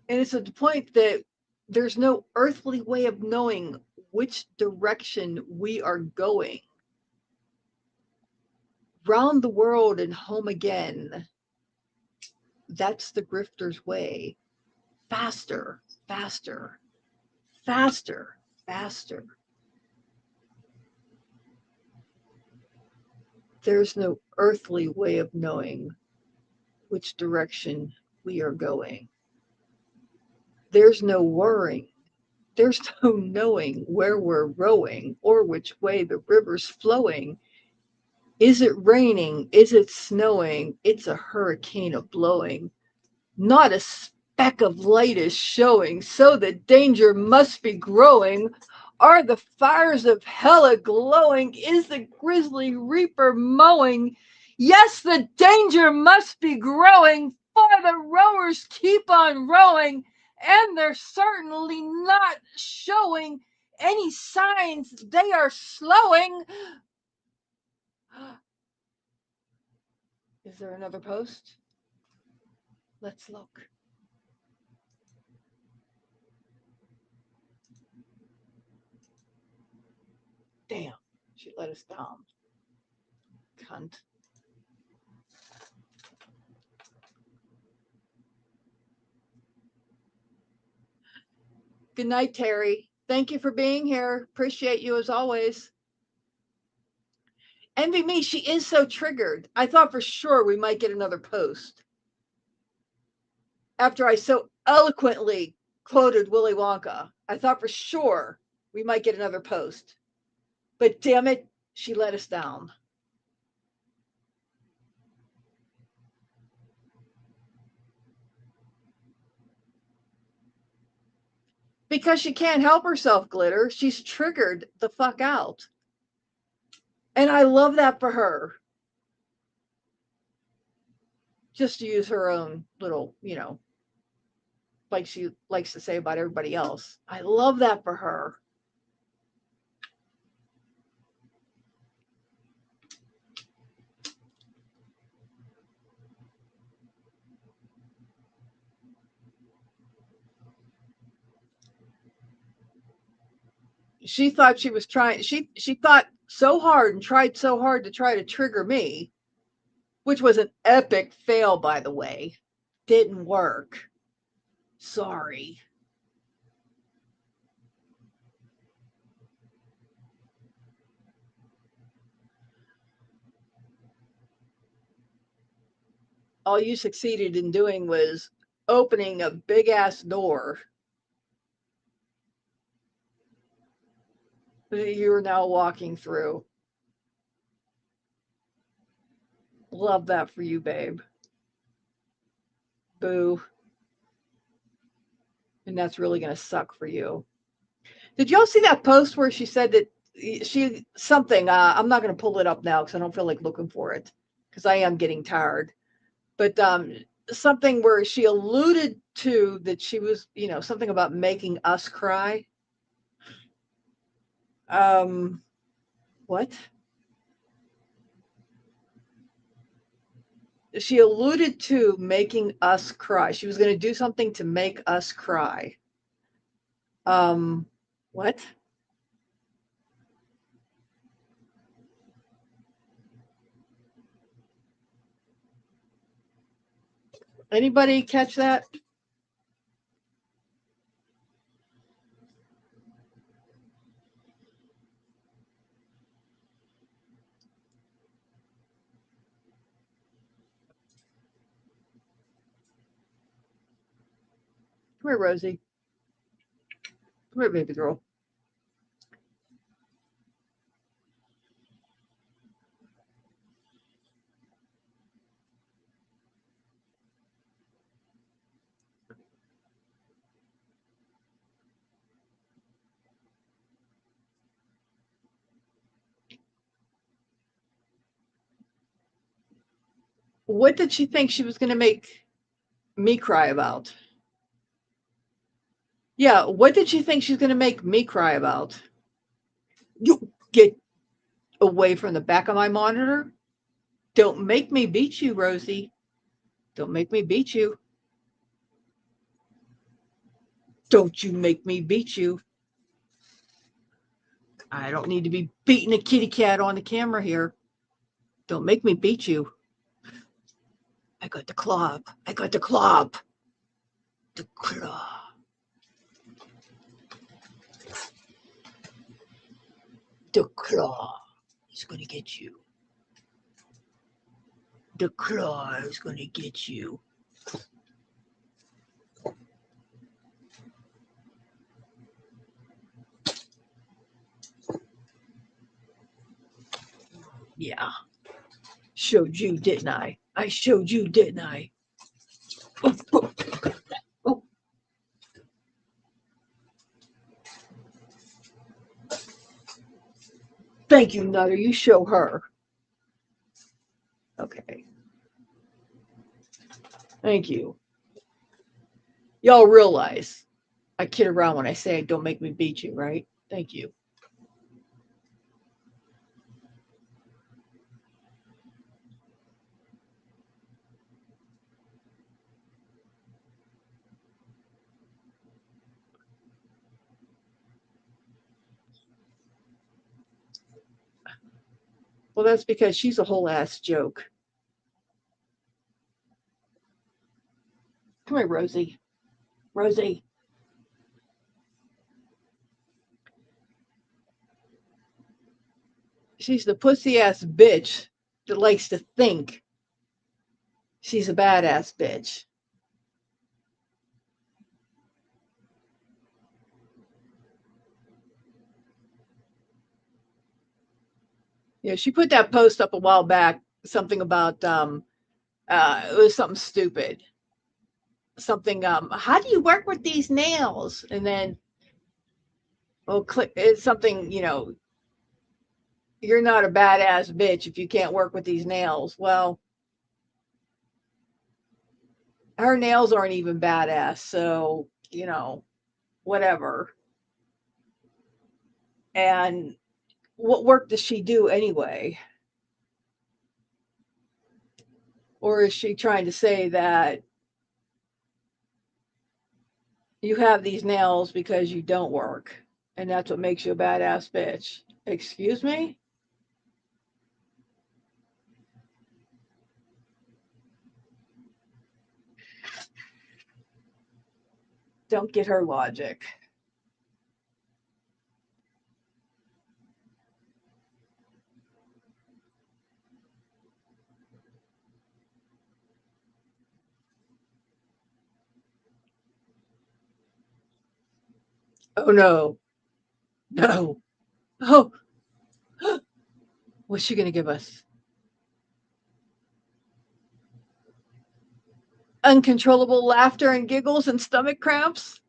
And it's at the point that there's no earthly way of knowing which direction we are going. Round the world and home again. That's the grifter's way. Faster, faster, faster, faster. There's no earthly way of knowing which direction we are going. There's no worrying. There's no knowing where we're rowing or which way the river's flowing. Is it raining? Is it snowing? It's a hurricane a blowing. Not a speck of light is showing, so the danger must be growing. Are the fires of hell a glowing? Is the grisly reaper mowing? Yes, the danger must be growing, for the rowers keep on rowing, and they're certainly not showing any signs they are slowing. Is there another post? Let's look. Damn, she let us down. Cunt. Good night, Terry. Thank you for being here. Appreciate you as always. Envy me, she is so triggered. I thought for sure we might get another post. After I so eloquently quoted Willy Wonka, I thought for sure we might get another post. But damn it, she let us down. Because she can't help herself, Glitter. She's triggered the fuck out. And I love that for her. Just to use her own little, like she likes to say about everybody else. I love that for her. She thought she was trying, she thought so hard and tried so hard to try to trigger me, which was an epic fail, by the way. Didn't work. Sorry. All you succeeded in doing was opening a big ass door that you're now walking through. Love that for you, babe. Boo. And that's really going to suck for you. Did y'all see that post where she said that I'm not going to pull it up now because I don't feel like looking for it because I am getting tired. But something where she alluded to that she was, something about making us cry. What? She alluded to making us cry. She was going to do something to make us cry. What? Anybody catch that? Come here, Rosie. Come here, baby girl. What did she think she was going to make me cry about? Yeah, what did she think she's going to make me cry about? You get away from the back of my monitor. Don't make me beat you, Rosie. Don't make me beat you. Don't you make me beat you. I don't need to be beating a kitty cat on the camera here. Don't make me beat you. I got the club. I got the club. The claw. The claw is going to get you. The claw is going to get you. Yeah. Showed you, didn't I? I showed you, didn't I? Oh, oh, oh. Thank you, Nutter. You show her. Okay. Thank you. Y'all realize I kid around when I say don't make me beat you, right? Thank you. Well, that's because she's a whole ass joke. Come here, Rosie. Rosie. She's the pussy ass bitch that likes to think she's a badass bitch. Yeah, she put that post up a while back, something about it was something stupid. Something, how do you work with these nails? And then Well, it's something, you're not a badass bitch if you can't work with these nails. Well, her nails aren't even badass, so, whatever. And what work does she do anyway? Or is she trying to say that you have these nails because you don't work and that's what makes you a badass bitch? Excuse me? Don't get her logic. Oh no. No. Oh, what's she going to give us? Uncontrollable laughter and giggles and stomach cramps?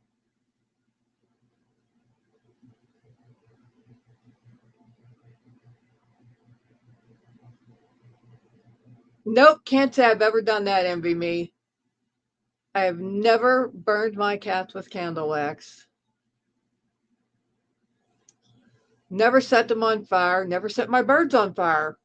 Nope, can't say I've ever done that, envy me. I have never burned my cats with candle wax. Never set them on fire. Never set my birds on fire.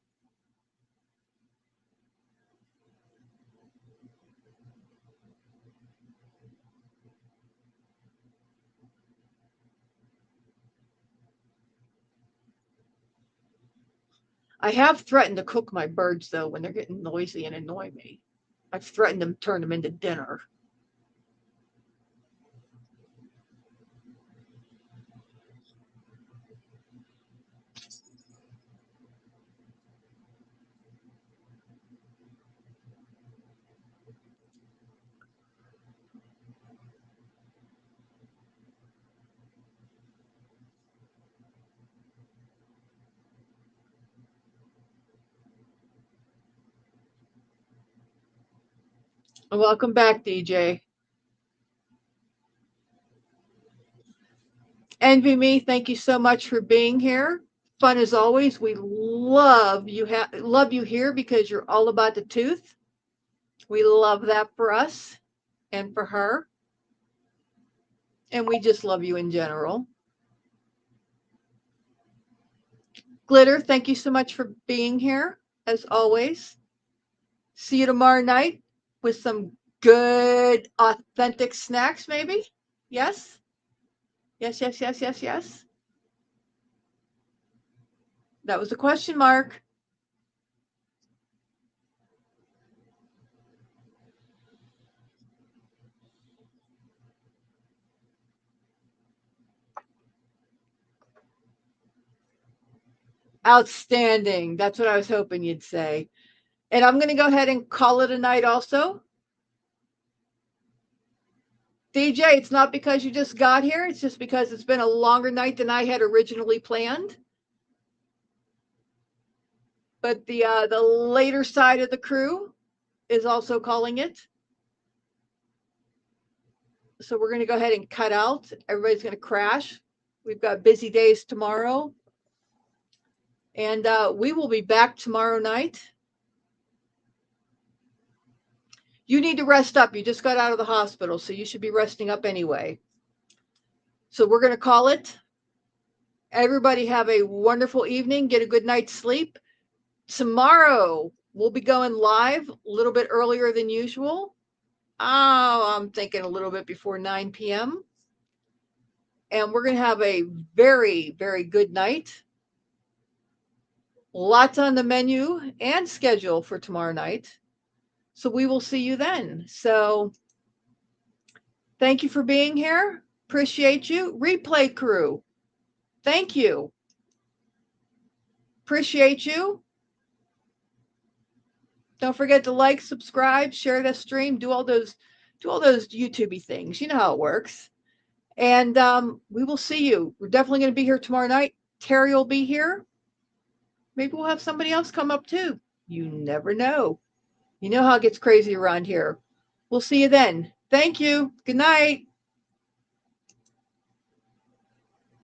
I have threatened to cook my birds, though, when they're getting noisy and annoy me. I've threatened to turn them into dinner. Welcome back, DJ. Envy me, thank you so much for being here. Fun as always. We love you here because you're all about the tooth. We love that for us and for her. And we just love you in general. Glitter, thank you so much for being here, as always. See you tomorrow night with some good, authentic snacks, maybe? Yes? Yes, yes, yes, yes, yes. That was a question mark. Outstanding. That's what I was hoping you'd say. And I'm going to go ahead and call it a night also. DJ, it's not because you just got here. It's just because it's been a longer night than I had originally planned. But the later side of the crew is also calling it. So we're going to go ahead and cut out. Everybody's going to crash. We've got busy days tomorrow. And we will be back tomorrow night. You need to rest up. You just got out of the hospital, so you should be resting up anyway. So we're going to call it. Everybody have a wonderful evening. Get a good night's sleep. Tomorrow, we'll be going live a little bit earlier than usual. Oh, I'm thinking a little bit before 9 p.m. And we're going to have a very, very good night. Lots on the menu and schedule for tomorrow night. So we will see you then. So thank you for being here. Appreciate you. Replay crew, thank you. Appreciate you. Don't forget to like, subscribe, share the stream, do all those YouTubey things. You know how it works. And we will see you. We're definitely going to be here tomorrow night. Terry will be here. Maybe we'll have somebody else come up too. You never know. You know how it gets crazy around here. We'll see you then. Thank you. Good night.